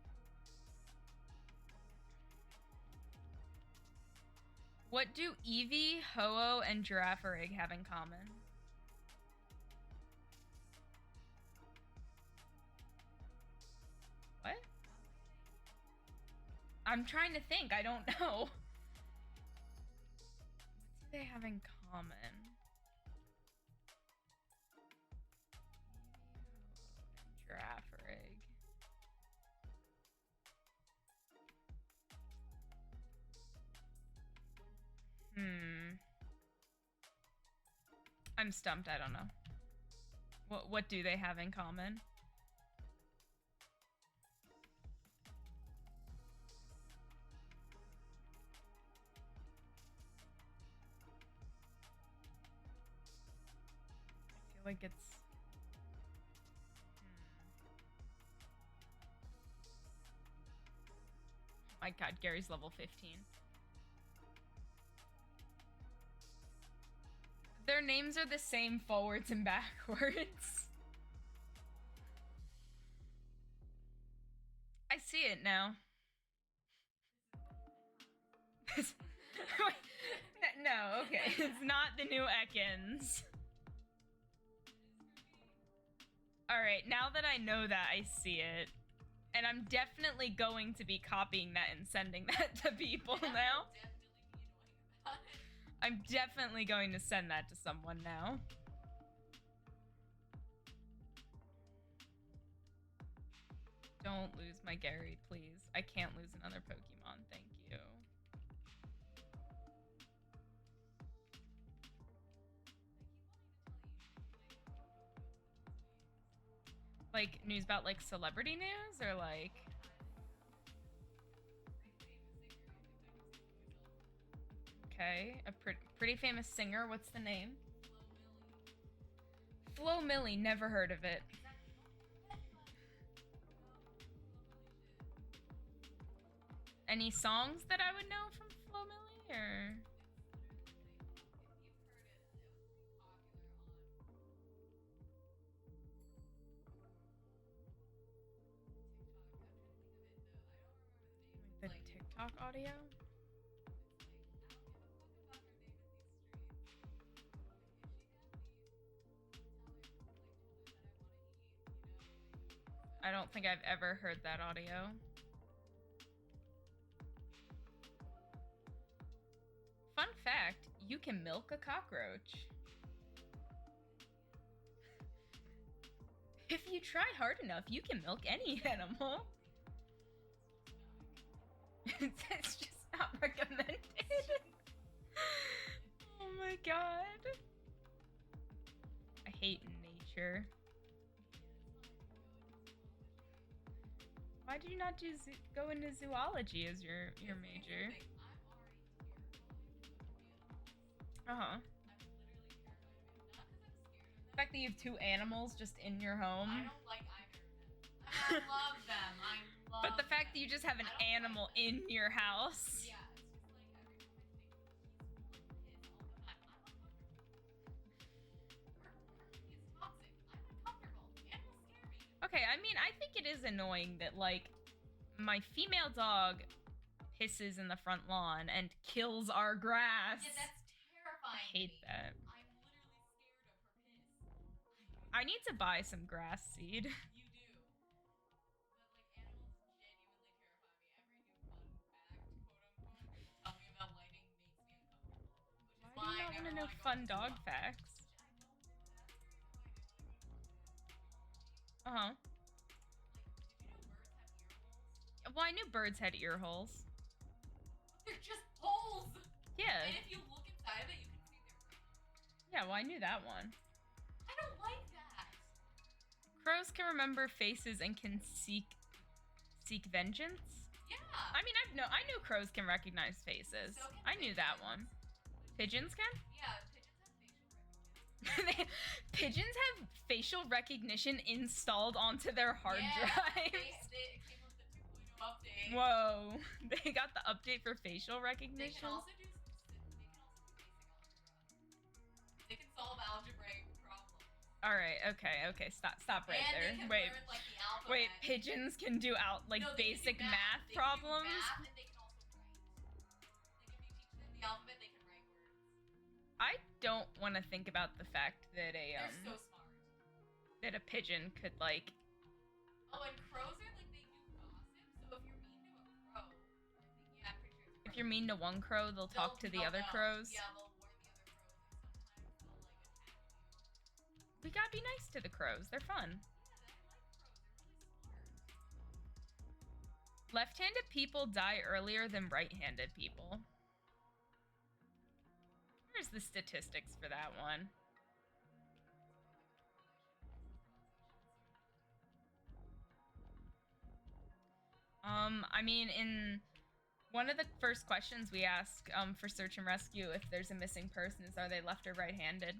What do Eevee, Ho-Oh, and Girafarig have in common? What? I'm trying to think. I don't know. What do they have in common? Girafarig. I'm stumped. I don't know. What do they have in common? I feel like it's... My god, Gary's level 15. Their names are the same forwards and backwards. I see it now. No, okay. It's not the new Ekans. Alright, now that I know that, I see it. And I'm definitely going to be copying that and sending that to people now. I'm definitely going to send that to someone now. Don't lose my Gary, please. I can't lose another Pokemon, thank you. Like, news about, like, celebrity news? Or, like... Okay, a pretty famous singer. What's the name? Flo Milli. Never heard of it. Any songs that I would know from Flo Milli, or? The TikTok audio? I don't think I've ever heard that audio. Fun fact, you can milk a cockroach. If you try hard enough, you can milk any animal. It's just not recommended. Oh my god. I hate nature. Why did you not go into zoology as your major? Uh-huh. The fact that you have two animals just in your home. I don't like either of them. I love them. I love But the fact that them. you just have an I don't like animal them. in your house. Yeah, it's just like every time I think he's like pissed all the time. I'm uncomfortable. He's toxic. I'm uncomfortable. Animals scare me. Okay, I mean, I think it is annoying that, like, my female dog pisses in the front lawn and kills our grass. Yeah, that's terrifying. I hate to me. that. I'm literally scared of her piss. I need to buy some grass seed. You do. But like animals genuinely terrify me. Every new fun fact, quote unquote, that you tell me about lighting makes me uncomfortable. Which is Why do you not want to know fun dog facts? Uh-huh. Like, did you know birds have ear holes? Well, I knew birds had ear holes. But they're just holes! Yeah. And if you look inside of it, you can see their brain. Yeah, well, I knew that one. I don't like that. Crows can remember faces and can seek vengeance. Yeah. I mean, I knew crows can recognize faces. So can I knew that pigeons. one. Pigeons can? Yeah, pigeons have facial recognition. Pigeons have facial recognition installed onto their hard drives. It came with the 2.0 update. Whoa, they got the update for facial They recognition? can also do basic algebra. They can solve algebraic problems. Alright, okay, stop right and there. They can Wait, learn, like, the alphabet. wait, pigeons can do No, they can do basic math They problems? Can do math and they can also write. Like, if you teach them the alphabet, they can write words. I don't want to think about the fact that They're so smart. that a pigeon could, like... Oh, and crows are, like, they do gossip, so if you're mean to a crow, yeah, I'm pretty sure it's a If crow. you're mean to one crow, they'll talk to the other know. crows. Yeah, they'll warn the other crows, and sometimes they'll, like, attack you. We gotta be nice to the crows. They're fun. Yeah, I like crows. They're really smart. Left-handed people die earlier than right-handed people. Where's the statistics for that one? I mean, in one of the first questions we ask for search and rescue if there's a missing person is, are they left or right-handed?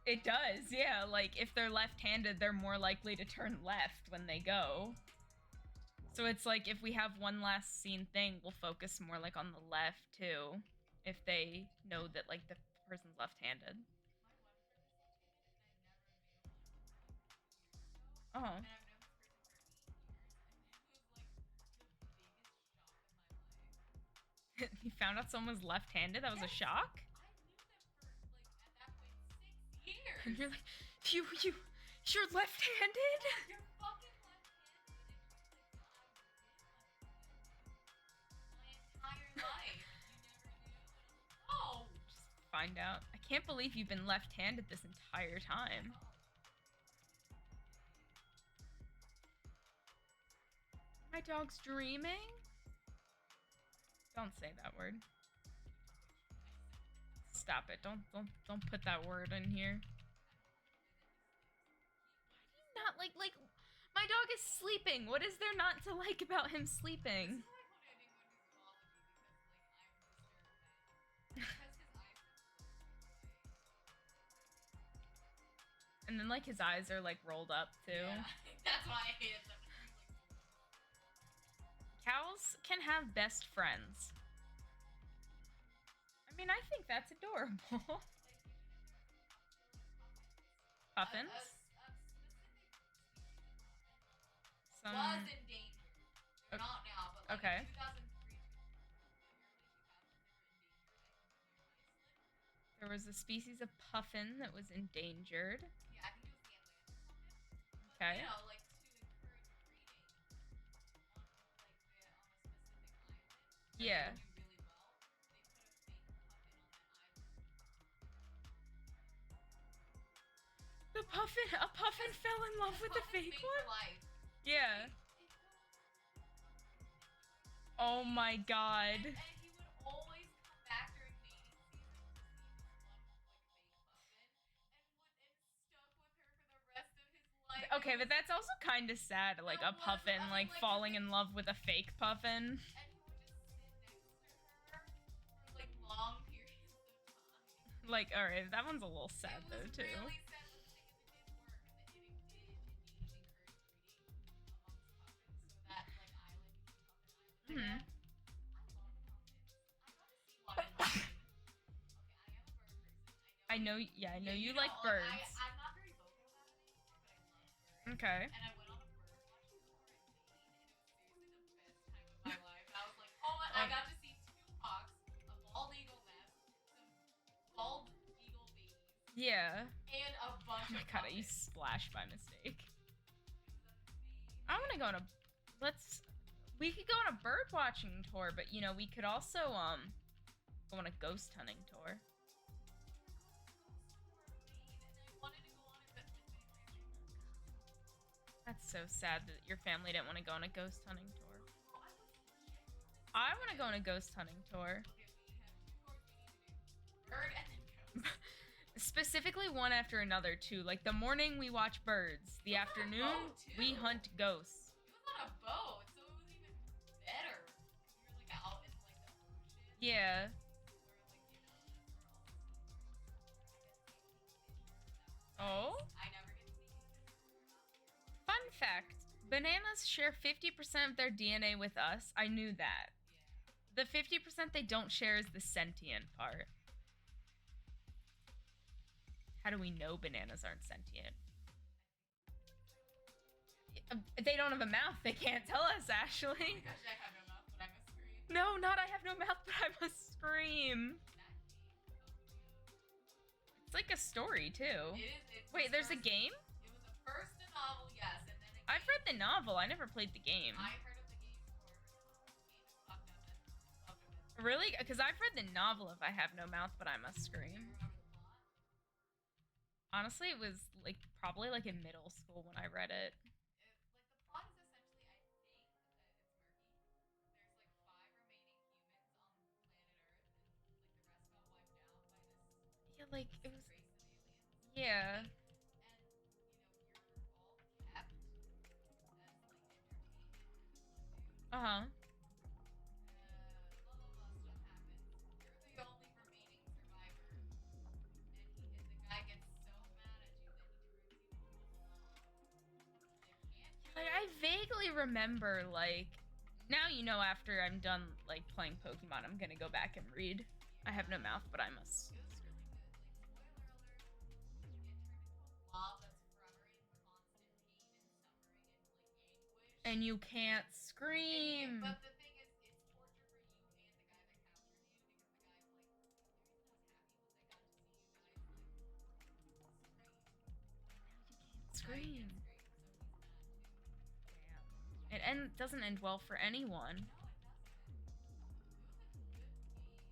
It does, yeah. Like, if they're left-handed, they're more likely to turn left when they go. So it's like, if we have one last scene thing, we'll focus more, like, on the left, too. If they know that, like, the person's left-handed. My one friend is left-handed, and I never knew. Oh. And I've known this person for 8 years, and it was, like, the biggest shock of my life. You found out someone was left-handed? That was a shock? I knew them for, like, at that point, 6 years. And you're like, you're left-handed? You're fucking left-handed. And she's like, I've been left-handed my entire life. You never knew? Oh! Just find out. I can't believe you've been left-handed this entire time. My dog's dreaming? Don't say that word. Stop it. Don't put that word in here. Not like my dog is sleeping. What is there not to like about him sleeping? This is why I put ending with zoology, because, like, I'm disturbed by it. Because his eyes are so And then like his eyes are like rolled up too. Yeah, that's why I hated them. Cows can have best friends. I mean, I think that's adorable. Puffins? Some... Was endangered. They're not now, but like Okay. in 2003, There was a species of puffin that was endangered. yeah, I think it was the Atlantic puffin. But, Okay. you know, like to encourage breeding on a specific island. Yeah. They do really well. They put a fake puffin on that island. A puffin fell in love with the Puffins fake mate for one? life. Yeah. Oh my god. And he would always come back during mating season to see this one like fake puffin and stuck with her for the rest of his life. Okay, but that's also kind of sad, like a That was- puffin I mean, like like, falling the in love with a fake puffin. And he would just sit next to her for like long periods of time. Like, alright, that one's a little sad It though was too. really sad, but the thing is, it didn't work, and the know. Yeah, I know you like know, birds. I'm not very vocal about it anymore, but I love birds. Okay. And I went on a bird watching tour in Maine, and it was seriously the best time of my life. I was like, oh my! I got to see 2 hawks, a bald eagle nest, some bald eagle babies, Yeah. and a bunch Oh my of god, you puppets. splashed by mistake. It was amazing. I want to go on a. We could go on a bird watching tour, but you know, we could also go on a ghost hunting tour. That's so sad that your family didn't want to go on a ghost hunting tour. I want to go on a ghost hunting tour. Bird and then ghost. Specifically one after another too. Like the morning we watch birds. The afternoon we hunt ghosts. It was on a boat, so it was even better. We were like out in like the ocean. Yeah. Oh? I never get to see kingfishers. Fun fact. Bananas share 50% of their DNA with us. I knew that. The 50% they don't share is the sentient part. How do we know bananas aren't sentient? They don't have a mouth. They can't tell us, Ashley. Oh my gosh, I have no mouth, but I must scream. No, not I have no mouth, but I must scream. It's like a story, too. It is. Wait, there's a game? It was first a novel, yes, and then a game. I've read the novel. I never played the game. I heard of the game before. The game is fucked up and loved it. Really? Because I've read the novel of I Have No Mouth, But I Must Do you Scream. remember the plot? Honestly, it was like probably like in middle school when I read it. The plot is essentially, I think, it's murky. There's like 5 remaining humans on planet Earth, and like the rest got wiped out by this Yeah, like it was. race of aliens. Yeah. And you're all kept as like entertainment. Uh huh. Blah blah blah stuff happens. You're the only remaining survivor, and the guy gets so mad at you that he turns you into a mom. They can't do Like it. I vaguely remember like. Now you know. After I'm done like playing Pokemon, I'm gonna go back and read. I Have No Mouth, But I Must. It was really good. Like, spoiler alert, it turned into a mob that's forever in constant pain and suffering and like anguish. And you can't scream. But the thing is, it's torture for you and the guy that captured you, because the reason I was happy was I got to see you guys like scream. Scream. Now you can't scream, so he's mad too. Damn. It doesn't end well for anyone. No, it doesn't. It was like a good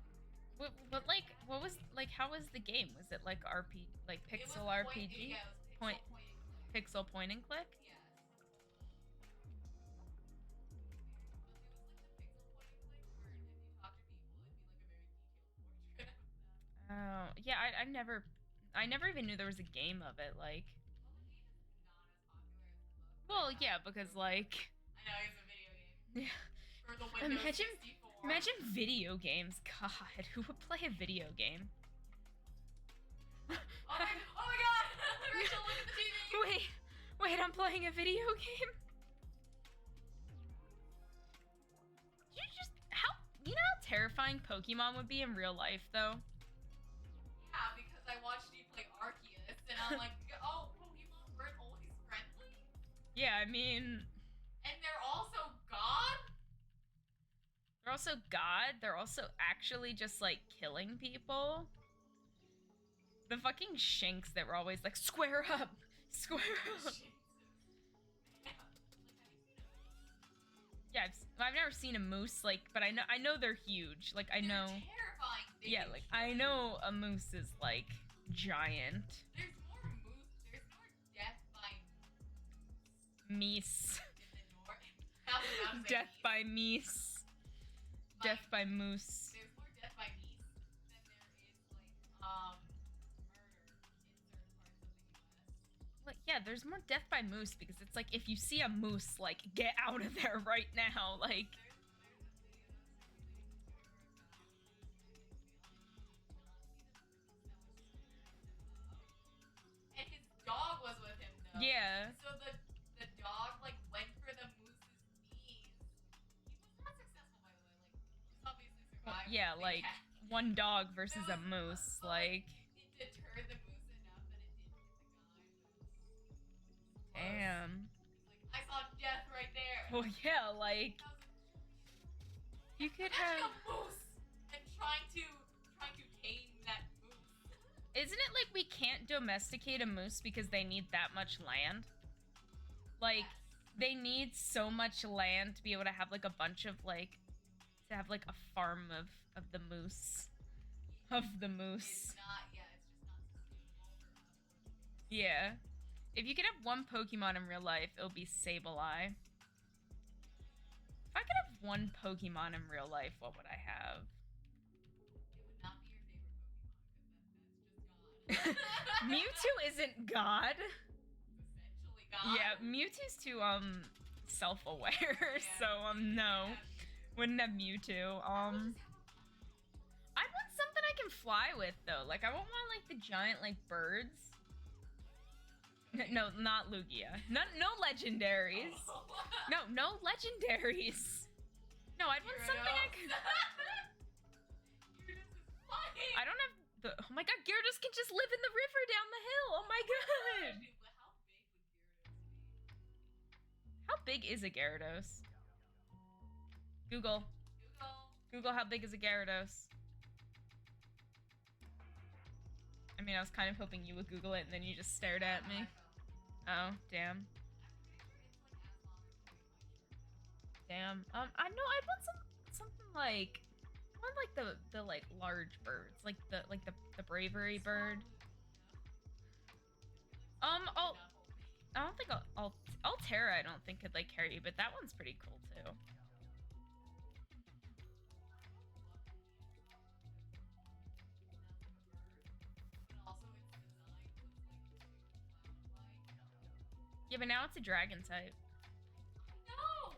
game. But like, what was like? How was the game? Was it like like It was pixel point- RPG? Yeah, it was Point- pixel Pixel point and click? Yes. But it was like the pixel point and click where if you talk to people, it'd be like a very detailed portrait of them. Oh, yeah. I never even knew there was a game of it. Like, Well, well, the game is not as popular as the book. yeah, because like, I know it's a video game. yeah. For the Windows Imagine- 64. Imagine video games. God, who would play a video game? Oh my god! Rachel, look at the TV! Wait, I'm playing a video game? You know how terrifying Pokemon would be in real life, though? Yeah, because I watched you play Arceus, and I'm like, oh, Pokemon weren't always friendly? Yeah, I mean, And they're also God? they're also God. They're also actually just, like, killing people. The fucking Shinx that were always like, square up! Square up! Jesus. Yeah. Yeah, I've never seen a moose, like, but I know they're huge. Like, I They're know. terrifying. They Yeah, can like, kill I you. know a moose is, like, giant. There's more death by Meese. in the north. I was about to say Death meese. by meese. Death by moose. There's more death by meese than there is like murder in certain parts of the US. Like, yeah, there's more death by moose because it's like if you see a moose, like, get out of there right now. Like, And his dog was with him though. yeah. So the dog like went for the moose's knees. He was not successful by the way. Like he's obviously survived. Yeah, the like, cat. one dog versus a moose, like... It deterred the moose enough that it didn't hit the guy. Damn. Like, I saw death right there. Well, yeah, like... You could have... a moose and trying to tame that moose. Isn't it like we can't domesticate a moose because they need that much land? Like, they need so much land to be able to have, like, a bunch of, like... To have, like, a farm of the moose. Of the moose. It's not, yeah, it's just not sustainable for us. Yeah. If you could have one Pokemon in real life, it'll be Sableye. If I could have one Pokemon in real life, what would I have? It would not be your favorite Pokemon, because that's just God. Mewtwo isn't God. Essentially God. Yeah, Mewtwo's too, self-aware, Yeah. so, no. Wouldn't have Mewtwo. I want something I can fly with, though. Like, I won't want, like, the giant, like, birds. No, not Lugia. No legendaries. No legendaries. No, I'd want something I could... Gyarados is flying! I don't have the... Oh my god, Gyarados can just live in the river down the hill. Oh my god. How big How big would Gyarados be? is a Gyarados? Google. Google how big is a Gyarados. I mean, I was kind of hoping you would Google it and then you just stared at me. Oh, damn. Damn. I know I'd want something like the like large birds, like the bravery bird. I don't think Altera I don't think could like carry you, but that one's pretty cool too. Yeah, but now it's a dragon type. No!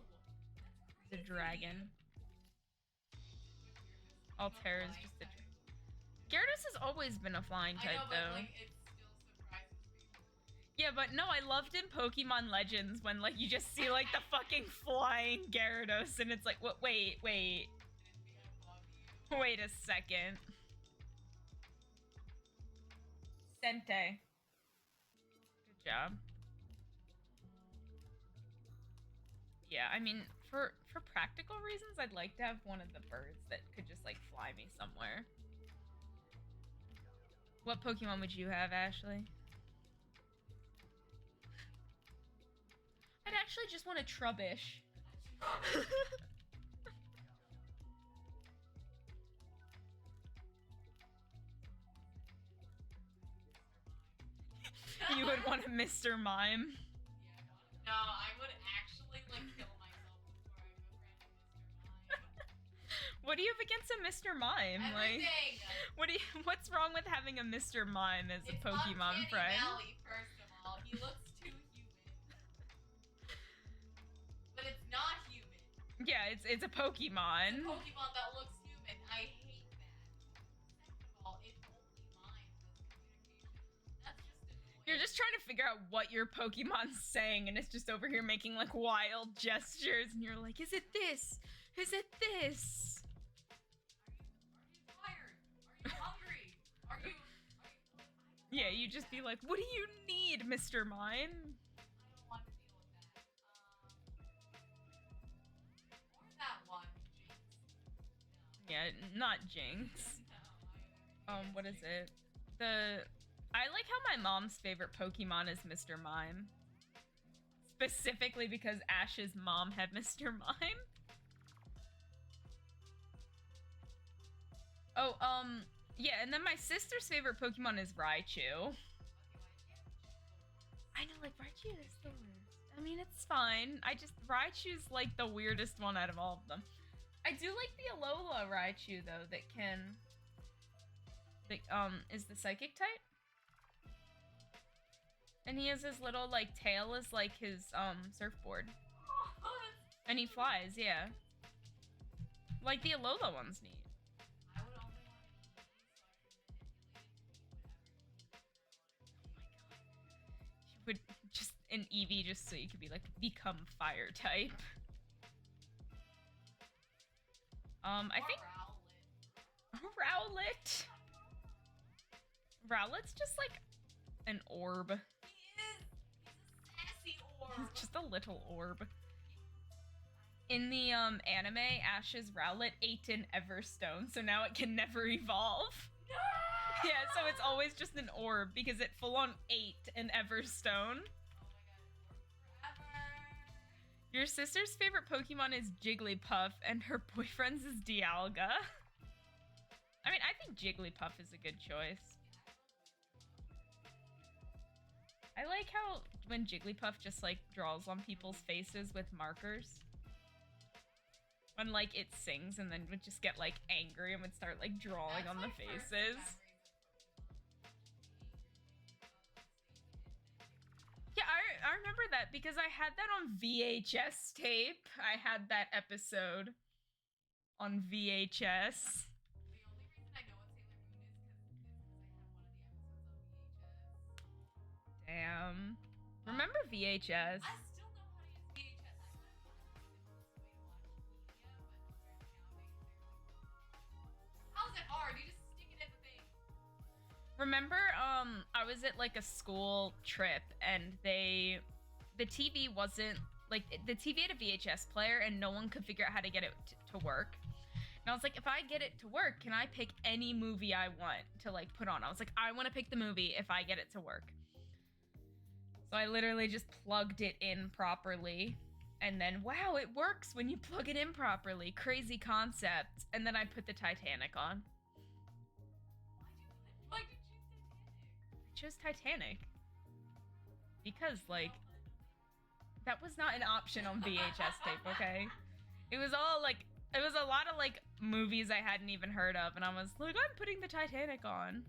It's a dragon. Altera is just a... Gyarados has always been a flying type, though. Like, it still surprises people. Yeah, but no, I loved in Pokemon Legends when, like, you just see, like, the fucking flying Gyarados, and it's like, what? Wait. Wait a second. Sente. Good job. Yeah, I mean, for practical reasons, I'd like to have one of the birds that could just, like, fly me somewhere. What Pokemon would you have, Ashley? I'd actually just want a Trubbish. You would want a Mr. Mime? No, I would actually, like, kill myself before I go grab a Mr. Mime. What do you have against a Mr. Mime? Everything! Like, what's wrong with having a Mr. Mime as a Pokemon friend? Valley, first of all. He looks too human. But it's not human. Yeah, it's a Pokemon. It's a Pokemon that looks human. I hate that. Second of all, it only mimes as communication. That's just annoying. You're just trying to figure out what your Pokemon's saying, and it's just over here making, like, wild gestures, and you're like, is it this? Is it this? Are you tired? Are you hungry? Are you... Yeah, you just be like, what do you need, Mr. Mime? I don't want to deal with that. Or that one, Jinx. No. Yeah, not Jinx. No, What is it? I like how my mom's favorite Pokemon is Mr. Mime. Specifically because Ash's mom had Mr. Mime. Oh, yeah, and then my sister's favorite Pokemon is Raichu. I know, like, Raichu is the worst. I mean, it's fine. Raichu's, like, the weirdest one out of all of them. I do like the Alola Raichu, though, that is the Psychic type. And he has his little, like, tail is, like, his, surfboard. And he flies, yeah. Like, the Alola one's neat. I would only want to You would just an Eevee just so you could be like, become fire type. I think Rowlet. Rowlet. Rowlet's just like an orb. He is. He's a sassy orb. He's just a little orb. In the anime, Ash's Rowlet ate an Everstone, so now it can never evolve. No! Yeah, so it's always just an orb because it full on ate an Everstone. Oh my god, forever. Your sister's favorite Pokemon is Jigglypuff, and her boyfriend's is Dialga. I mean, I think Jigglypuff is a good choice. I like how when Jigglypuff just like draws on people's faces with markers. When like it sings and then would just get like angry and would start like drawing on the faces. Yeah, I remember that because I had that on VHS tape. I had that episode on VHS. The only reason I know what Sailor Moon is because I had one of the episodes on VHS. Damn. Remember VHS? I still know how to use VHS. I thought it was the simplest way to watch media, but apparently nowadays how's it hard? You just stick it in the thing. Remember, I was at like a school trip and the TV wasn't, like, the TV had a VHS player and no one could figure out how to get it to work. And I was like, if I get it to work, can I pick any movie I want to like put on? I was like, I want to pick the movie if I get it to work. So I literally just plugged it in properly. And then, wow, it works when you plug it in properly. Crazy concept. And then I put the Titanic on. Why did you choose Titanic? I chose Titanic. Because, like, that was not an option on VHS tape, okay? It was all, like, it was a lot of, like, movies I hadn't even heard of. And I was like, I'm putting the Titanic on.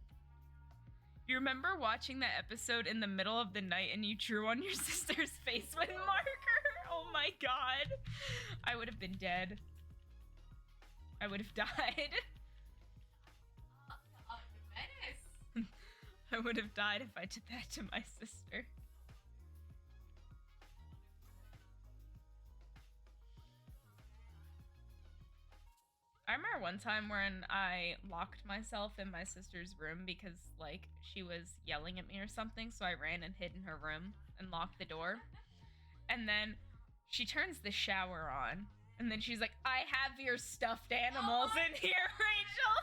You remember watching that episode in the middle of the night and you drew on your sister's face with marker? Oh my god. I would have been dead. I would have died. Menace. I would have died if I did that to my sister. I remember one time when I locked myself in my sister's room because, like, she was yelling at me or something, so I ran and hid in her room and locked the door. And then she turns the shower on, and then she's like, I have your stuffed animals in here, Rachel!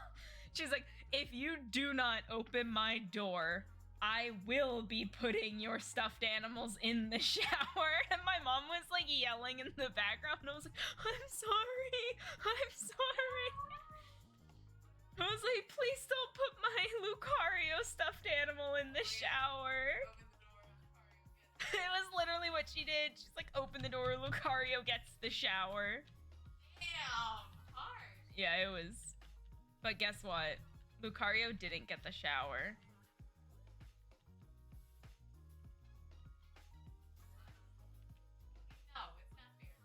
She's like, if you do not open my door, I will be putting your stuffed animals in the shower. And my mom was like yelling in the background. And I was like, I'm sorry. I'm sorry. I was like, please don't put my Lucario stuffed animal in the shower. It was literally what she did. She's like, open the door, Lucario gets the shower. Damn, hard. Yeah, it was. But guess what? Lucario didn't get the shower. No, it's not fair.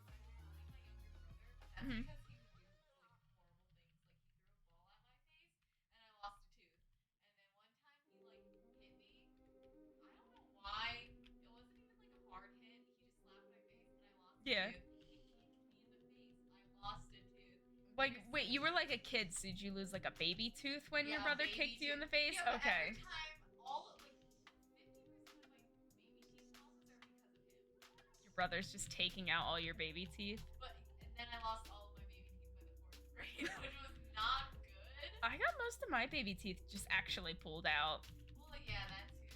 That's Mhm. because he would do like horrible things. Like he threw a ball at my face and I lost a tooth. And then one time he like hit me. I don't know why. It wasn't even like a hard hit. He just slapped my face and I lost Yeah. a tooth. He kicked me in the face. I lost a tooth. Like, wait, you were like a kid, so did you lose like a baby tooth when your Yeah, brother baby kicked you in the tooth. face? Yeah, but Okay. every time, all of, like 50% of my baby teeth losses are because of him. Your brother's just taking out all your baby teeth. But and then I lost all of my baby teeth by the fourth grade, which was not good. I got most of my baby teeth just actually pulled out. Well, yeah, that too.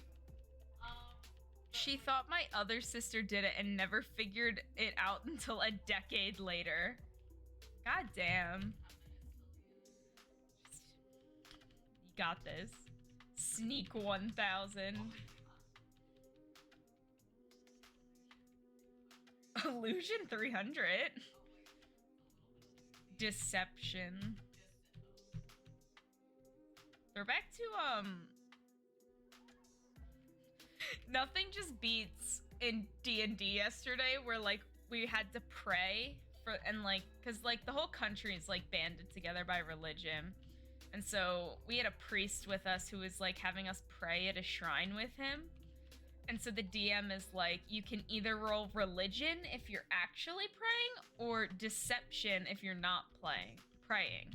She thought my other sister did it and never figured it out until a decade later. God damn. You got this. Sneak 1000. Illusion 300. Deception. We're back to, nothing just beats in D&D yesterday where, like, we had to pray for, and, like, because, like, the whole country is, like, banded together by religion. And so we had a priest with us who was, like, having us pray at a shrine with him. And so the DM is like, you can either roll religion if you're actually praying, or deception if you're not praying.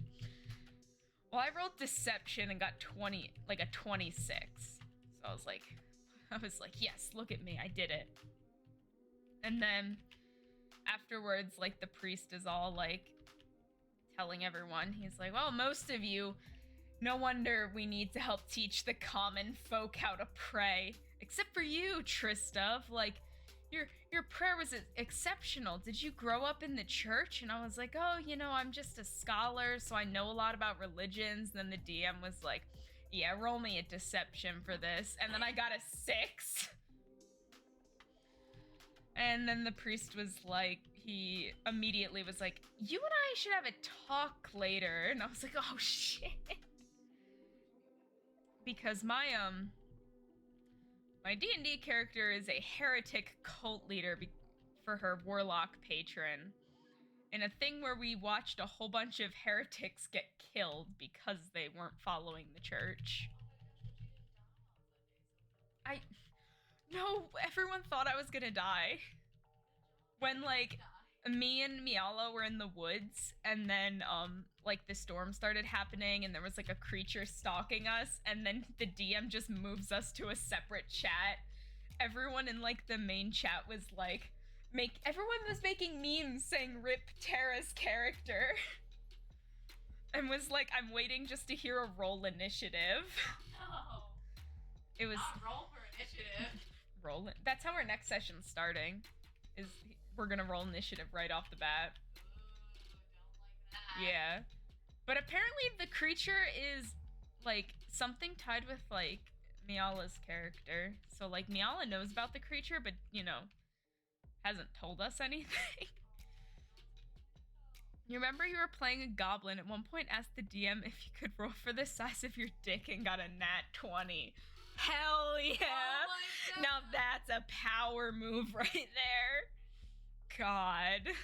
Well, I rolled deception and got 20, like a 26. So I was like, yes, look at me, I did it. And then afterwards, like, the priest is all like telling everyone, he's like, well, most of you, no wonder we need to help teach the common folk how to pray. Except for you, Trista. Like, your prayer was exceptional. Did you grow up in the church? And I was like, oh, you know, I'm just a scholar, so I know a lot about religions. And then the DM was like, yeah, roll me a deception for this. And then I got a 6. And then the priest was like, he immediately was like, you and I should have a talk later. And I was like, oh, shit. Because my D&D character is a heretic cult leader for her warlock patron, in a thing where we watched a whole bunch of heretics get killed because they weren't following the church. No, everyone thought I was gonna die. When, like, me and Miala were in the woods, and then, like, the storm started happening, and there was, like, a creature stalking us, and then the DM just moves us to a separate chat. Everyone in, like, the main chat was, like, everyone was making memes saying RIP Terra's character. And was like, I'm waiting just to hear a roll initiative. No. It was... Not roll for initiative. That's how our next session's starting. We're gonna roll initiative right off the bat. Ooh, don't like that. Yeah. But apparently the creature is, like, something tied with, like, Miala's character. So, like, Miala knows about the creature, but, you know, hasn't told us anything. You remember you were playing a goblin, at one point asked the DM if you could roll for the size of your dick and got a nat 20. Hell yeah! Oh my God. Now that's a power move right there. God.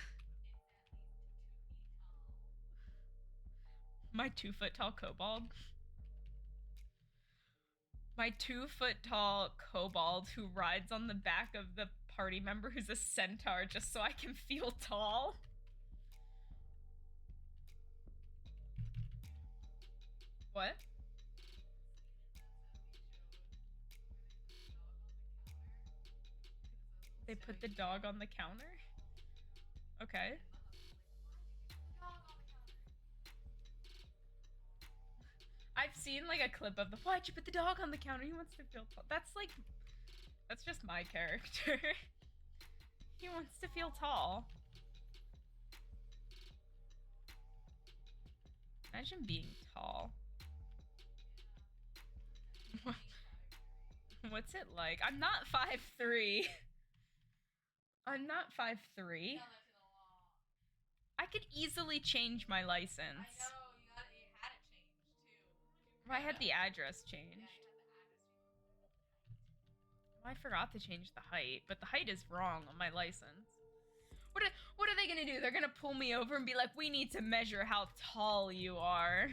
My 2-foot-tall kobold. My 2-foot-tall kobold who rides on the back of the party member who's a centaur just so I can feel tall. What? They put the dog on the counter? Okay. I've seen, like, a clip of why'd you put the dog on the counter? He wants to feel tall. That's just my character. He wants to feel tall. Imagine being tall. What's it like? I'm not 5'3". I'm not 5'3". I could easily change my license. I know, you had it changed too. I had the address changed. Well, I forgot to change the height, but the height is wrong on my license. What are they gonna do? They're gonna pull me over and be like, we need to measure how tall you are.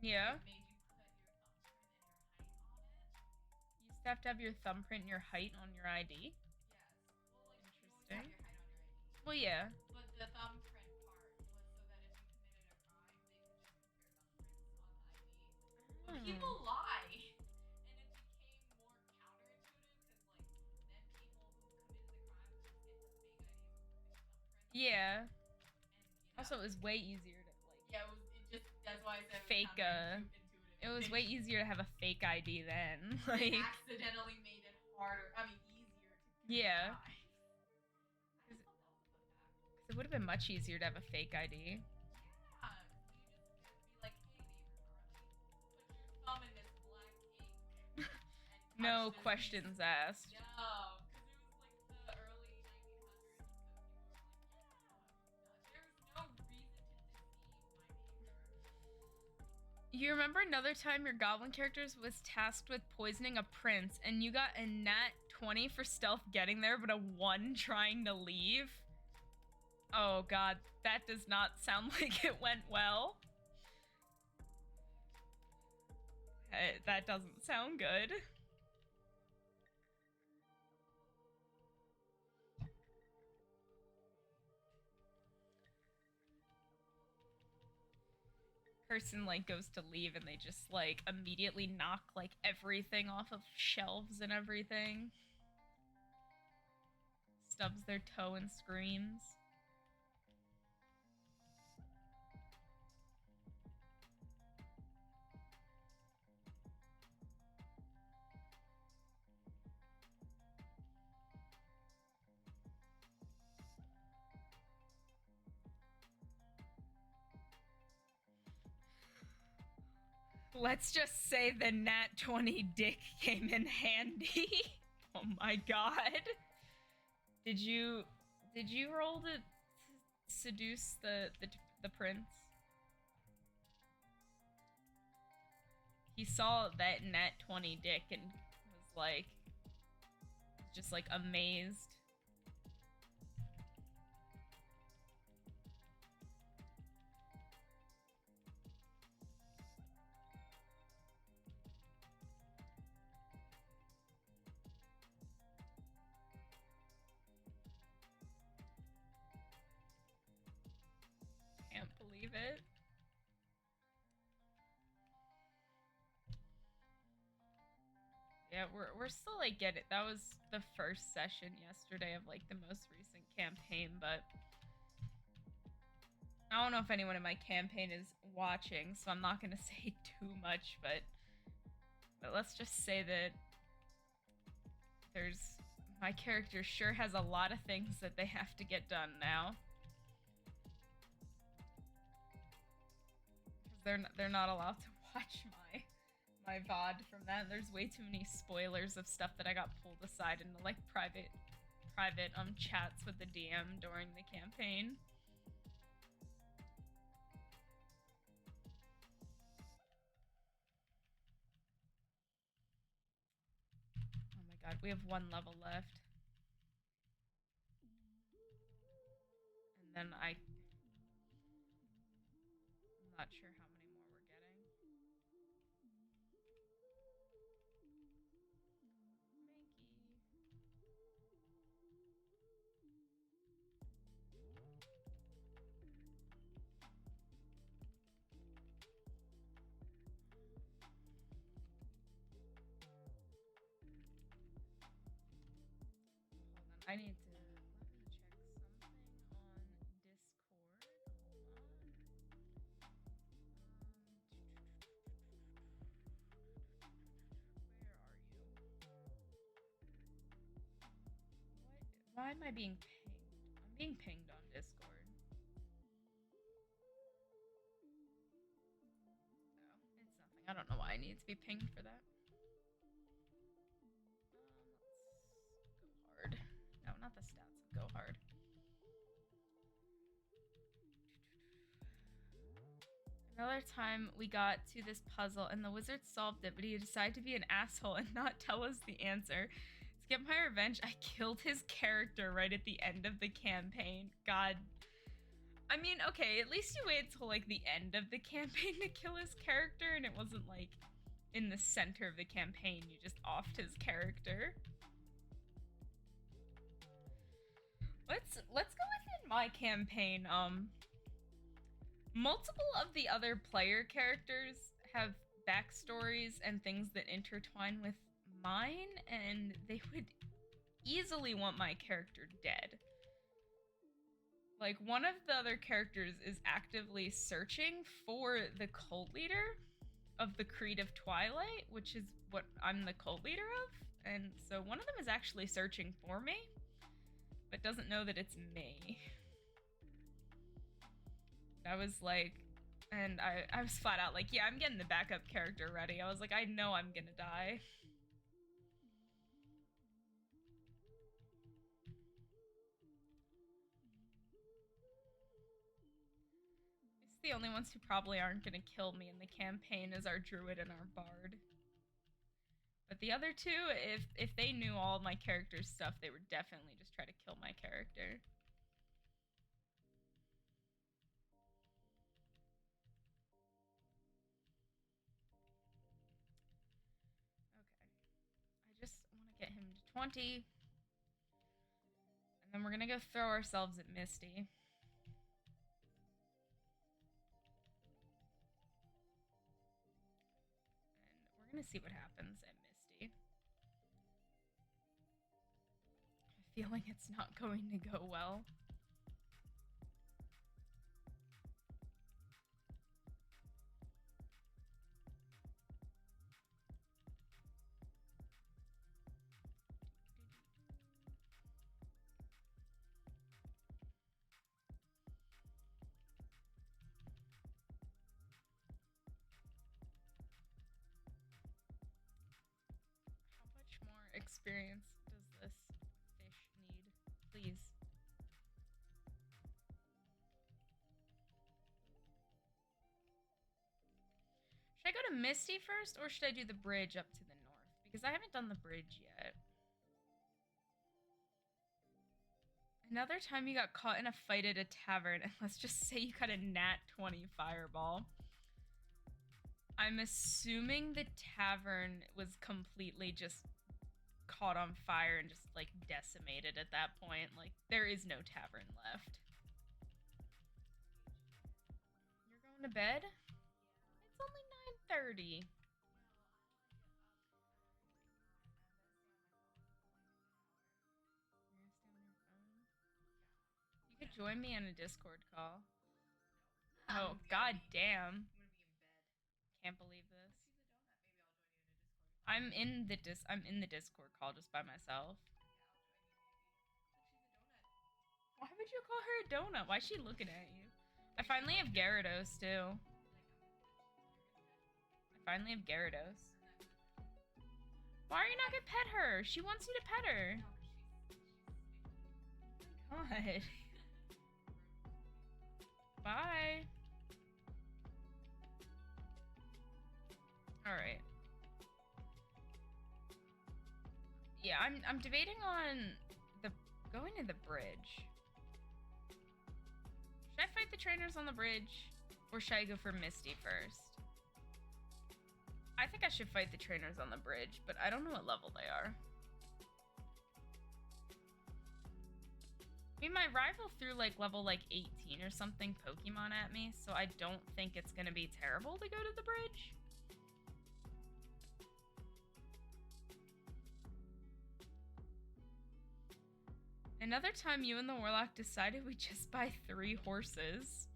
Yeah. Made you put your thumbprint and your height on it. You used to have to have your thumbprint and your height on your ID? Yes. Well, like, Interesting. you always have your height on your ID. Well, yeah. But the thumbprint part was so that if you committed a crime, they could check your thumbprints on the ID. But people lie, and it became more counterintuitive because, like, then people who committed the crime would just get the fake ID with the thumbprint. Yeah. And, you know, Also, it was way easier to, like... yeah, that's why I said fake, intuitive. It was way easier to have a fake ID then. They Like... accidentally made it harder, easier to commit Yeah. crimes. I Cause thought that was a fact. it would have been much easier to have a fake ID. Yeah, you just could be like, hey neighbor Carly, put your thumb in this black ink. And No touch this questions piece. asked. No, because it was like the early 1900s, so people were like, yeah, there's no reason to deceive my neighbor. You remember another time your goblin character was tasked with poisoning a prince and you got a nat 20 for stealth getting there but a 1 trying to leave? Oh god, that does not sound like it went well. That doesn't sound good. Person like goes to leave and they just like immediately knock like everything off of shelves and everything. Stubs their toe and screams. Let's just say the nat 20 dick came in handy. Oh my god. Did you roll to seduce the prince? He saw that nat 20 dick and was like just like amazed. Can't believe it. Yeah, we're still like getting. That was the first session yesterday of like the most recent campaign, but I don't know if anyone in my campaign is watching, so I'm not gonna say too much, but let's just say that my character sure has a lot of things that they have to get done now. Because they're not allowed to watch my VOD from that. There's way too many spoilers of stuff that I got pulled aside into like private chats with the DM during the campaign. Oh my god, we have 1 level left. And then I'm not sure how many more we're getting. Hold on, I need to let me check something on Discord. Why am I being pinged? I'm being pinged on Discord. Oh, it's nothing. I don't know why I need to be pinged for that. Let's go hard. No, not the stats. Go hard. Another time we got to this puzzle and the wizard solved it, but he decided to be an asshole and not tell us the answer. To get my revenge, I killed his character right at the end of the campaign. God. I mean, okay, at least you waited till like the end of the campaign to kill his character and it wasn't like in the center of the campaign. You just offed his character. Let's go within my campaign. Multiple of the other player characters have backstories and things that intertwine with mine, and they would easily want my character dead. Like, one of the other characters is actively searching for the cult leader of the Creed of Twilight, which is what I'm the cult leader of, and so one of them is actually searching for me, but doesn't know that it's me. I was like, and I was flat out like, yeah, I'm getting the backup character ready. I was like, I know I'm gonna die. It's the only ones who probably aren't gonna kill me in the campaign is our druid and our bard. But the other two, if they knew all of my character's stuff, they would definitely just try to kill my character. 20. And then we're gonna go throw ourselves at Misty. And we're gonna see what happens at Misty. I have a feeling it's not going to go well. Experience does this fish need? Please. Should I go to Misty first, or should I do the bridge up to the north? Because I haven't done the bridge yet. Another time you got caught in a fight at a tavern, and let's just say you got a nat 20 fireball. I'm assuming the tavern was completely just caught on fire and just like decimated at that point. Like there is no tavern left. You're going to bed? It's only 9:30. You could join me on a Discord call. Oh, god damn. Can't believe this. I'm in the Discord call just by myself. Why would you call her a donut? Why is she looking at you? I finally have Gyarados too. Why are you not gonna pet her? She wants you to pet her. Oh my god. Bye. Alright. Yeah, I'm debating on going to the bridge. Should I fight the trainers on the bridge? Or should I go for Misty first? I think I should fight the trainers on the bridge, but I don't know what level they are. I mean, my rival threw like level 18 or something Pokemon at me, so I don't think it's gonna be terrible to go to the bridge. Another time you and the Warlock decided we'd just buy 3 horses.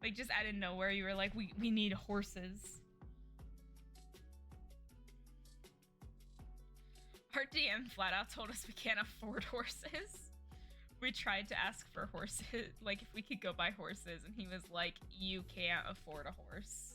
Like, just out of nowhere, you were like, we need horses. Our DM flat out told us we can't afford horses. We tried to ask for horses, like if we could go buy horses, and he was like, you can't afford a horse.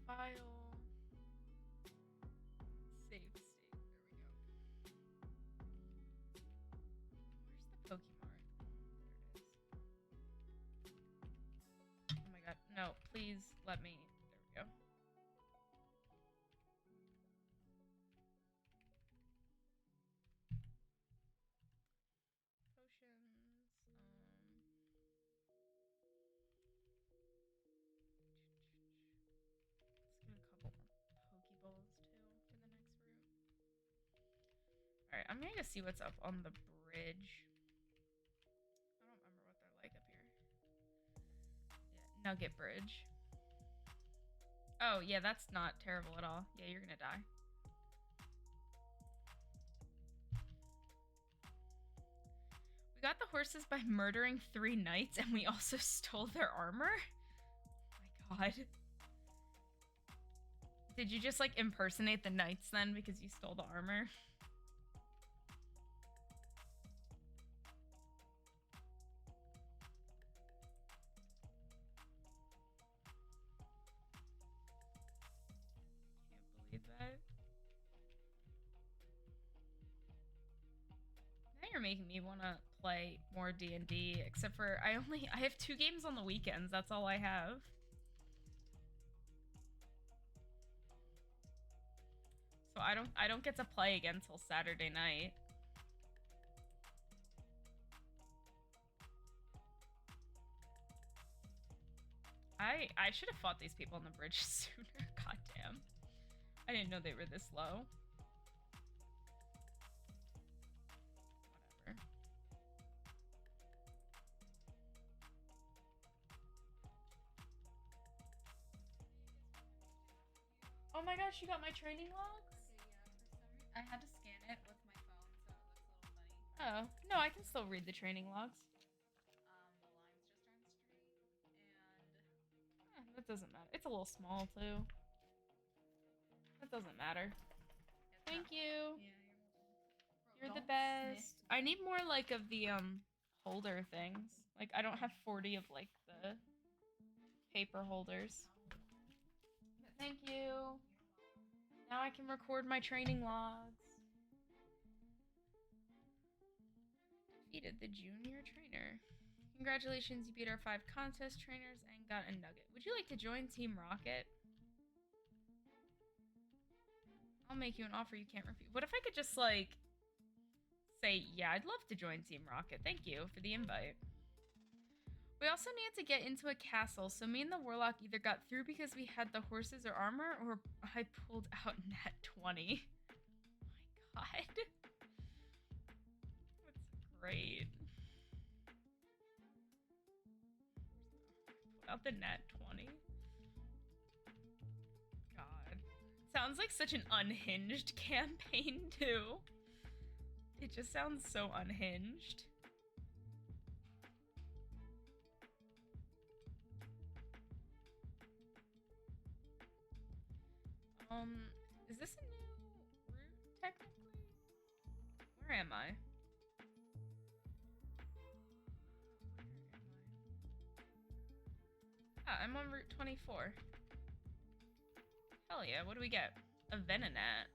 File. Save state. There we go. Where's the Pokemart? There it is. Oh my god. No, please let me. There we go. Potions. Alright, I'm gonna go see what's up on the bridge. I don't remember what they're like up here. Yeah, Nugget Bridge. Oh, yeah, that's not terrible at all. Yeah, you're gonna die. We got the horses by murdering 3 knights, and we also stole their armor? Oh my god. Did you just, like, impersonate the knights then because you stole the armor? Can't believe that. Now you're making me want to play more D&D, except for I have 2 games on the weekends. That's all I have. So I don't get to play again till Saturday night. I should have fought these people on the bridge sooner. Goddamn. I didn't know they were this low. Whatever. Oh my gosh, you got my training logs? Okay, yeah, for some reason I had to scan it with my phone, so it looks a little funny. Oh, no, I can still read the training logs. The lines just aren't straight, and That doesn't matter. It's a little small, too. That doesn't matter. Thank you. Yeah, You're the best. I need more, like, of the, holder things. Like, I don't have 40 of, like, the paper holders. But thank you. Now I can record my training logs. Defeated the junior trainer. Congratulations, you beat our 5 contest trainers and got a nugget. Would you like to join Team Rocket? I'll make you an offer you can't refuse. What if I could just, like, say, yeah, I'd love to join Team Rocket. Thank you for the invite. We also needed to get into a castle, so me and the Warlock either got through because we had the horses or armor, or I pulled out nat 20. Oh my god. That's great. Pulled out the nat 20. God. Sounds like such an unhinged campaign, too. It just sounds so unhinged. Is this a new route, technically? Where am I? Ah, I'm on Route 24. Hell yeah, what do we get? A Venonat.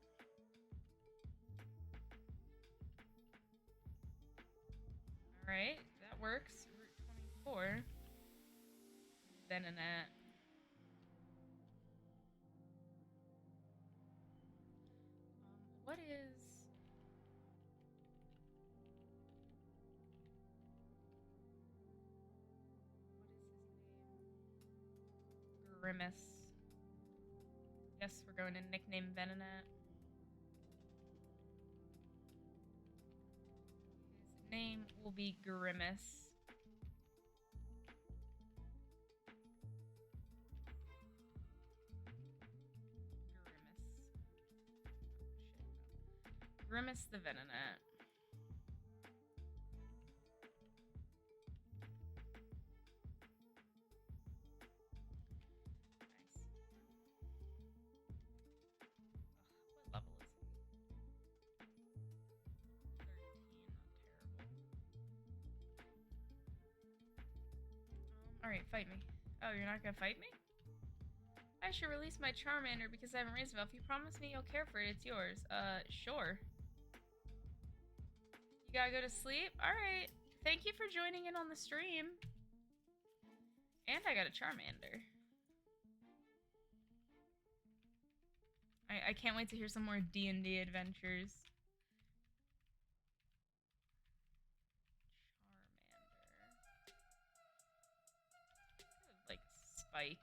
Alright, that works. Route 24. Venonat. What is... Grimace. Guess we're going to nickname Venonat. His name will be Grimace. Grimace the Venonat. Nice. Ugh, what level is he? 13, not terrible. Alright, fight me. Oh, you're not gonna fight me? I should release my Charmander because I haven't raised it. If you promise me you'll care for it, it's yours. Sure. You gotta go to sleep? Alright. Thank you for joining in on the stream. And I got a Charmander. I can't wait to hear some more D&D adventures. Charmander. Like, Spike.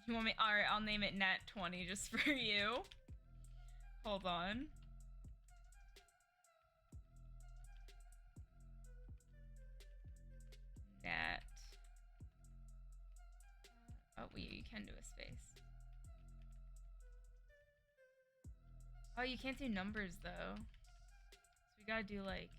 You want me? Alright, I'll name it Nat 20 just for you. Hold on. Nat. Oh, you can do a space. Oh, you can't do numbers though. So we gotta do like...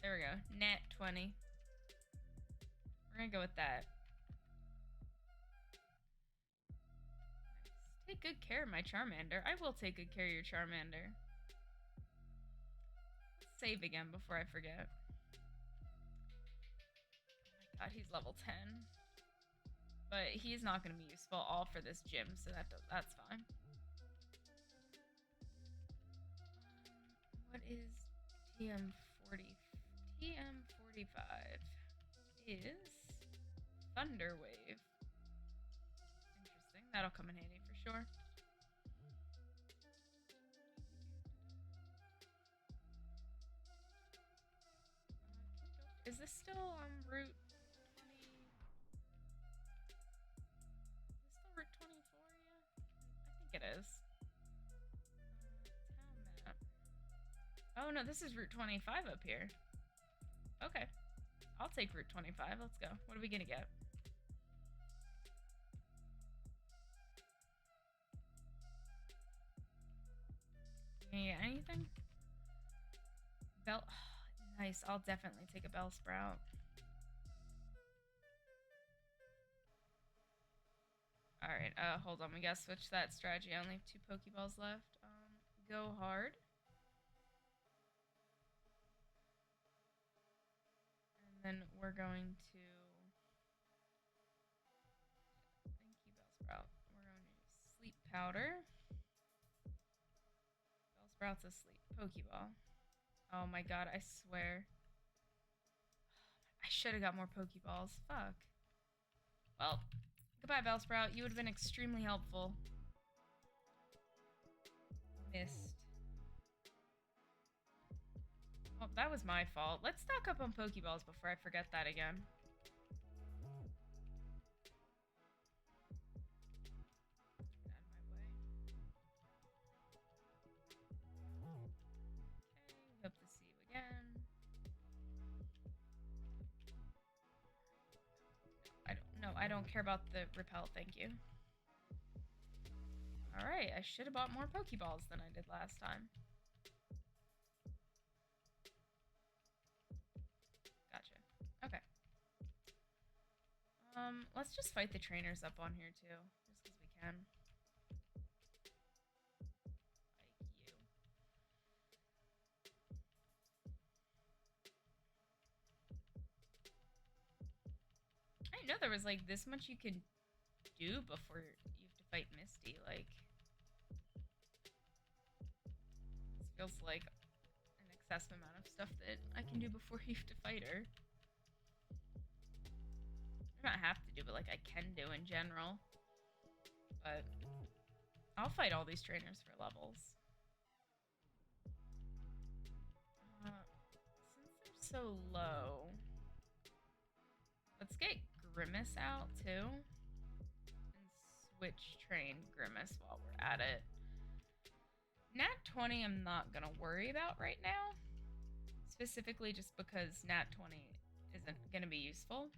There we go. Nat 20. We're gonna go with that. Take good care of my Charmander. I will take good care of your Charmander. Let's save again before I forget. God, he's level 10. But he's not going to be useful all for this gym, so that's fine. What is TM40? TM45 is Thunder Wave. Interesting. That'll come in handy for sure. Is this still on Route 20? Is this still Route 24? Yeah? I think it is. Town map. Oh no, this is Route 25 up here. Okay. I'll take Route 25. Let's go. What are we gonna get? You get anything? Bell. Oh, nice. I'll definitely take a Bell Sprout. Alright, hold on. We gotta switch that strategy. I only have 2 Pokeballs left. Go hard. And then we're going to... Thank you, Bell Sprout. We're going to Sleep Powder. Bell Sprout's asleep. Pokeball. Oh my god, I swear. I should have got more Pokeballs. Fuck. Well, goodbye, Bellsprout. You would have been extremely helpful. Missed. Oh, that was my fault. Let's stock up on Pokeballs before I forget that again. Hope to see you again. I don't care about the repel, thank you. Alright, I should have bought more Pokeballs than I did last time. Gotcha. Okay. Let's just fight the trainers up on here too, just because we can. I didn't know there was like this much you can do before you have to fight Misty. Like, this feels like an excessive amount of stuff that I can do before you have to fight her. I don't have to do, but like I can do in general. But I'll fight all these trainers for levels. Since they're so low, let's get Grimace out too and switch train Grimace while we're at it. Nat 20 I'm not gonna worry about right now, specifically just because Nat 20 isn't gonna be useful.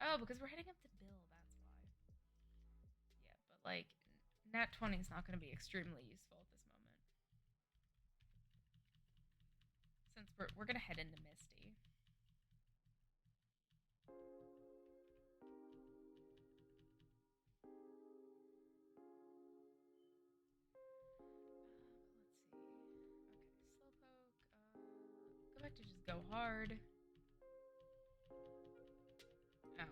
Oh, because we're heading up to Bill, that's why. Yeah, but like Nat 20 is not gonna be extremely useful at this moment, since we're gonna head into Misty. Let's see. Okay, Slowpoke. Go back to just go hard. Oh.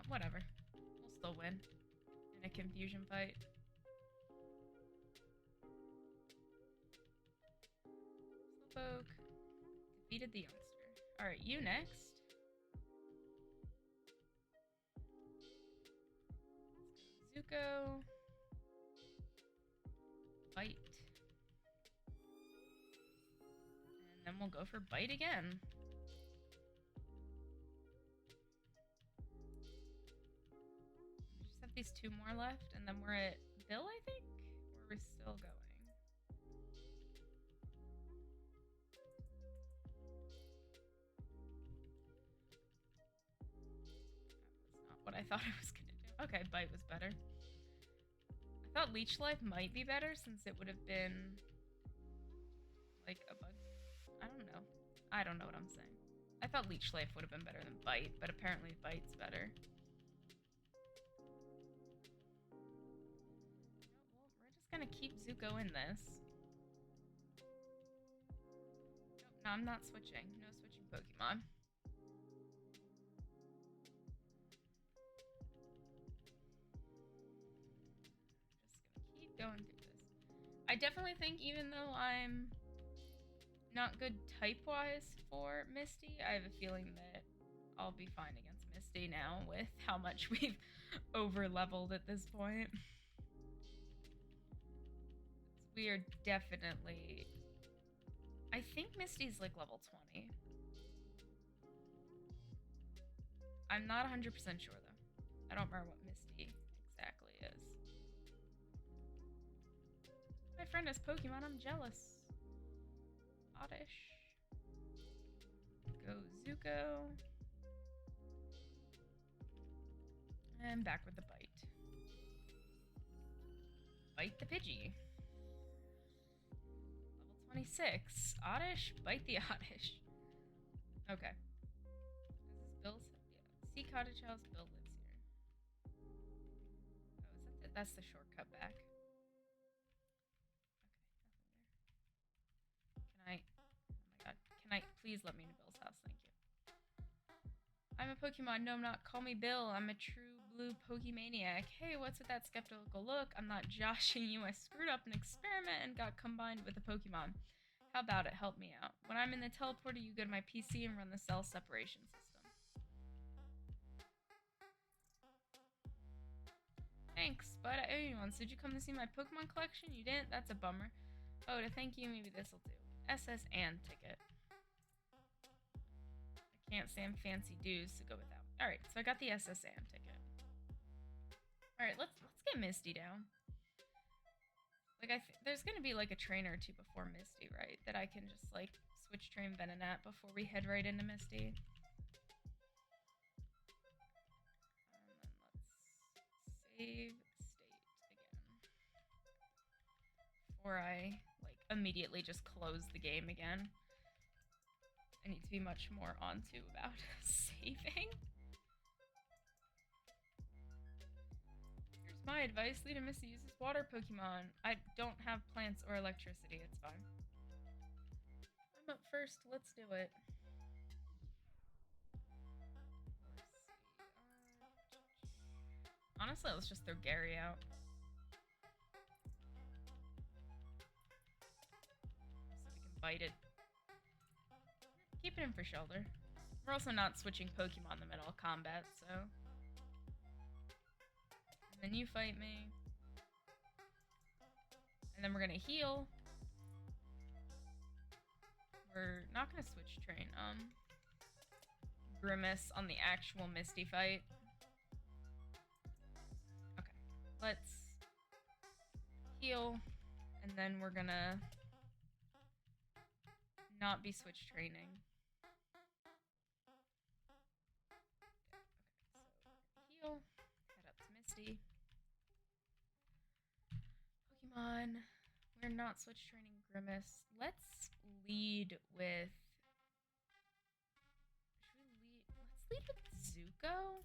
Whatever. We'll still win in a confusion fight. Slowpoke defeated the youngster. Alright, you next. Zuko. Bite. And then we'll go for bite again. We just have these 2 more left, and then we're at Bill, I think? Or we're still going? That was not what I thought I was gonna do. Okay, bite was better. I thought Leech Life might be better since it would have been like a bug. I don't know what I'm saying. I thought Leech Life would have been better than Bite, but apparently Bite's better. Well, we're just gonna keep Zuko in this. Nope, no, I'm not switching. No switching Pokemon. going through this. I definitely think even though I'm not good type-wise for Misty, I have a feeling that I'll be fine against Misty now with how much we've over-leveled at this point. We are definitely... I think Misty's like level 20. I'm not 100% sure though. I don't remember what Misty exactly is. My friend has Pokemon, I'm jealous. Oddish. Go Zuko. And back with the bite. Bite the Pidgey. Level 26. Oddish, bite the Oddish. Okay. Is this Bill's? Yeah. Sea Cottage House, Bill lives here. Oh, is that the, that's the shortcut back. Okay, nothing there. Can I? Oh my god. Can I please let me into Bill's house? Thank you. I'm a Pokemon. No, I'm not. Call me Bill. I'm a true blue Pokemaniac. Hey, what's with that skeptical look? I'm not joshing you. I screwed up an experiment and got combined with a Pokemon. How about it? Help me out. When I'm in the teleporter, you go to my PC and run the cell separation system. Thanks, but I owe you one. So did you come to see my Pokemon collection? You didn't? That's a bummer. Oh, to thank you, maybe this'll do. SS and ticket. I can't stand fancy dues, so go without. Alright, so I got the SS and ticket. Alright, let's get Misty down. Like, there's gonna be like a trainer or two before Misty, right? That I can just like switch train Venonat before we head right into Misty. And then let's save state again. Before I like immediately just close the game again. I need to be much more onto about saving. Here's my advice. Lead a Misty uses water Pokemon. I don't have plants or electricity. It's fine. I'm up first. Let's do it. Honestly, let's just throw Gary out. So we can bite it. Keep it in for shelter. We're also not switching Pokemon in the middle of combat, so... And then you fight me. And then we're gonna heal. We're not gonna switch train. Grimace on the actual Misty fight. Okay. Let's heal. And then we're gonna not be switch training. Yeah, okay, so heal. Head up to Misty. Pokemon. We're not switch training Grimace. Let's lead with... Let's lead with Zuko.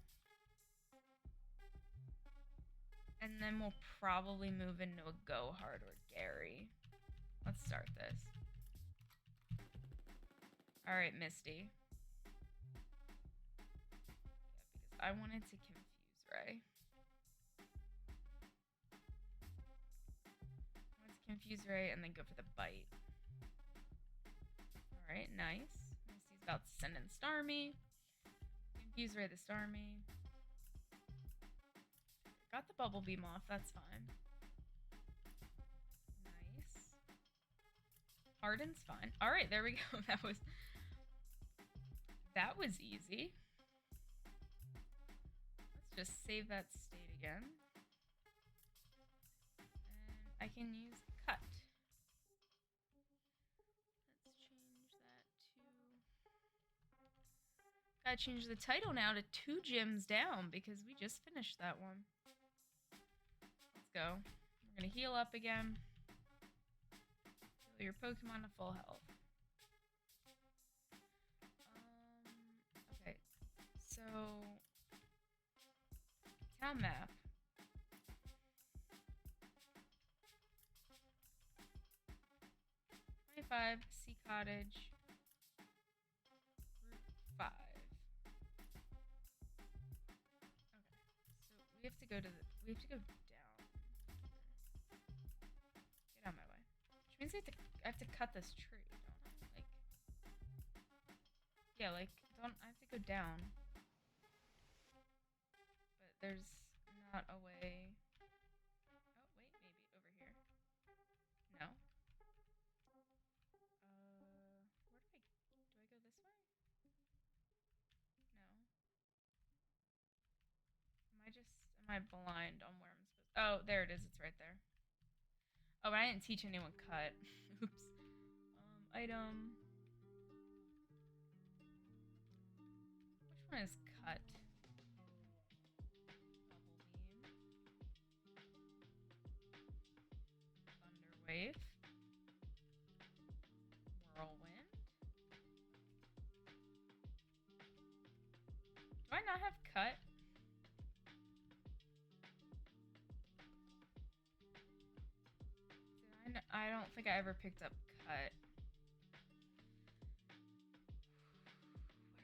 And then we'll probably move into a Go-Hard or Gary. Let's start this. Alright, Misty. Yeah, because I wanted to confuse Ray. Confuse Ray and then go for the bite. Alright, nice. Misty's about to send in Starmie. Confuse Ray the Starmie. Got the Bubble Beam off, that's fine. Nice. Harden's fine. Alright, there we go. That was easy. Let's just save that state again. And I can use cut. Let's change that to... Gotta change the title now to 2 gyms down because we just finished that one. Let's go. We're gonna heal up again. Heal your Pokemon to full health. Okay. So... Town map. Sea Cottage, Route 5. Okay, so we have to go down. I have to cut this tree, don't I? Like, yeah, like, I have to go down. But there's not a way. Oh, wait, maybe over here. No. Where do I go this way? No. Am I blind on where I'm supposed to? Oh, there it is. It's right there. Oh, but I didn't teach anyone cut. Oops. Item. Which one is cut? Bubble beam. Thunderwave. Whirlwind. Do I not have cut? I don't think I ever picked up cut.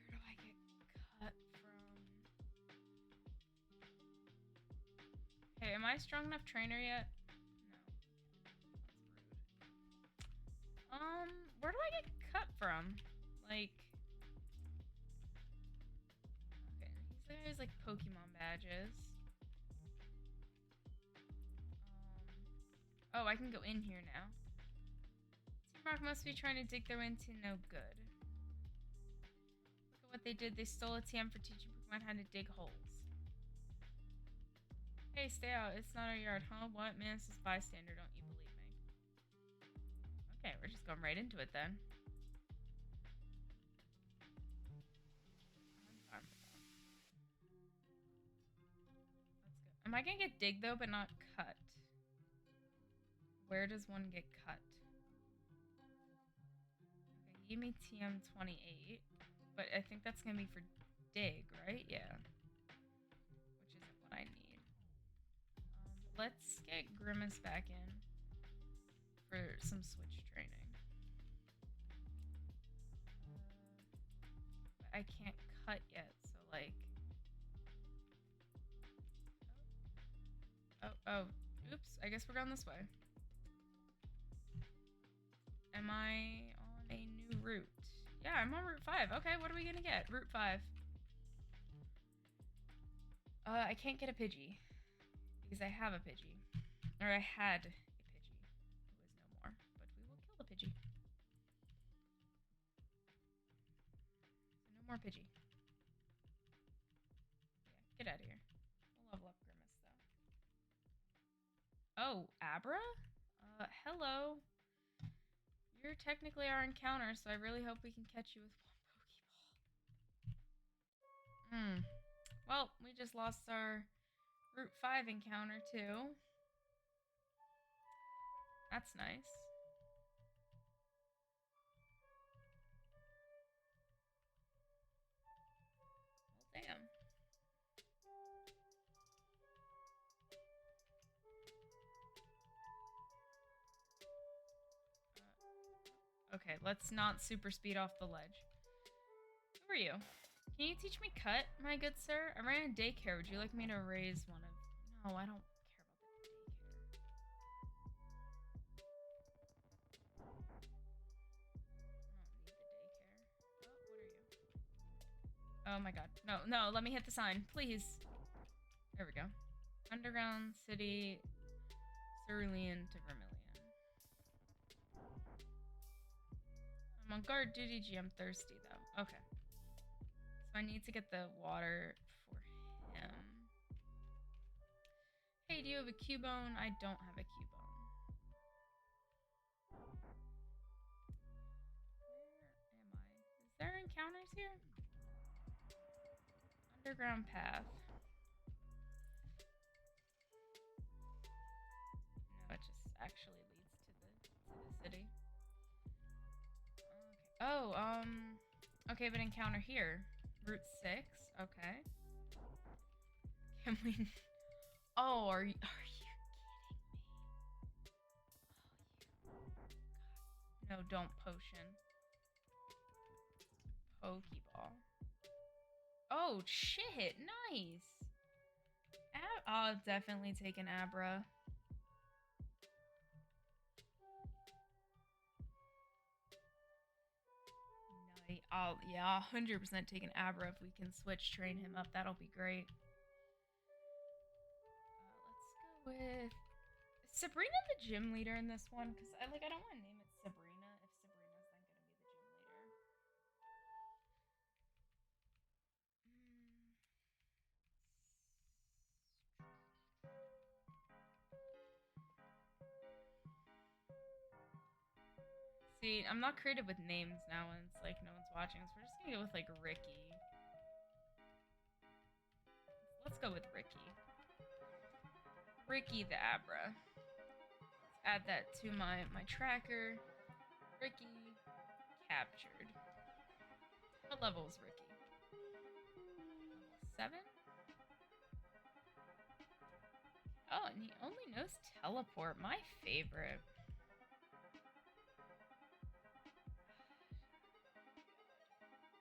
Where do I get cut from? Hey, am I a strong enough trainer yet? No. That's rude. Where do I get cut from? Like, okay, there's like Pokemon badges. Oh, I can go in here now. Team Rock must be trying to dig their way into no good. Look at what they did. They stole a TM for teaching Pokemon how to dig holes. Hey, stay out. It's not our yard, huh? What? Man, this is bystander. Don't you believe me? Okay, we're just going right into it then. I'm fine with that. Let's go. Am I gonna get dig though, but not cut? Where does one get cut? Okay, give me TM28, but I think that's gonna be for dig, right? Yeah. Which isn't what I need. Let's get Grimace back in for some switch training. But I can't cut yet, so like... Oh, oops, I guess we're going this way. Am I on a new route? Yeah, I'm on Route 5. Okay, what are we gonna get? Route 5. I can't get a Pidgey. Because I have a Pidgey. Or I had a Pidgey. Who is no more. But we will kill the Pidgey. So no more Pidgey. Yeah, get out of here. We'll level up Grimace, though. Oh, Abra? Hello. You're technically our encounter, so I really hope we can catch you with one Pokeball. Well, we just lost our Route 5 encounter, too. That's nice. Well, damn. Okay, let's not super speed off the ledge. Who are you? Can you teach me cut, my good sir? I ran a daycare. Would you like me to raise one of... No, I don't care about the daycare. I don't need the daycare. Oh, what are you? Oh my god. No, no, let me hit the sign, please. There we go. Underground City, Cerulean to Vermilion. I'm on guard duty, G. I'm thirsty, though. Okay. So I need to get the water for him. Hey, do you have a Cubone? I don't have a Cubone. Where am I? Is there encounters here? Underground path. No, it just actually leads to the city. Okay. Oh, okay, but encounter here. Route 6. Okay. Can we? Oh, are you kidding me? Oh, you. God. No, don't potion. Pokeball. Oh shit! Nice. I'll definitely take an Abra. I'll 100% take an Abra if we can switch train him up. That'll be great. Let's go with Sabrina the gym leader in this one, because I don't want to name it Sabrina if Sabrina's then gonna be the gym leader. See, I'm not creative with names now, and it's like no one's watching, so we're just gonna go with like Ricky. Let's go with Ricky. Ricky the Abra. Let's add that to my tracker. Ricky captured. What level is Ricky? Level 7? Oh, and he only knows teleport. My favorite.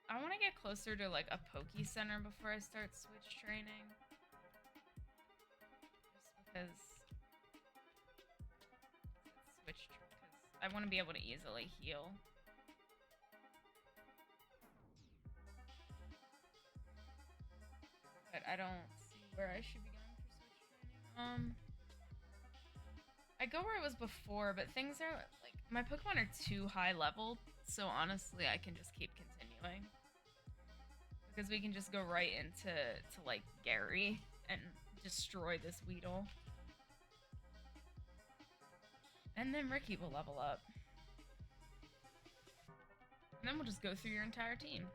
I want to get closer to like a Pokey Center before I start switch training. Just because I want to be able to easily heal. But I don't see where I should be going for switch training. I go where I was before, but things are like my Pokemon are too high level, so honestly I can just keep continuing. Because we can just go right into like Gary and destroy this Weedle. And then Ricky will level up. And then we'll just go through your entire team.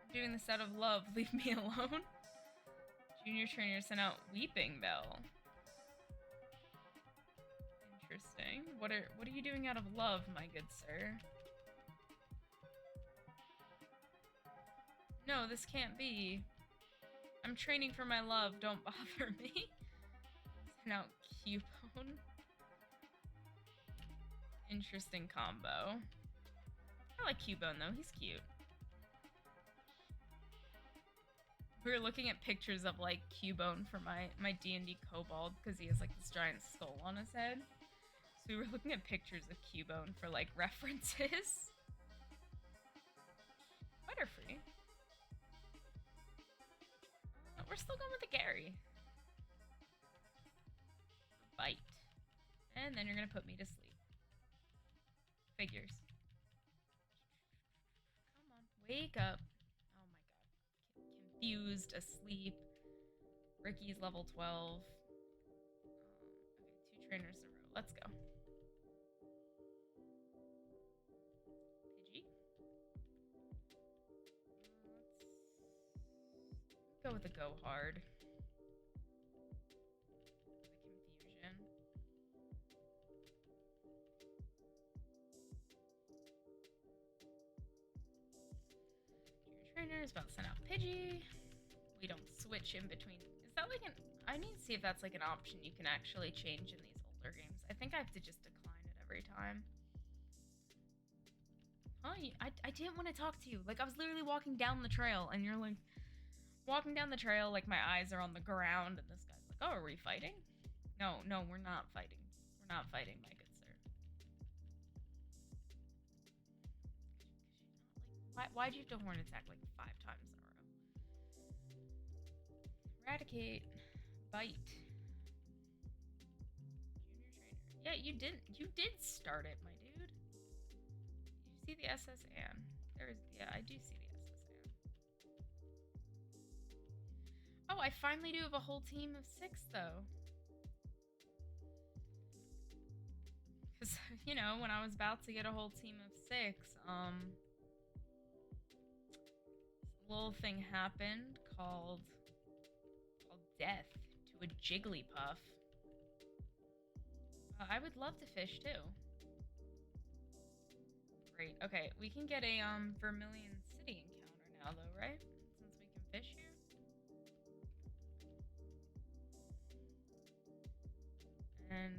I'm doing this out of love. Leave me alone. Junior trainer sent out Weeping Bell. Interesting. What are you doing out of love, my good sir? No, this can't be. I'm training for my love. Don't bother me. Send out Cubone. Interesting combo. I like Cubone though. He's cute. We were looking at pictures of like Cubone for my D&D Kobold because he has like this giant skull on his head. So we were looking at pictures of Cubone for like references. Butterfree. We're still going with the Gary. Bite. And then you're gonna put me to sleep. Figures. Come on, wake up. Oh my god. Confused, asleep. Ricky's level 12. Okay, 2 trainers in a row. Let's go. Pidgey. Let's go with the go hard. The confusion. Junior trainer is about to send out Pidgey. We don't switch in between. Is that like an... I need to see if that's like an option you can actually change in these older games. I think I have to just decline it every time. Huh? I didn't want to talk to you. Like, I was literally walking down the trail, and you're like... Walking down the trail, like, my eyes are on the ground, and this guy's like, oh, are we fighting? No, we're not fighting. We're not fighting, my good sir. Why'd you have to horn attack, like, 5 times in a row? Eradicate. Bite. Junior trainer. Yeah, you did start it, my dude. Did you see the SS Ann? Yeah, I do see the SS Ann. Oh, I finally do have a whole team of 6, though. Because, you know, when I was about to get a whole team of 6, a little thing happened called death to a Jigglypuff. I would love to fish too. Great. Okay, we can get a Vermilion City encounter now though, right? Since we can fish here. And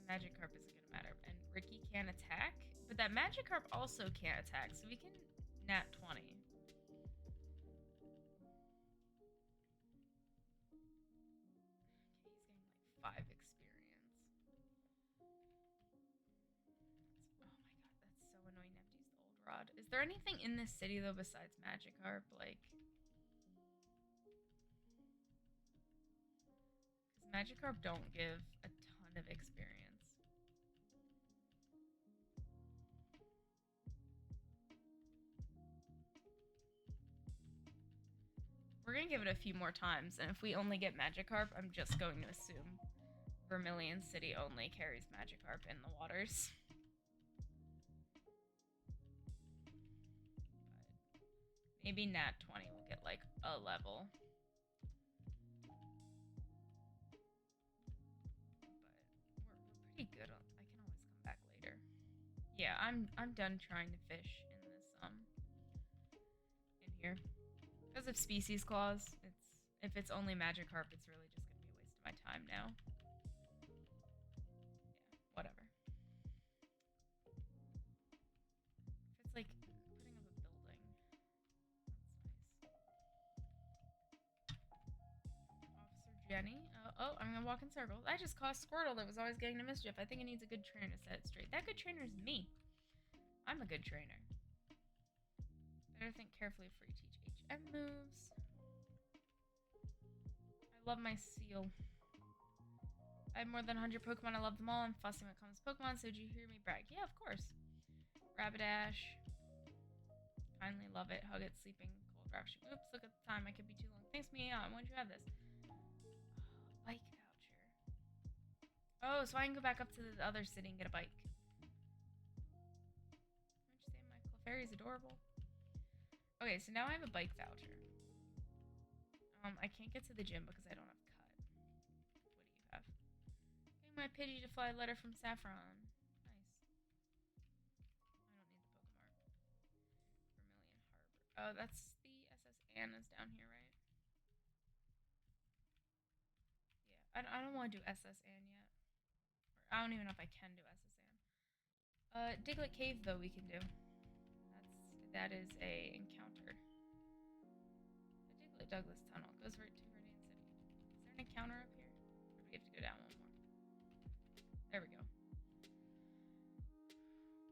Magikarp isn't gonna matter. And Ricky can't attack, but that Magikarp also can't attack, so we can nat 20. Okay, he's getting like 5 experience. god. Is there anything in this city though besides Magikarp? Like, because Magikarp don't give a ton of experience. We're gonna give it a few more times, and if we only get Magikarp, I'm just going to assume Vermilion City only carries Magikarp in the waters. But maybe Nat 20 will get like a level. But we're pretty good on. I can always come back later. Yeah, I'm done trying to fish in this in here. Because of species clause, if it's only Magikarp, it's really just gonna be a waste of my time now. Yeah, whatever. If it's like putting up a building, that's nice. Officer Jenny. Oh, I'm gonna walk in circles. I just caught Squirtle that was always getting to mischief. I think it needs a good trainer to set it straight. That good trainer is me. I'm a good trainer. Better think carefully before you teach HM moves. I love my seal. I have more than 100 Pokemon. I love them all. I'm fussy when it comes to Pokemon, so did you hear me brag? Yeah, of course. Rapidash. Kindly love it. Hug it. Sleeping. Cold Rapture. Oops, look at the time. I could be too long. Thanks, Mia. When did you have this? Bike voucher. Oh, so I can go back up to the other city and get a bike. What'd you say? My Clefairy's adorable. Okay, so now I have a bike voucher. I can't get to the gym because I don't have cut. What do you have? Getting my Pidgey to fly a letter from Saffron. Nice. I don't need the Pokemart. Vermilion Harbor. Oh, that's the SS Anna's down here, right? Yeah, I don't want to do SS Ann yet. Or I don't even know if I can do SS Ann. Diglett Cave though we can do. That is a encounter. The Diglett Douglas Tunnel goes right to Vermilion City. Is there an encounter up here? Or do we have to go down one more? There we go.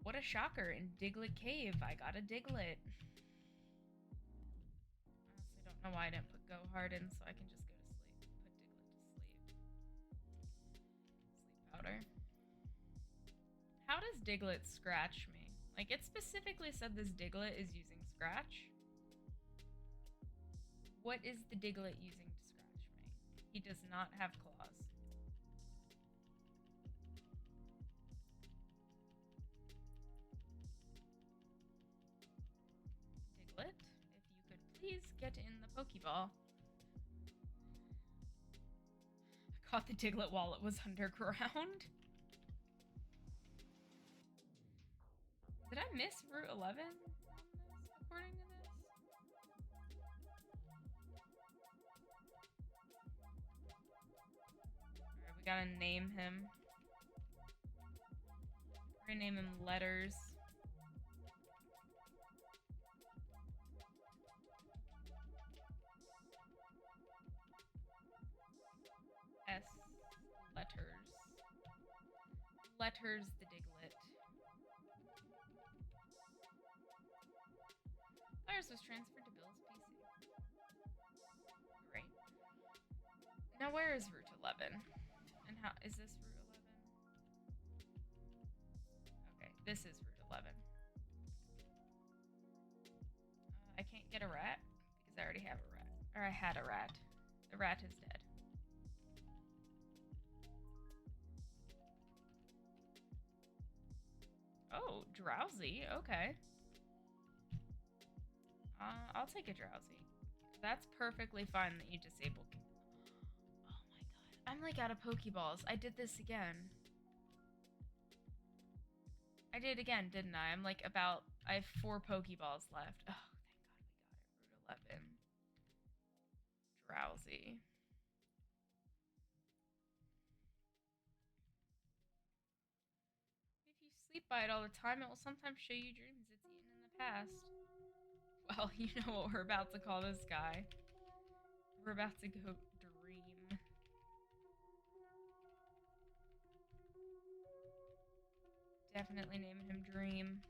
What a shocker! In Diglett Cave, I got a Diglett. Honestly, don't know why I didn't put Go Hard in, so I can just go to sleep. Put Diglett to sleep. Sleep powder. How does Diglett scratch me? Like, it specifically said this Diglett is using Scratch. What is the Diglett using to scratch me? He does not have claws. Diglett, if you could please get in the Pokeball. I caught the Diglett while it was underground. Did I miss Route 11 on this, according to this? Alright, we gotta name him. We're gonna name him Letters. S. Letters. Letters the Diglett. Letters was transferred to Bill's PC. Great. Now where is Route 11? And how is this Route 11? Okay, this is Route 11. I can't get a rat because I already have a rat. Or I had a rat. The rat is dead. Oh, Drowsy. Okay. I'll take a Drowsy. That's perfectly fine that you disable. Oh my god. I'm like out of Pokeballs. I did this again. I did it again, didn't I? I'm like about... I have 4 Pokeballs left. Oh, thank god we got it. Route 11. Drowsy. If you sleep by it all the time, it will sometimes show you dreams it's eaten in the past. Well, you know what we're about to call this guy. We're about to go Dream. Definitely name him Dream.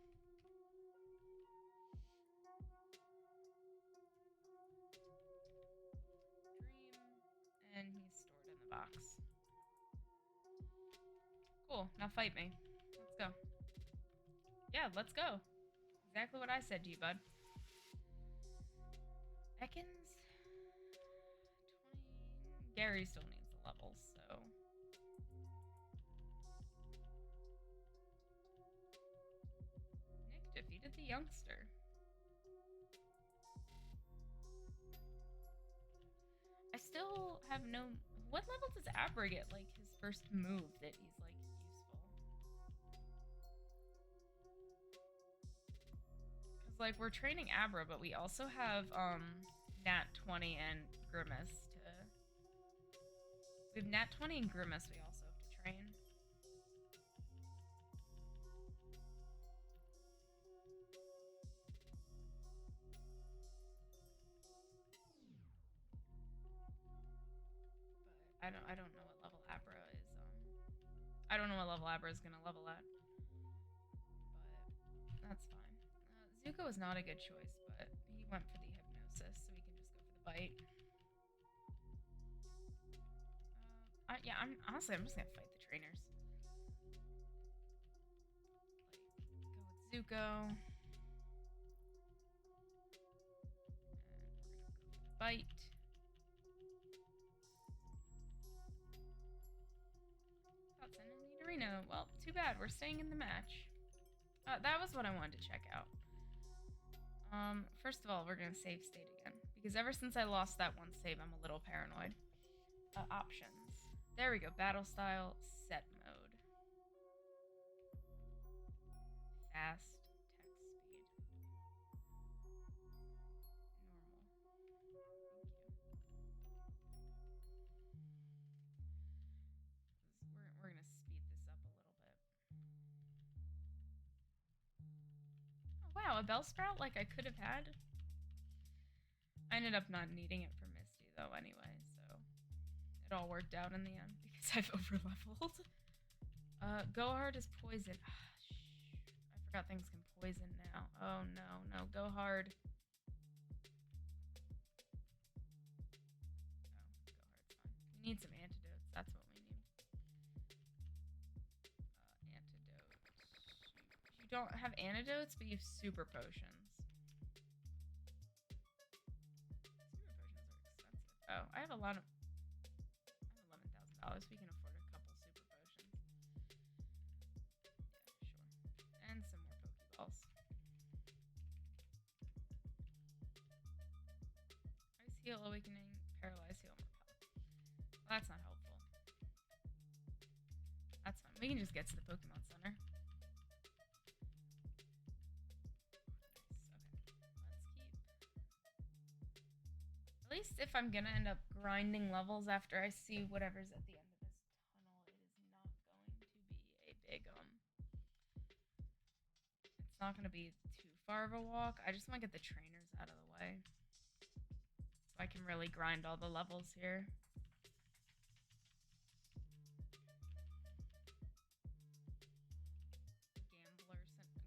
box. Cool, now fight me. Let's go. Yeah, let's go. Exactly what I said to you, bud. Ekans? 20... Gary still needs the levels, so... Nick defeated the youngster. I still have no... What level does Abra get, like, his first move that he's, like, useful? Because, like, we're training Abra, but we also have, Nat 20 and Grimace to... We have Nat 20 and Grimace we also have to train. But I don't know what level Abra is, I don't know what level Abra is gonna level at. But that's fine. Zuko is not a good choice, but he went for the hypnosis, so we can just go for the bite. Yeah, I'm just gonna fight the trainers. Like, go with Zuko. And we're gonna go for the bite. Thought sending me to Reno. Well, too bad. We're staying in the match. That was what I wanted to check out. First of all, we're gonna save state again. Because ever since I lost that one save, I'm a little paranoid. Options. There we go. Battle style, set mode. Fast, text speed. Normal. Thank you. We're gonna speed this up a little bit. Oh, wow, a Bellsprout like I could have had. I ended up not needing it for Misty though anyway, so it all worked out in the end because I've overleveled. Go hard is poison. I forgot things can poison now. Oh no, go hard. Oh, go hard's fine. We need some antidotes. That's what we need. Antidotes. You don't have antidotes, but you have super potions. Oh, I have a lot of... I have $11,000. We can afford a couple super potions. Yeah, sure. And some more Pokeballs. Ice Heal, Awakening, Paralyze Heal, more power. Well, that's not helpful. That's fine. We can just get to the Pokemon Center. Nice, okay. Let's keep... At least if I'm gonna end up grinding levels after I see whatever's at the end of this tunnel, it is not going to be a big, it's not gonna be too far of a walk. I just want to get the trainers out of the way. So I can really grind all the levels here.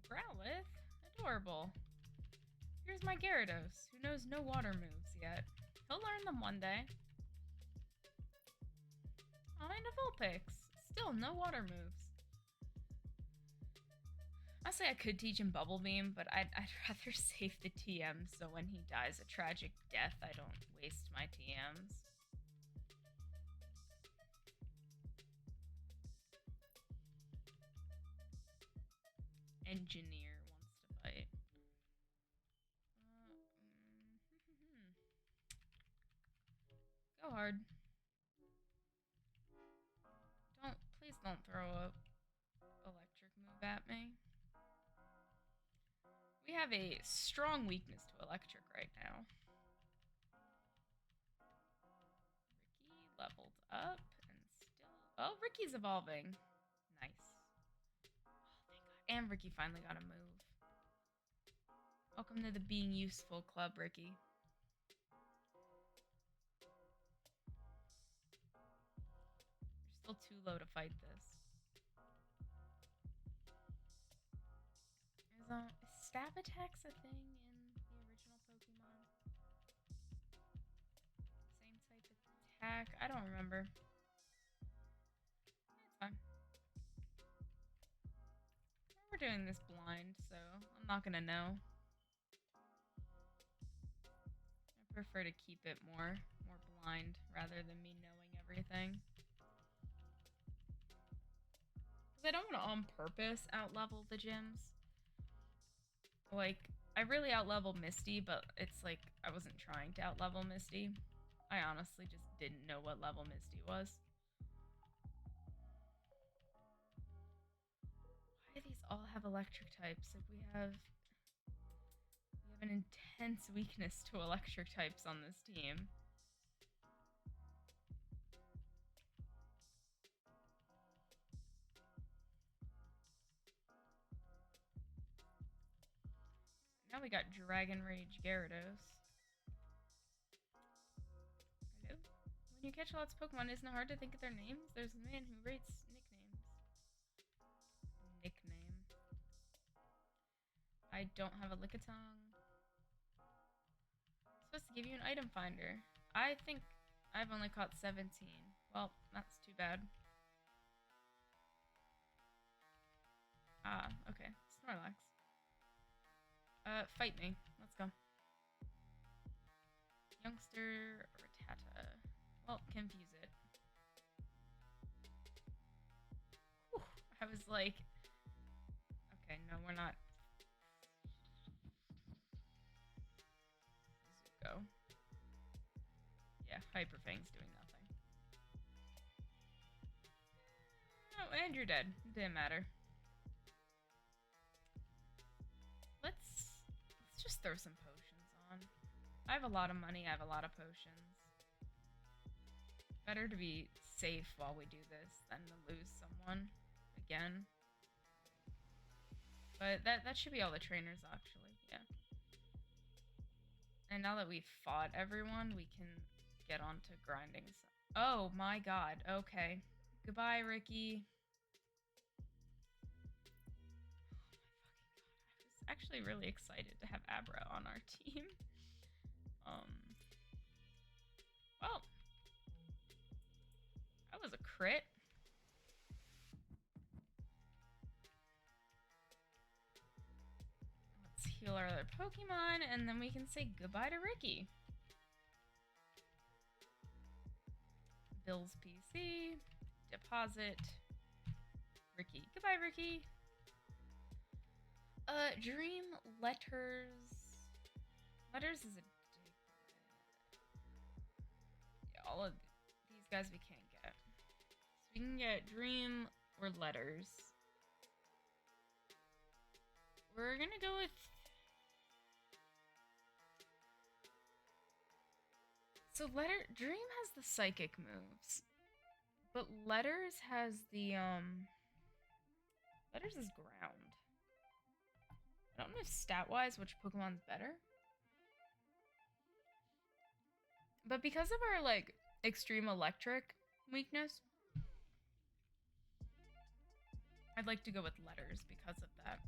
Growlithe? Adorable. Here's my Gyarados, who knows no water moves yet. He'll learn them one day. Oh, and a Vulpix. Still, no water moves. I say I could teach him Bubble Beam, but I'd rather save the TM so when he dies a tragic death, I don't waste my TMs. Engineer wants to fight. Go hard. Please don't throw a electric move at me. We have a strong weakness to electric right now. Ricky leveled up and still... Oh, Ricky's evolving. Nice. Oh, thank God. And Ricky finally got a move. Welcome to the Being Useful Club, Ricky. You're still too low to fight this. Is stab attacks a thing in the original Pokemon? Same type of attack? I don't remember. doing this blind, so I'm not gonna know. I prefer to keep it more blind rather than me knowing everything. Because I don't want to on purpose outlevel the gyms. Like, I really outleveled Misty, but it's like I wasn't trying to outlevel Misty. I honestly just didn't know what level Misty was. Why do these all have electric types if we have an intense weakness to electric types on this team? Now we got Dragon Rage Gyarados. Hello? When you catch lots of Pokemon, isn't it hard to think of their names? There's a man who rates nicknames. Nickname. I don't have a Lickitung. I'm supposed to give you an item finder. I think I've only caught 17. Well, that's too bad. Ah, okay. Snorlax. Fight me. Let's go. Youngster Rattata. Well, confuse it. Whew, I was like... Okay, no, we're not. Zuko. Yeah, Hyper Fang's doing nothing. Oh, and you're dead. Didn't matter. Let's just throw some potions on. I have a lot of money, I have a lot of potions. Better to be safe while we do this than to lose someone again. But that should be all the trainers, actually, yeah. And now that we've fought everyone, we can get on to grinding some. Oh my god, okay. Goodbye, Ricky. Actually really excited to have Abra on our team. Well, that was a crit. Let's heal our other Pokemon, and then we can say goodbye to Ricky. Bill's PC, deposit, Ricky. Goodbye, Ricky. Dream Letters. Letters is a Diglett. Yeah, all of these guys we can't get. So we can get Dream or Letters. We're gonna go with... So Dream has the psychic moves. But Letters has the, Letters is ground. I don't know if stat-wise which Pokemon's better. But because of our, like, extreme electric weakness, I'd like to go with Letters because of that.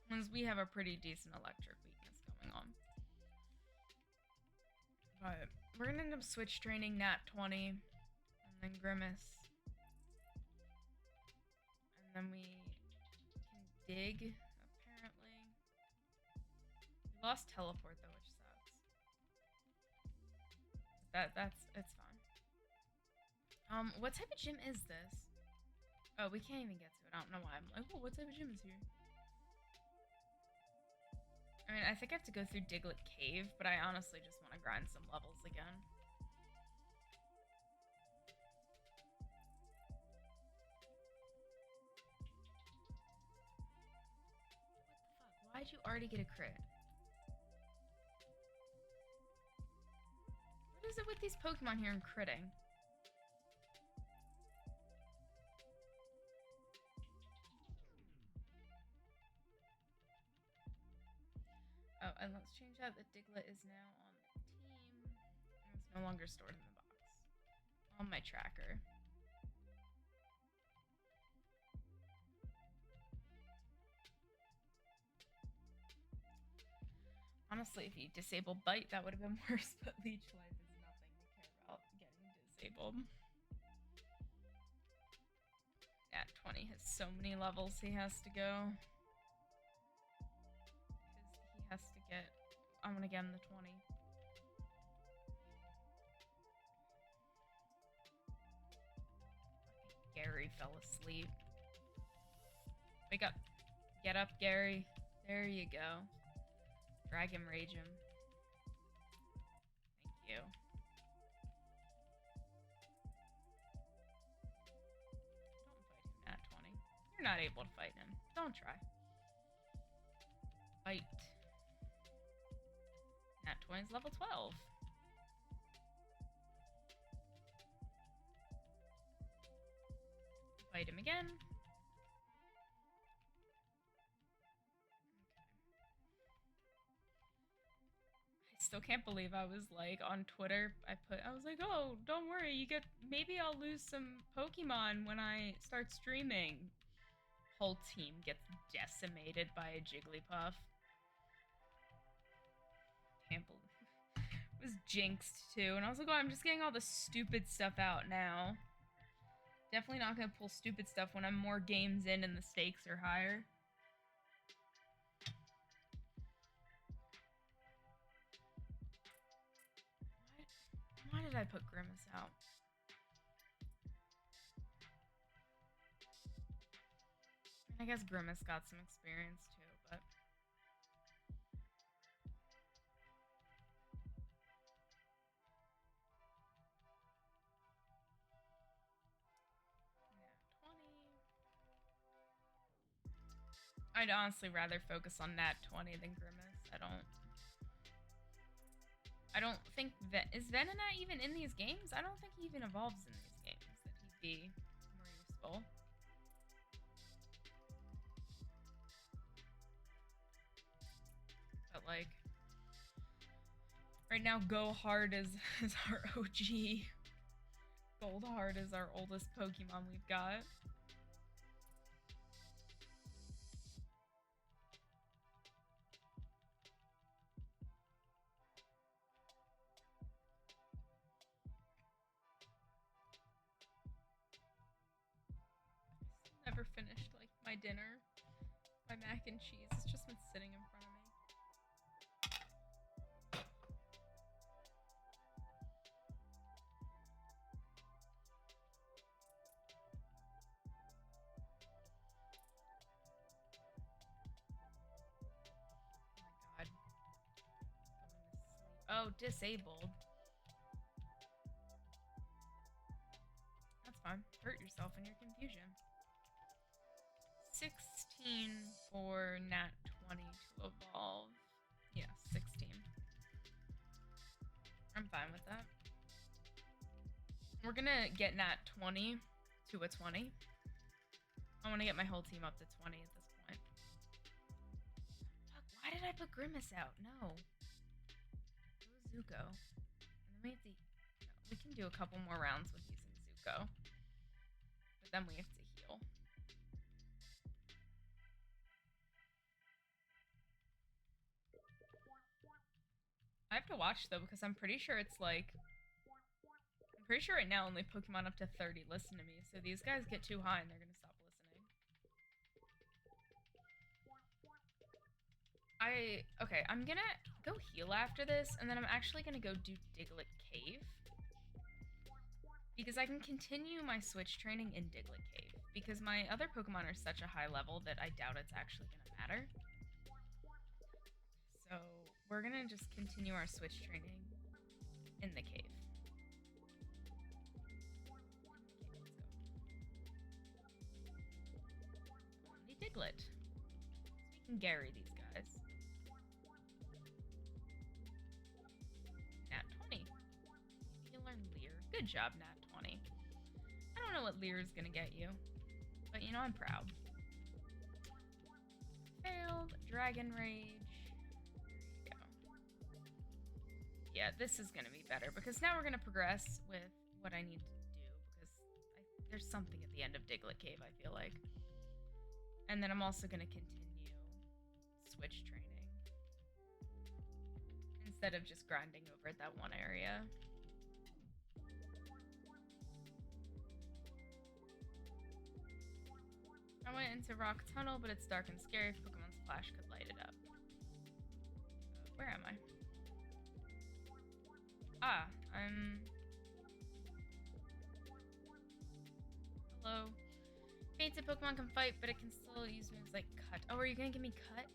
Since we have a pretty decent electric weakness going on. But we're gonna end up switch training Nat 20, and then Grimace. And then we can dig. Lost teleport though, which sucks. It's fine. What type of gym is this? Oh, we can't even get to it. I don't know why. I'm like, oh, what type of gym is here? I mean, I think I have to go through Diglett Cave, but I honestly just want to grind some levels again. What the fuck? Why'd you already get a crit? What is it with these Pokemon here and critting? Oh, and let's change out that Diglett is now on the team. And it's no longer stored in the box. On my tracker. Honestly, if you disable Bite, that would have been worse, but Leech Life is nothing to care about getting disabled. At 20. 20 has so many levels he has to go. Because he has to get... I'm gonna get him the 20. Gary fell asleep. Wake up. Get up, Gary. There you go. Dragon Rage him. Thank you. Don't fight him, Nat 20. You're not able to fight him. Don't try. Fight. Nat 20's level 12. Fight him again. I still can't believe I was like on Twitter. I was like, oh, don't worry, maybe I'll lose some Pokemon when I start streaming. Whole team gets decimated by a Jigglypuff. Can't believe it was jinxed too, and I was like, oh, I'm just getting all the stupid stuff out now. Definitely not gonna pull stupid stuff when I'm more games in and the stakes are higher. Why did I put Grimace out? I guess Grimace got some experience too, but... I'd honestly rather focus on Nat 20 than Grimace. I don't think is Venonat even in these games? I don't think he even evolves in these games. That he'd be more useful. But like, right now, Go Hard is our OG. Gold Hard is our oldest Pokemon we've got. Never finished like my dinner. My mac and cheese has just been sitting in front of me. Oh my god. Oh, disabled. That's fine. Hurt yourself in your confusion. 16 for Nat 20 to evolve. Yeah, 16. I'm fine with that. We're gonna get Nat 20 to a 20. I want to get my whole team up to 20 at this point. Fuck, why did I put Grimace out? No. Go Zuko. And then we have to... No, we can do a couple more rounds with using Zuko. But then we have to heal. I have to watch though because I'm pretty sure it's like... I'm pretty sure right now only Pokemon up to 30 listen to me, so these guys get too high and they're gonna stop listening. Okay, I'm gonna go heal after this, and then I'm actually gonna go do Diglett Cave. Because I can continue my switch training in Diglett Cave. Because my other Pokemon are such a high level that I doubt it's actually gonna matter. So... we're gonna just continue our switch training in the cave. Only Diglett. So we can Gary these guys. Nat 20. You learn Leer. Good job, Nat 20. I don't know what Leer is gonna get you, but you know, I'm proud. Failed. Dragon Rage. Yeah, this is going to be better, because now we're going to progress with what I need to do, because there's something at the end of Diglett Cave, I feel like. And then I'm also going to continue switch training, instead of just grinding over at that one area. I went into Rock Tunnel, but it's dark and scary. If Pokemon Splash could light it up. Where am I? Ah, I'm... Hello. Fainted Pokemon can fight, but it can still use moves like Cut. Oh, are you gonna give me Cut?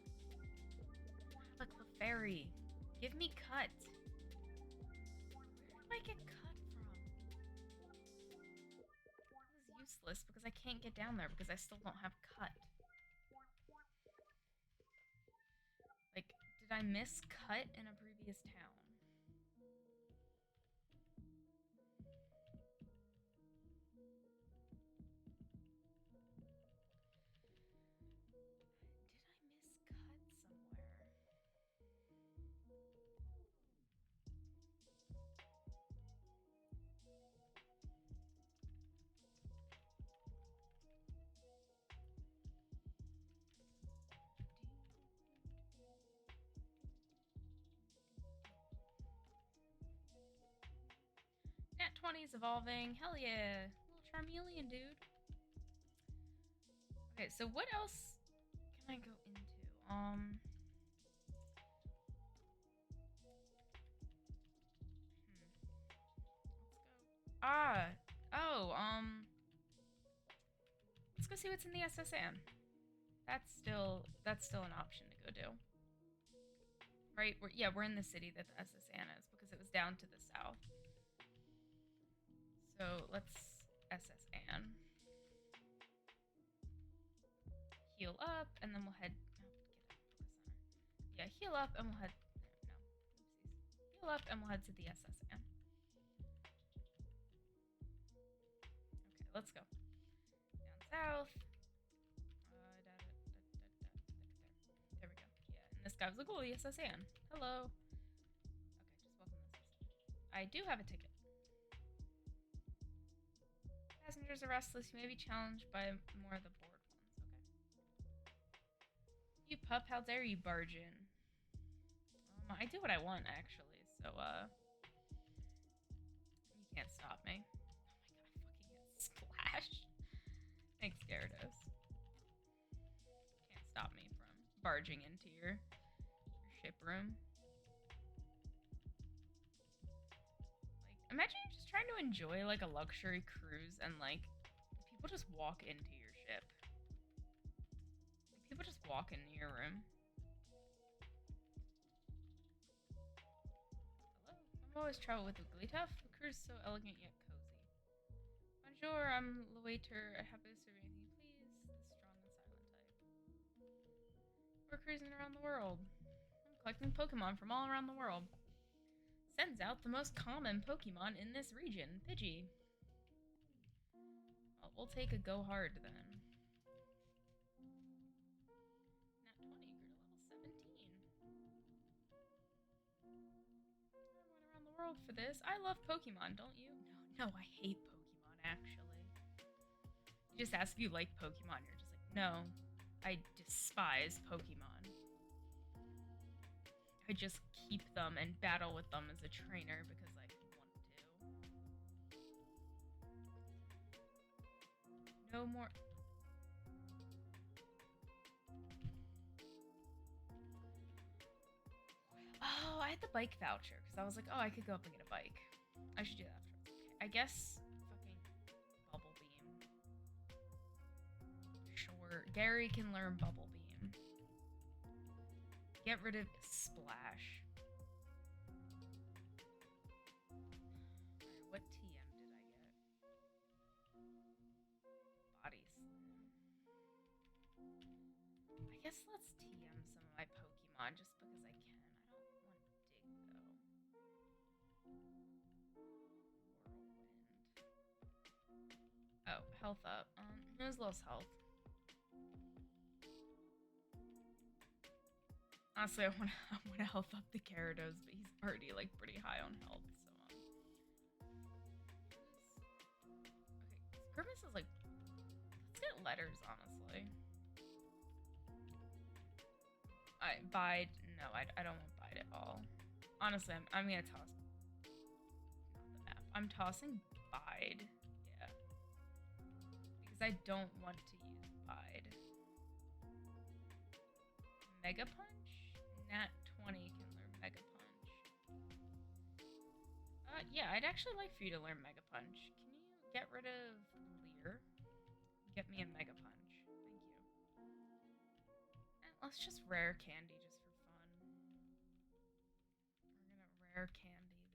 Look, Clefairy. Give me Cut. Where do I get Cut from? This is useless because I can't get down there because I still don't have Cut. Like, did I miss Cut in a previous town? Nat 20 is evolving. Hell yeah. Little Charmeleon, dude. Okay, so what else can I go into? Let's go see what's in the SSN. That's still an option to go do. Right? We're in the city that the SSN is because it was down to the south. So let's SSN. Heal up, and then we'll head. Yeah, heal up, and we'll head. No, oopsies. Heal up, and we'll head to the SSN. Okay, let's go. Down south. There we go. Yeah, and this guy was like, "Oh, the SSN. Hello." Okay, just welcome this. I do have a ticket. Passengers are restless. You may be challenged by more of the bored ones. Okay. You pup, how dare you barge in? I do what I want, actually, so, you can't stop me. Oh my god, I fucking hit Splash. Thanks, Gyarados. Can't stop me from barging into your ship room. Imagine you're just trying to enjoy, like, a luxury cruise and, like, people just walk into your ship. Like, people just walk into your room. Hello? I've always traveled with Wigglytuff. The cruise is so elegant yet cozy. Bonjour, I'm the waiter. I happy to serve anything you please. The strong and silent type. We're cruising around the world. I'm collecting Pokemon from all around the world. Sends out the most common Pokemon in this region, Pidgey. Well, we'll take a go hard then. Nat 20 grew to level 17. I went around the world for this. I love Pokemon, don't you? No, I hate Pokemon, actually. You just ask if you like Pokemon, you're just like, no, I despise Pokemon. I just keep them and battle with them as a trainer because I want to. No more. Oh, I had the bike voucher because I was like, oh, I could go up and get a bike. I should do that first. Okay, I guess fucking Bubble Beam. Sure, Gary can learn Bubble Beam. Get rid of Splash. Alright, what TM did I get? Body Slam. I guess let's TM some of my Pokemon just because I can. I don't want Dig, though. Whirlwind. Oh, health up. Who's lowest health? Honestly, I want to health up the Gyarados, but he's already like pretty high on health. So okay, Grimace is like, let's get letters, honestly. Alright, Bide. No, I don't want Bide at all. Honestly, I'm gonna toss. Not the map. I'm tossing Bide. Yeah, because I don't want to use wide. Mega Punch? Nat 20 can learn Mega Punch. Yeah, I'd actually like for you to learn Mega Punch. Can you get rid of Leer? Get me a Mega Punch. Thank you. And let's just rare candy just for fun. We're gonna rare candy the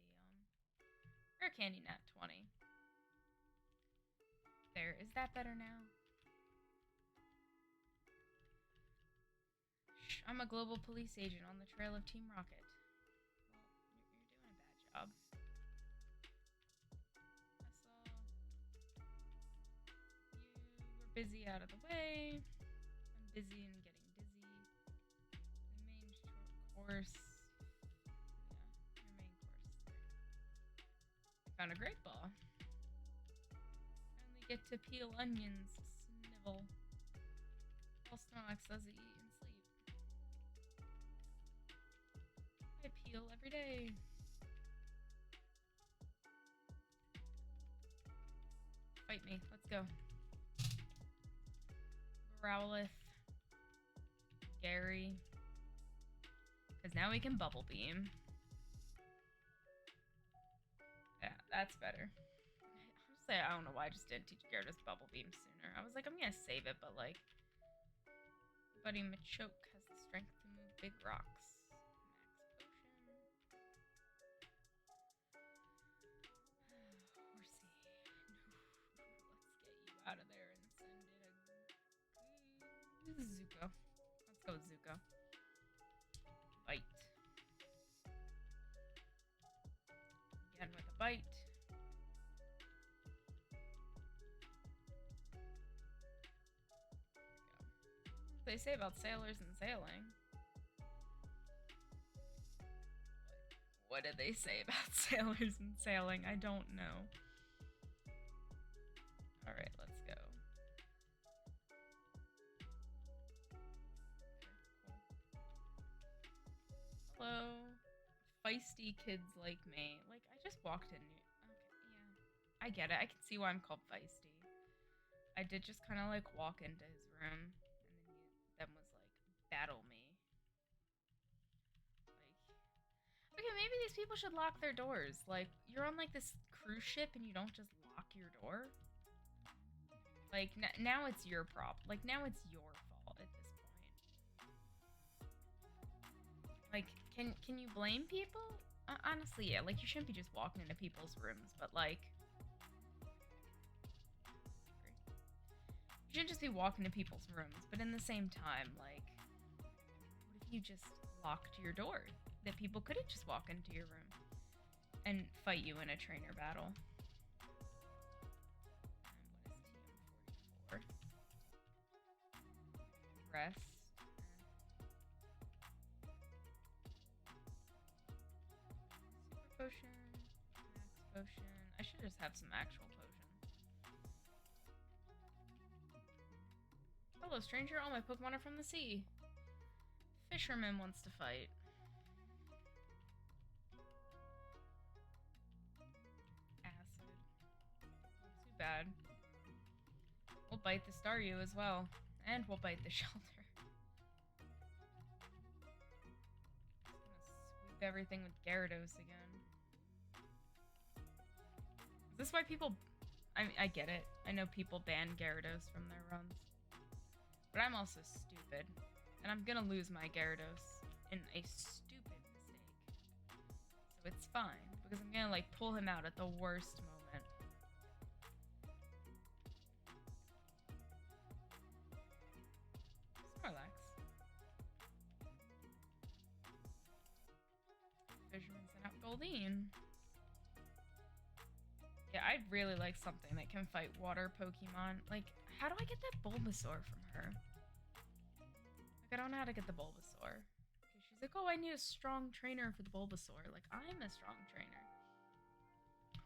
rare candy nat 20. There, is that better now? Shh, I'm a global police agent on the trail of Team Rocket. Well, you're doing a bad job. I saw you were busy out of the way. I'm busy and getting dizzy. The main course. Yeah, your main course. I found a great ball. I only get to peel onions, snivel. All Snorlax does is eat and sleep. I peel every day. Fight me. Let's go. Growlithe. Gary. Because now we can Bubble Beam. Yeah, that's better. Honestly, I don't know why I just didn't teach Gyarados Bubble Beam sooner. I was like, I'm gonna save it, but like... Buddy Machoke has the strength to move big rocks. Max potion. Horsey. Let's get you out of there and send it a... Zuko. Let's go with Zuko. Bite. Again with a bite. They say about sailors and sailing. What did they say about sailors and sailing? I don't know. Alright, let's go. Okay, cool. Hello. Feisty kids like me. Like, I just walked in. Okay, yeah. I get it. I can see why I'm called feisty. I did just kind of like walk into his room. Them was like, battle me. Like, okay, maybe these people should lock their doors. Like, you're on like this cruise ship and you don't just lock your door. Like, now it's your problem. Like, now it's your fault at this point. Like, can you blame people? Honestly, yeah. Like, you shouldn't be just walking into people's rooms, but like... You shouldn't just be walking to people's rooms, but in the same time, like, what if you just locked your door? That people couldn't just walk into your room and fight you in a trainer battle. And what is TM44? Rest. Super potion. Max potion. I should just have some actual potions. Hello, stranger. All my Pokemon are from the sea. Fisherman wants to fight. Acid. Not too bad. We'll bite the Staryu as well. And we'll bite the Shelter. Just gonna sweep everything with Gyarados again. Is this why people... I get it. I know people ban Gyarados from their runs. But I'm also stupid. And I'm gonna lose my Gyarados in a stupid mistake. So it's fine. Because I'm gonna like pull him out at the worst moment. Snorlax. Fisherman sent out Goldeen. Yeah, I'd really like something that can fight water Pokemon. Like, how do I get that Bulbasaur from her? Like, I don't know how to get the Bulbasaur. Okay, she's like, oh, I need a strong trainer for the Bulbasaur. Like, I'm a strong trainer. Okay.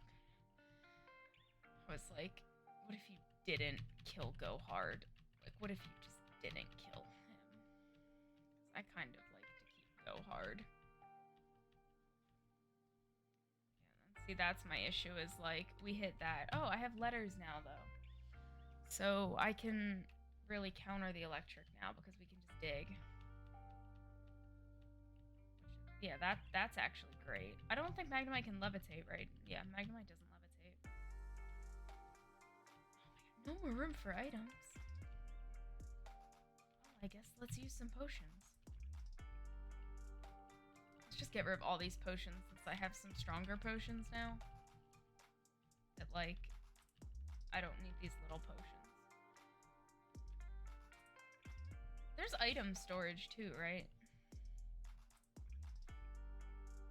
I was like, what if you didn't kill Go Hard? Like, what if you just didn't kill him? I kind of like to keep Go Hard. See, that's my issue, is like, we hit that. Oh, I have letters now, though. So I can, really counter the electric now because we can just dig. Yeah, that's actually great. I don't think Magnemite can levitate, right? Yeah, Magnemite doesn't levitate. No more room for items. Oh, I guess let's use some potions. Let's just get rid of all these potions since I have some stronger potions now. That, like, I don't need these little potions. There's item storage too, right?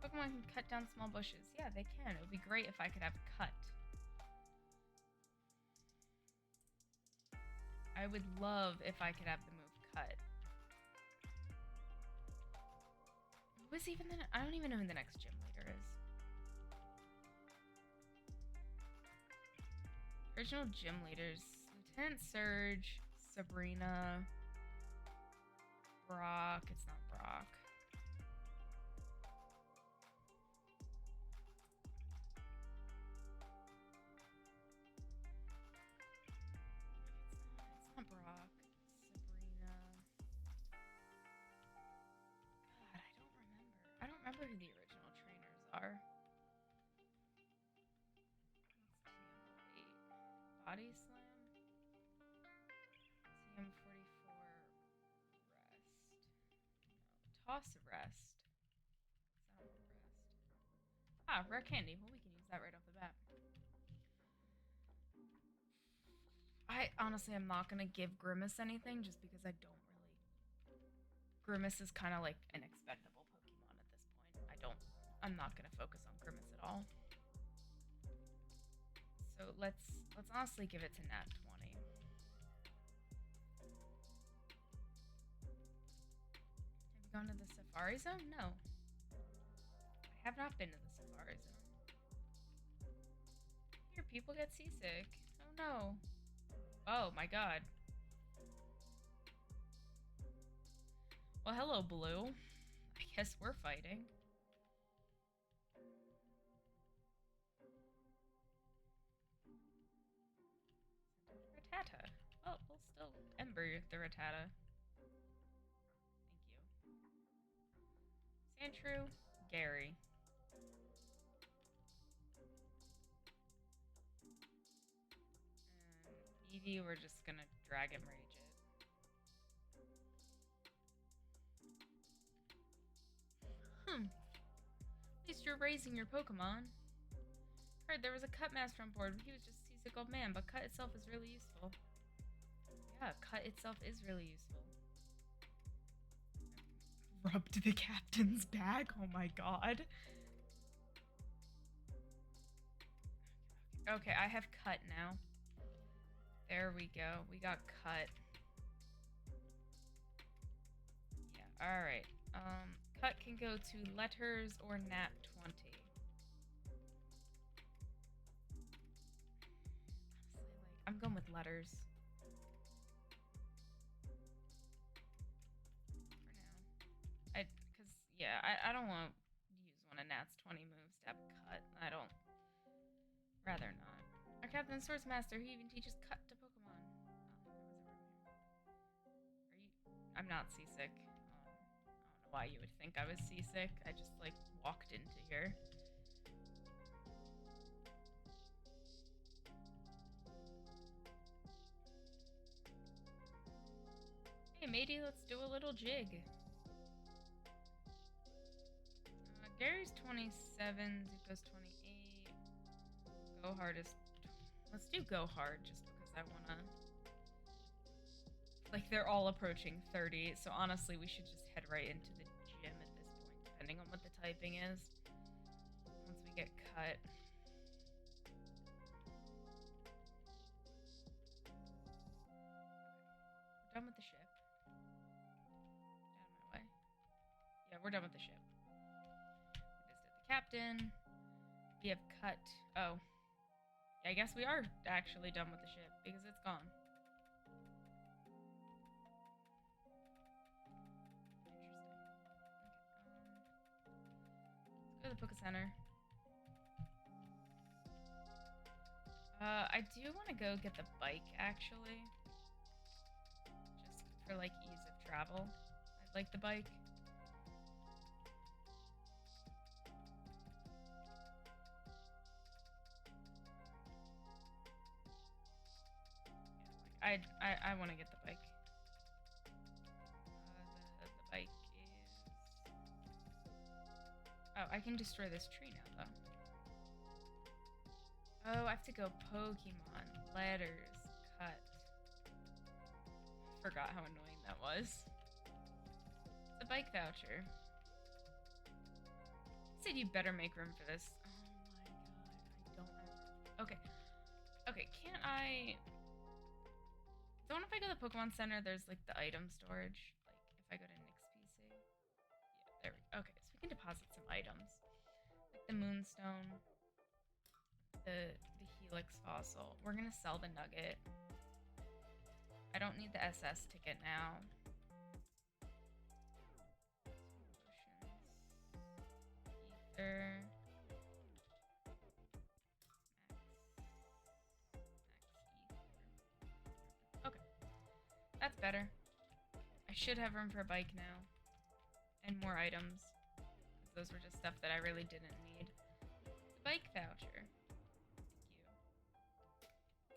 Pokemon can cut down small bushes. Yeah, they can. It would be great if I could have cut. I would love if I could have the move cut. Who is even the... I don't even know who the next gym leader is. Original gym leaders. Lieutenant Surge, Sabrina, Brock. It's not Brock. It's not Brock. Sabrina. God, I don't remember who the original trainers are. Body Slam. TM44 Rest. No. Toss Rest. Sound Rest. Ah, Rare Candy. Well, we can use that right off the bat. I honestly am not going to give Grimace anything just because I don't really... Grimace is kind of like an expendable Pokemon at this point. I'm not going to focus on Grimace at all. So let's honestly give it to Nat 20. Have you gone to the Safari Zone? No. I have not been to the Safari Zone. Here, people get seasick. Oh no. Oh my god. Well, hello, Blue. I guess we're fighting. Rattata. Oh, we'll still Ember the Rattata. Thank you. Sandshrew, Gary. And Eevee, we're just gonna Dragon Rage it. At least you're raising your Pokemon. Heard there was a Cut Master on board. He was just a seasick old man, but Cut itself is really useful. Yeah, Cut itself is really useful. Rubbed the captain's back? Oh my god. Okay, I have Cut now. There we go. We got Cut. Yeah, alright. Cut can go to letters or Nat 20. I'm going with letters. For now. Because, yeah, I don't want to use one of Nat's 20 moves to have Cut. Rather not. Our Captain Source Master, he even teaches Cut to Pokemon. I'm not seasick. I don't know why you would think I was seasick. I just, like, walked into here. Hey matey, let's do a little jig. Gary's 27, Zuko's 28. Go hard is... Let's do go hard just because I wanna... Like, they're all approaching 30, so honestly we should just head right into the gym at this point, depending on what the typing is. Once we get Cut. We're done with the ship. Get out of my way. Yeah, we're done with the ship. We visited the captain. We have Cut. Oh. Yeah, I guess we are actually done with the ship because it's gone. Interesting. Okay, let's go to the Pokey Center. I do want to go get the bike, actually. for like ease of travel. I like the bike. I want to get the bike. The bike is... Oh, I can destroy this tree now, though. Oh, I have to go Pokemon. Letters. Cut. Forgot how annoying that was. The bike voucher. I said you better make room for this. Oh my god, I don't have... Okay. Okay, can't I... Don't know if I go to the Pokemon Center, there's like the item storage. Like if I go to Nick's PC. Yeah, there we go. Okay, so we can deposit some items. Like the Moonstone. The Helix fossil. We're gonna sell the Nugget. I don't need the SS ticket now. Ether. That's better. I should have room for a bike now. And more items. Because those were just stuff that I really didn't need. The bike voucher. Thank you.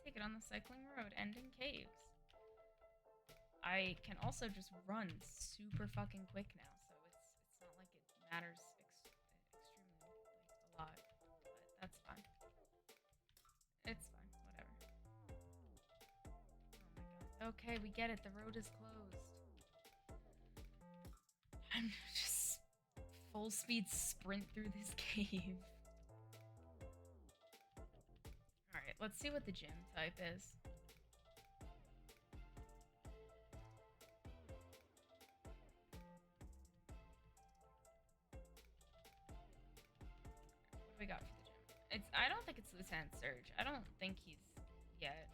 Take it on the cycling road, ending caves. I can also just run super fucking quick now, so it's not like it matters extremely like a lot. But that's fine. It's fine. Okay, we get it. The road is closed. I'm just full speed sprint through this cave. Alright, let's see what the gym type is. What do we got for the gym? I don't think it's Lieutenant Surge. I don't think he's yet.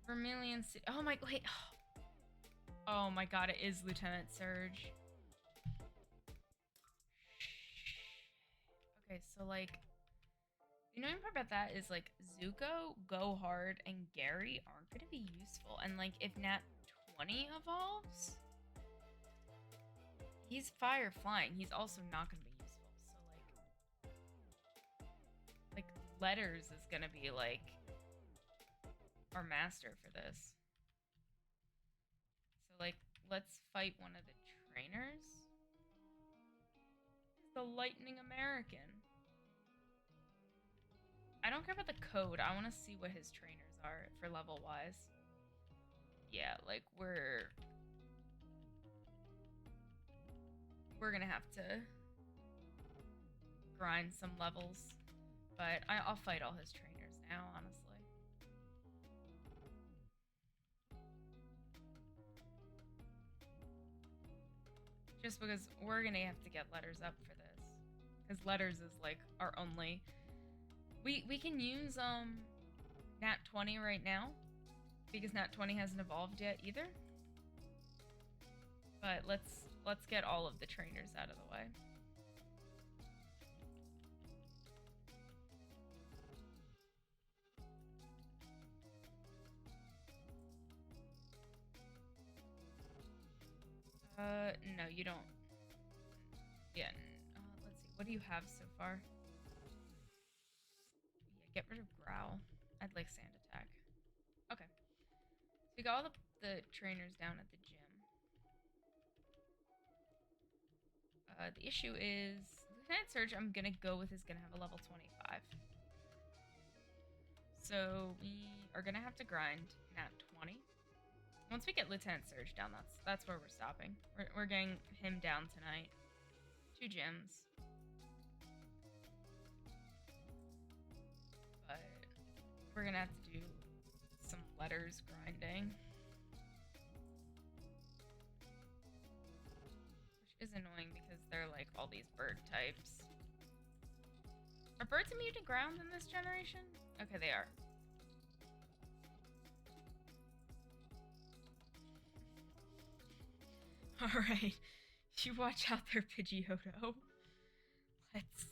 Vermilion City. Oh my, wait. Oh my god, it is Lieutenant Surge. Okay, so like, the annoying part about that is like, Zuko, Go Hard, and Gary aren't gonna be useful. And like, if Nat 20 evolves, he's fire flying. He's also not gonna be useful. So like Letters is gonna be like, our master for this. So like, let's fight one of the trainers. The Lightning American. I don't care about the code. I want to see what his trainers are for level wise. Yeah, like we're gonna have to grind some levels, but I'll fight all his trainers now, honestly. Just because we're gonna have to get Letters up for this. Because Letters is like our only... We can use Nat 20 right now. Because Nat 20 hasn't evolved yet either. But let's get all of the trainers out of the way. No, you don't. Yeah, let's see. What do you have so far? Yeah, get rid of Growl. I'd like Sand Attack. Okay. So we got all the trainers down at the gym. The issue is Lieutenant Surge, I'm gonna go with, is gonna have a level 25. So we are gonna have to grind Nat 20. Once we get Lieutenant Surge down, that's where we're stopping. We're getting him down tonight. 2 gyms. But we're gonna have to do some Letters grinding. Which is annoying because they're like all these bird types. Are birds immune to ground in this generation? Okay, they are. Alright, you watch out there, Pidgeotto. Let's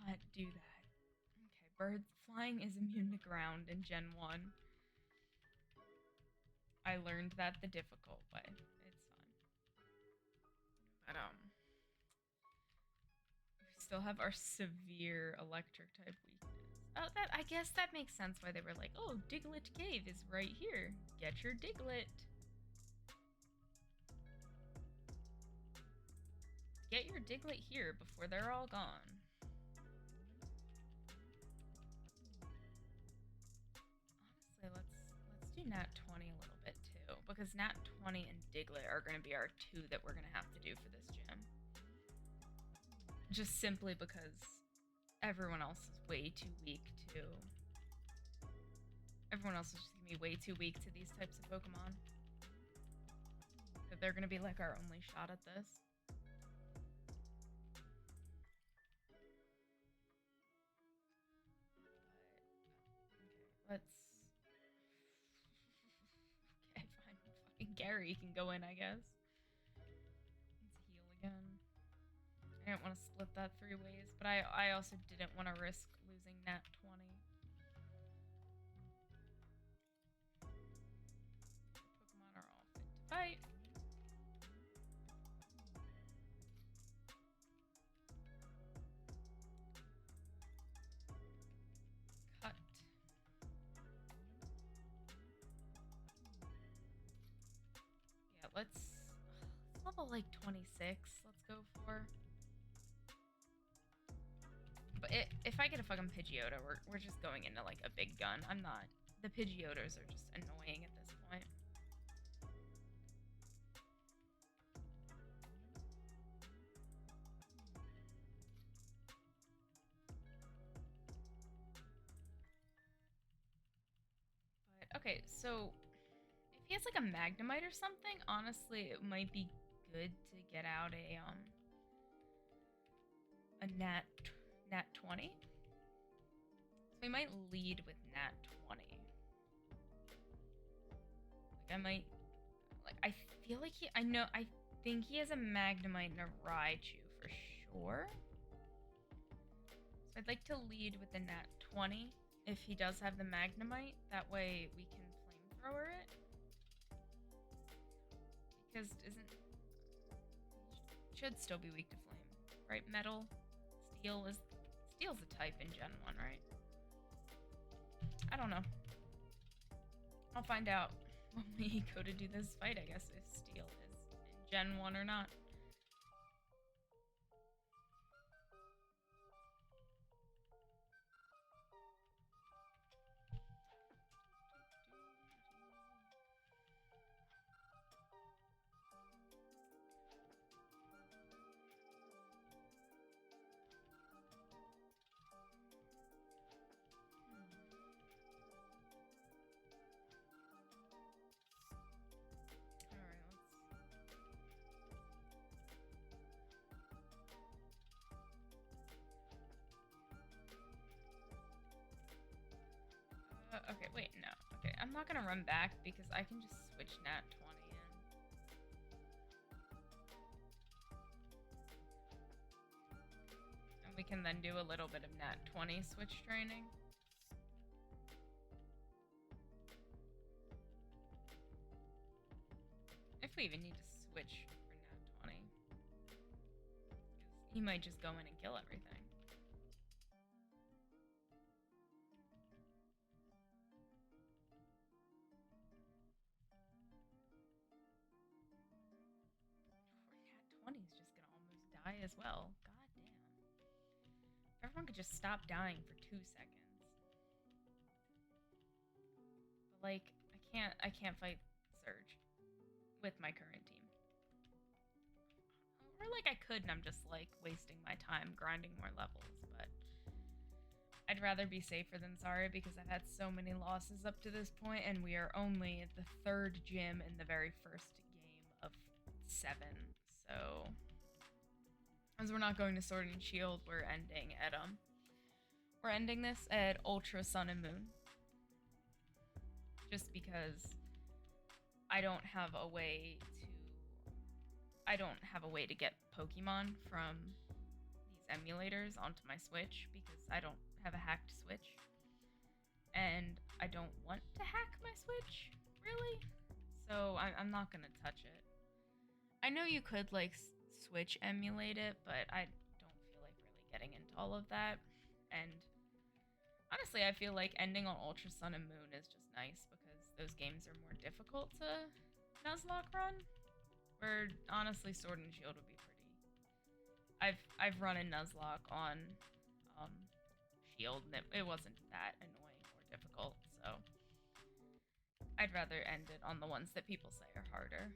not do that. Okay, flying is immune to ground in Gen 1. I learned that the difficult way. It's fun. But, we still have our severe electric type weakness. Oh, I guess that makes sense why they were like, oh, Diglett Cave is right here. Get your Diglett. Get your Diglett here before they're all gone. Honestly, let's do Nat 20 a little bit too, because Nat 20 and Diglett are going to be our two that we're going to have to do for this gym. Just simply because everyone else is way too weak to... Everyone else is just going to be way too weak to these types of Pokemon. That they're going to be like our only shot at this. Let's... Okay, fine. Fucking Gary can go in, I guess. Let's heal again. I didn't want to split that 3 ways, but I also didn't want to risk losing Nat 20. The Pokemon are all fit to fight. Cut. Yeah, let's level like 26. Let's go for. But if I get a fucking Pidgeotto, we're just going into like a big gun. I'm not. The Pidgeottos are just annoying at this point. But okay, so if he has like a Magnemite or something, honestly, it might be good to get out a Nat 20. So we might lead with Nat 20. Like I might, like I feel like I think he has a Magnemite and a Raichu for sure. So I'd like to lead with the Nat 20 if he does have the Magnemite. That way we can flamethrower it. Because should still be weak to flame, right? Metal, steel's a type in Gen 1, right? I don't know. I'll find out when we go to do this fight, I guess, if steel is in Gen 1 or not. Okay, wait, no. Okay, I'm not gonna run back because I can just switch Nat 20 in. And we can then do a little bit of Nat 20 switch training. If we even need to switch for Nat 20. Because he might just go in and kill everything. Is just gonna almost die as well. God damn. If everyone could just stop dying for 2 seconds. But like, I can't fight Surge with my current team. Or like I could and I'm just like wasting my time grinding more levels, but I'd rather be safer than sorry because I've had so many losses up to this point and we are only at the 3rd gym in the very first game of 7. So, as we're not going to Sword and Shield, we're ending this at Ultra Sun and Moon. Just because I don't have a way to get Pokemon from these emulators onto my Switch because I don't have a hacked Switch. And I don't want to hack my Switch, really. So I'm not gonna touch it. I know you could, like, Switch emulate it, but I don't feel like really getting into all of that. And honestly, I feel like ending on Ultra Sun and Moon is just nice because those games are more difficult to Nuzlocke run. Where honestly, Sword and Shield would be pretty. I've run a Nuzlocke on Shield, and it wasn't that annoying or difficult. So I'd rather end it on the ones that people say are harder.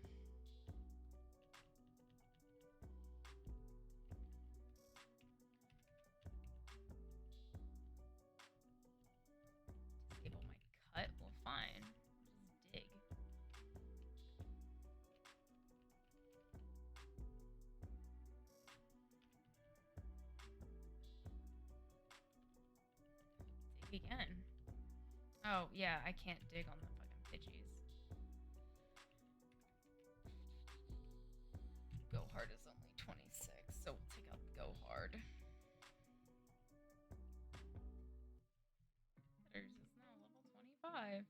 Disable my cut? Well, fine. Just dig. Dig again. Oh, yeah, I can't dig on the fucking Pidgeys. Go hard is only 26, so we'll take out go hard. Letters is now level 25.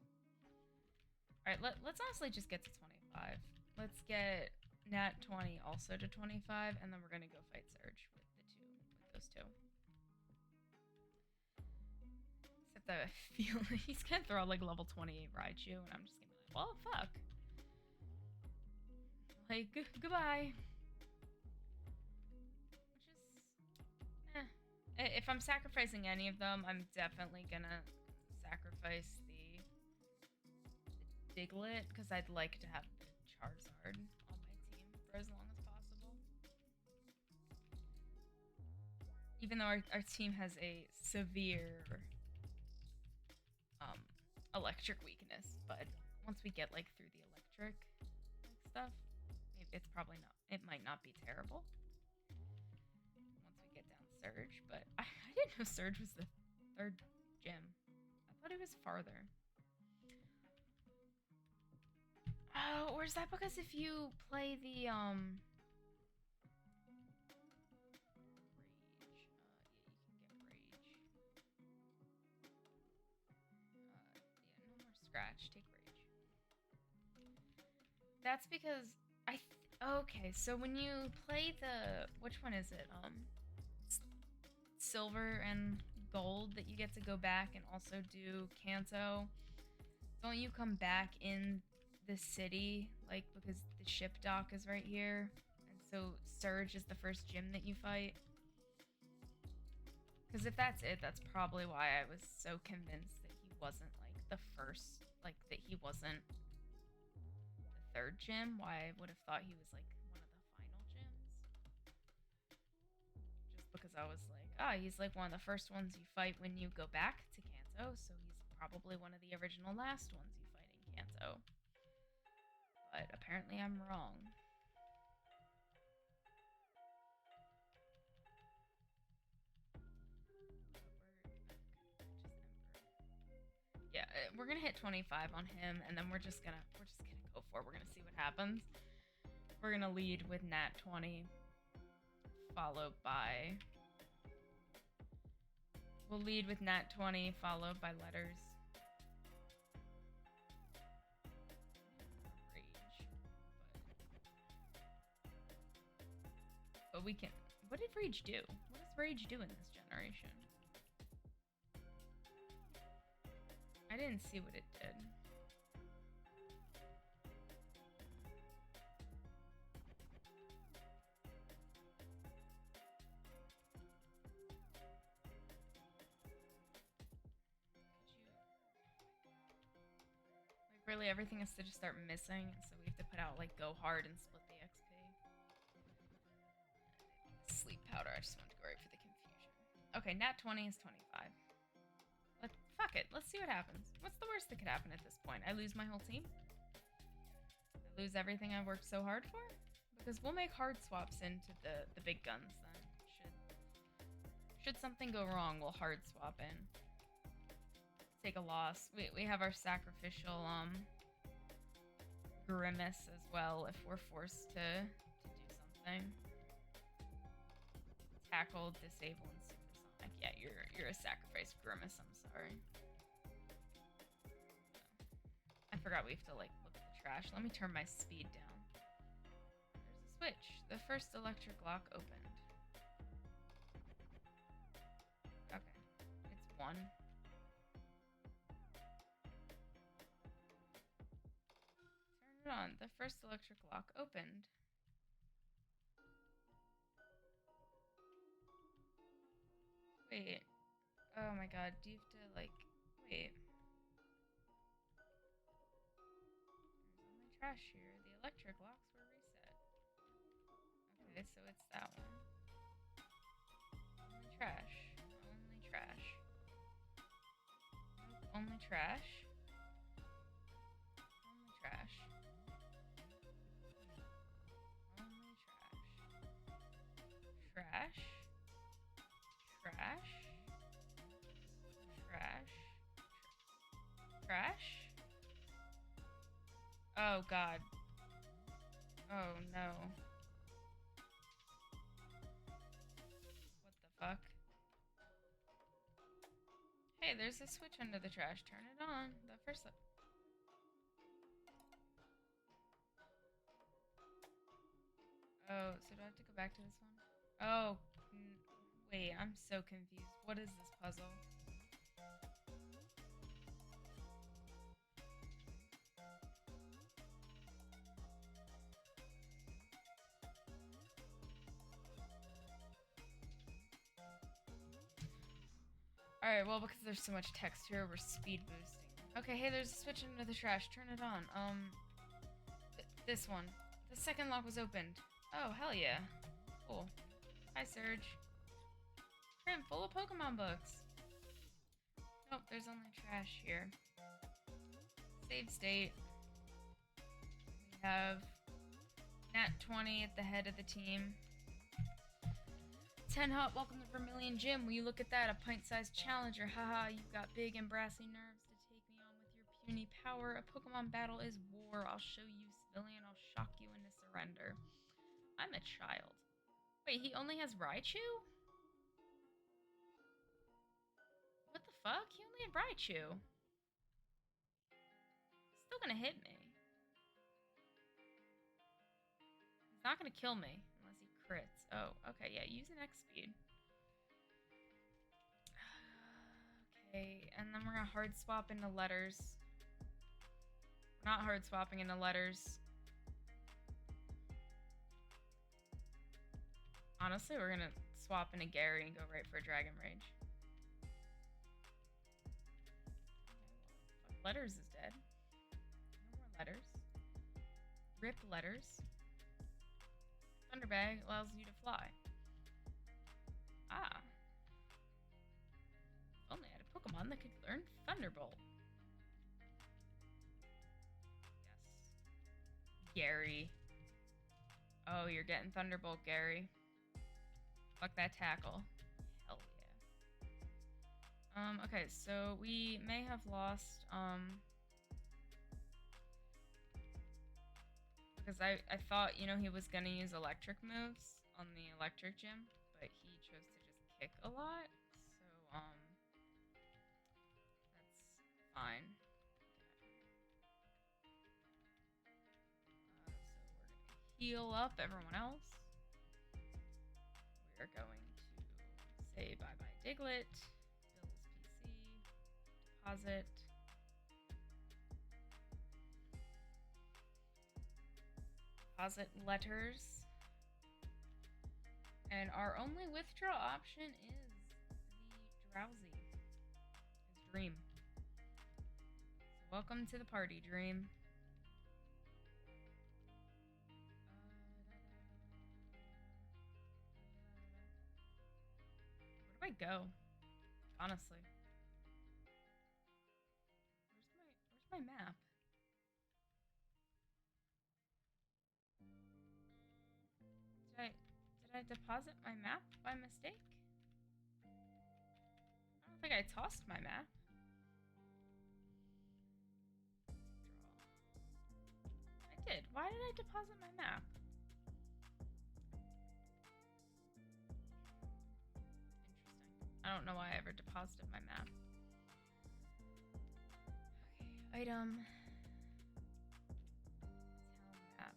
Alright, let's honestly just get to 25. Let's get Nat 20 also to 25, and then we're gonna go fight Surge with those two. Except I feel like he's gonna throw out like level 28 Raichu, and I'm just gonna be like, well, fuck. Like, goodbye. Which is, if I'm sacrificing any of them, I'm definitely gonna sacrifice the Diglett, because I'd like to have the Charizard on my team for as long as possible. Even though our team has a severe electric weakness, but once we get like through the electric stuff, maybe it's probably not, it might not be terrible once we get down Surge. But I didn't know Surge was the third gym. I thought it was farther. Oh, or is that because if you play the Scratch, take Rage. That's because okay, so when you play the, which one is it? Silver and Gold, that you get to go back and also do Kanto. Don't you come back in the city, like, because the ship dock is right here, and so Surge is the first gym that you fight? Because if that's it, that's probably why I was so convinced that he wasn't like the first, like that he wasn't the third gym. Why I would have thought he was like one of the final gyms. Just because I was like, he's like one of the first ones you fight when you go back to Kanto, so he's probably one of the original last ones you fight in Kanto. But apparently I'm wrong. Yeah, we're gonna hit 25 on him, and then we're just gonna go for it. We're gonna see what happens. We're gonna lead with Nat 20, followed by. We'll lead with Nat 20, followed by letters. Rage, but we can. What did Rage do? What does Rage do in this generation? I didn't see what it did. Like, really, everything has to just start missing, so we have to put out, like, go hard and split the XP. Sleep powder, I just wanted to go right for the confusion. Okay, Nat 20 is 25. Fuck it, let's see what happens. What's the worst that could happen at this point? I lose my whole team? I lose everything I've worked so hard for? Because we'll make hard swaps into the big guns then. Should something go wrong, we'll hard swap in. Take a loss. We have our sacrificial grimace as well if we're forced to do something. Tackle, disable, and supersonic. Like, yeah, you're a sacrifice grimace, I'm sorry. I forgot we have to, like, look at the trash. Let me turn my speed down. There's a switch. The first electric lock opened. Okay. It's 1. Turn it on. The first electric lock opened. Wait. Oh my god. Do you have to, like... Wait. There's only trash here. The electric locks were reset. Okay, so it's that one. Only trash. Only trash. Nope, only trash. Only trash. Only trash. Trash. Trash. Trash. Trash. Oh god. Oh no. What the fuck? Hey, there's a switch under the trash. Turn it on. The first one. Oh, so do I have to go back to this one? Oh, wait, I'm so confused. What is this puzzle? Alright, well, because there's so much text here, we're speed boosting. Okay, hey, there's a switch under the trash. Turn it on. This one. The second lock was opened. Oh, hell yeah. Cool. Hi, Surge. Crim full of Pokemon books. Nope, there's only trash here. Save state. We have Nat 20 at the head of the team. 10 Hot, welcome to Vermilion Gym. Will you look at that? A pint-sized challenger. Haha, you've got big and brassy nerves to take me on with your puny power. A Pokemon battle is war. I'll show you, civilian. I'll shock you into surrender. I'm a child. Wait, he only has Raichu? What the fuck? He only had Raichu. He's still gonna hit me. He's not gonna kill me unless he crits. Oh, okay, yeah, use an X speed. Okay, and then we're gonna hard swap into letters. We're not hard swapping into letters. Honestly, we're gonna swap into Gary and go right for Dragon Rage. Letters is dead. No more letters. Rip letters. Thunderbag allows you to fly. Ah. If only I had a Pokemon that could learn Thunderbolt. Yes. Gary. Oh, you're getting Thunderbolt, Gary. Fuck that tackle. Hell yeah. Okay, so we may have lost, because I thought, you know, he was gonna use electric moves on the electric gym, but he chose to just kick a lot, so, that's fine. So we're gonna heal up everyone else. We're going to say bye-bye Diglett, Bill's PC, deposit. Deposit letters. And our only withdraw option is the Drowsy. His Dream. So welcome to the party, Dream. Where do I go? Honestly. Where's my map? Did I deposit my map by mistake? I don't think I tossed my map. Draw. I did. Why did I deposit my map? Interesting. I don't know why I ever deposited my map. Okay, item. Map.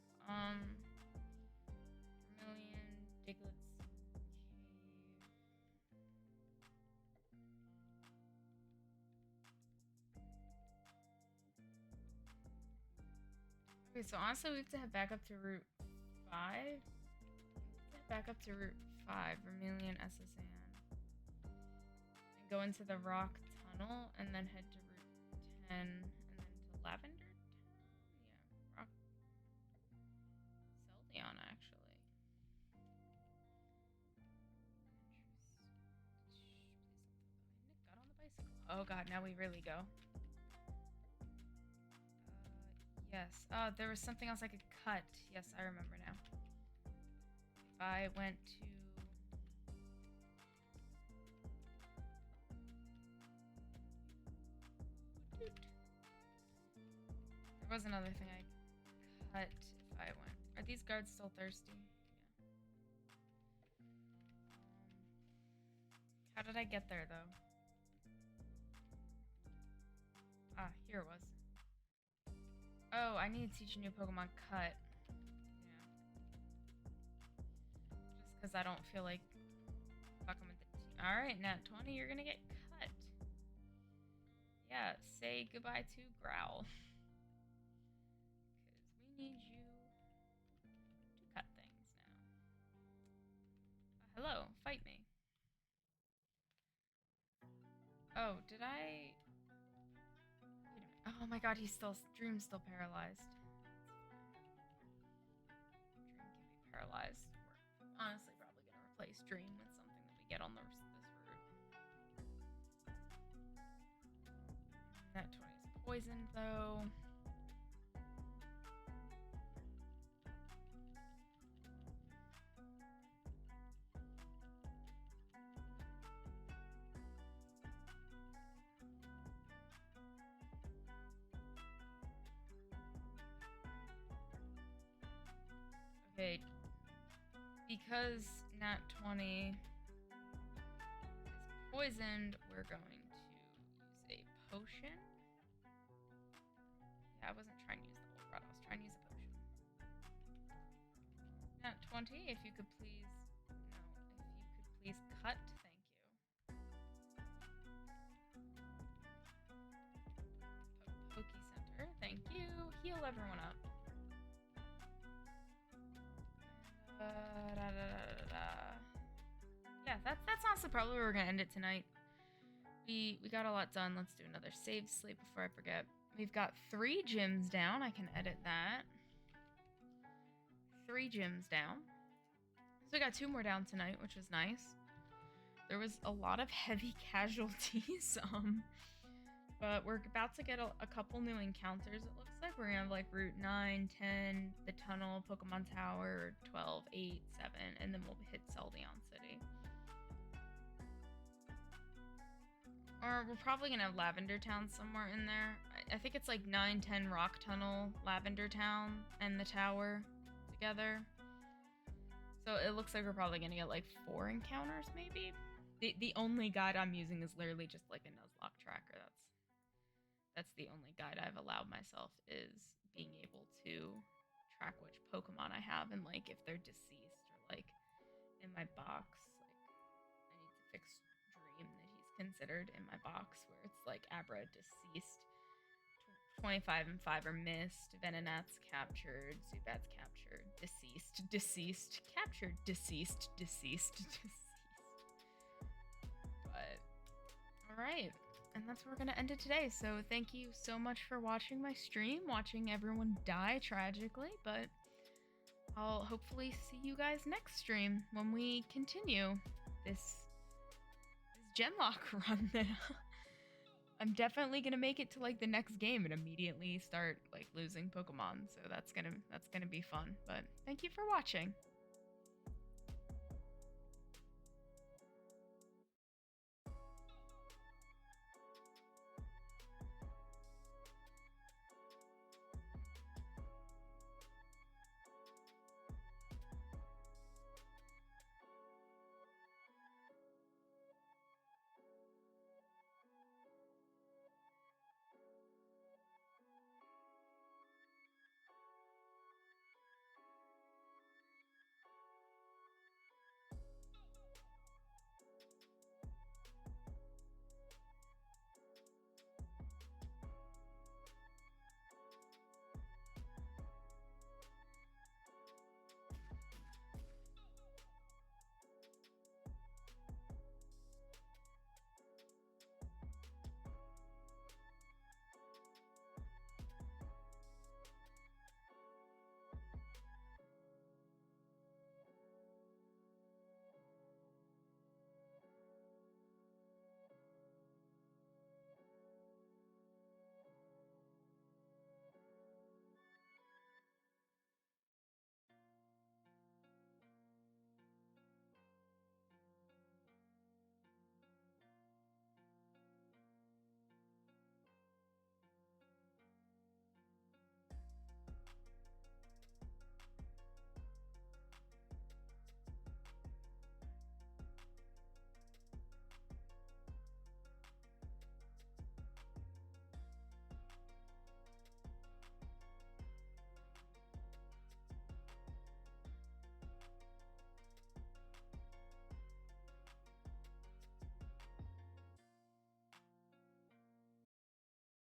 Vermilion, Diglett's Cave. Okay, so honestly we have to head back up to Route 5. Back up to Route 5, Vermilion, SSN. And go into the rock tunnel and then head to Route 10 and then to Lavender Town? Yeah, rock. Seldion, actually. Nick got on the bicycle. Oh god, now we really go. Yes. Oh, there was something else I could cut. Yes, I remember now. I went to there was another thing I cut if I went. Are these guards still thirsty? Yeah. How did I get there though? Ah, here it was. Oh, I need to teach a new Pokemon cut. Because I don't feel like fucking with the team. Alright, Nat 20, you're gonna get cut. Yeah, say goodbye to Growl. Because we need you to cut things now. Hello, fight me. Oh, did I... Wait a minute. Oh my god, Dream's still paralyzed. Dream can be paralyzed. We're honestly probably gonna replace Dream with something that we get on this route. That 20 is poisoned though. Okay, because Nat 20 is poisoned, we're going to use a potion. Yeah, I wasn't trying to use the old rod, I was trying to use a potion. Nat 20, if you could please, cut, thank you. Pokey Center, thank you. Heal everyone up. Yeah, that's honestly probably where we're gonna end it tonight. We got a lot done. Let's do another save sleep before I forget. We've got 3 gyms down. I can edit that. 3 gyms down. So we got 2 more down tonight, which was nice. There was a lot of heavy casualties, but we're about to get a couple new encounters. It looks like we're gonna have like Route 9, 10, the tunnel, Pokemon Tower, 12, 8, 7, and then we'll hit Seldion City. Or we're probably gonna have Lavender Town somewhere in there. I think it's like 9, 10 Rock Tunnel, Lavender Town, and the Tower together. So it looks like we're probably gonna get like 4 encounters, maybe. The only guide I'm using is literally just like a Nuzlocke tracker. That's the only guide I've allowed myself, is being able to track which Pokemon I have and like if they're deceased, or like in my box, like I need to fix Dream that he's considered in my box where it's like Abra deceased, 25 and 5 are missed, Venonat's captured, Zubat's captured, deceased, captured, deceased. But alright. And that's where we're gonna end it today. So thank you so much for watching my stream, watching everyone die tragically, but I'll hopefully see you guys next stream when we continue this Genlocke run. I'm definitely gonna make it to like the next game and immediately start like losing Pokemon, so that's gonna be fun. But thank you for watching.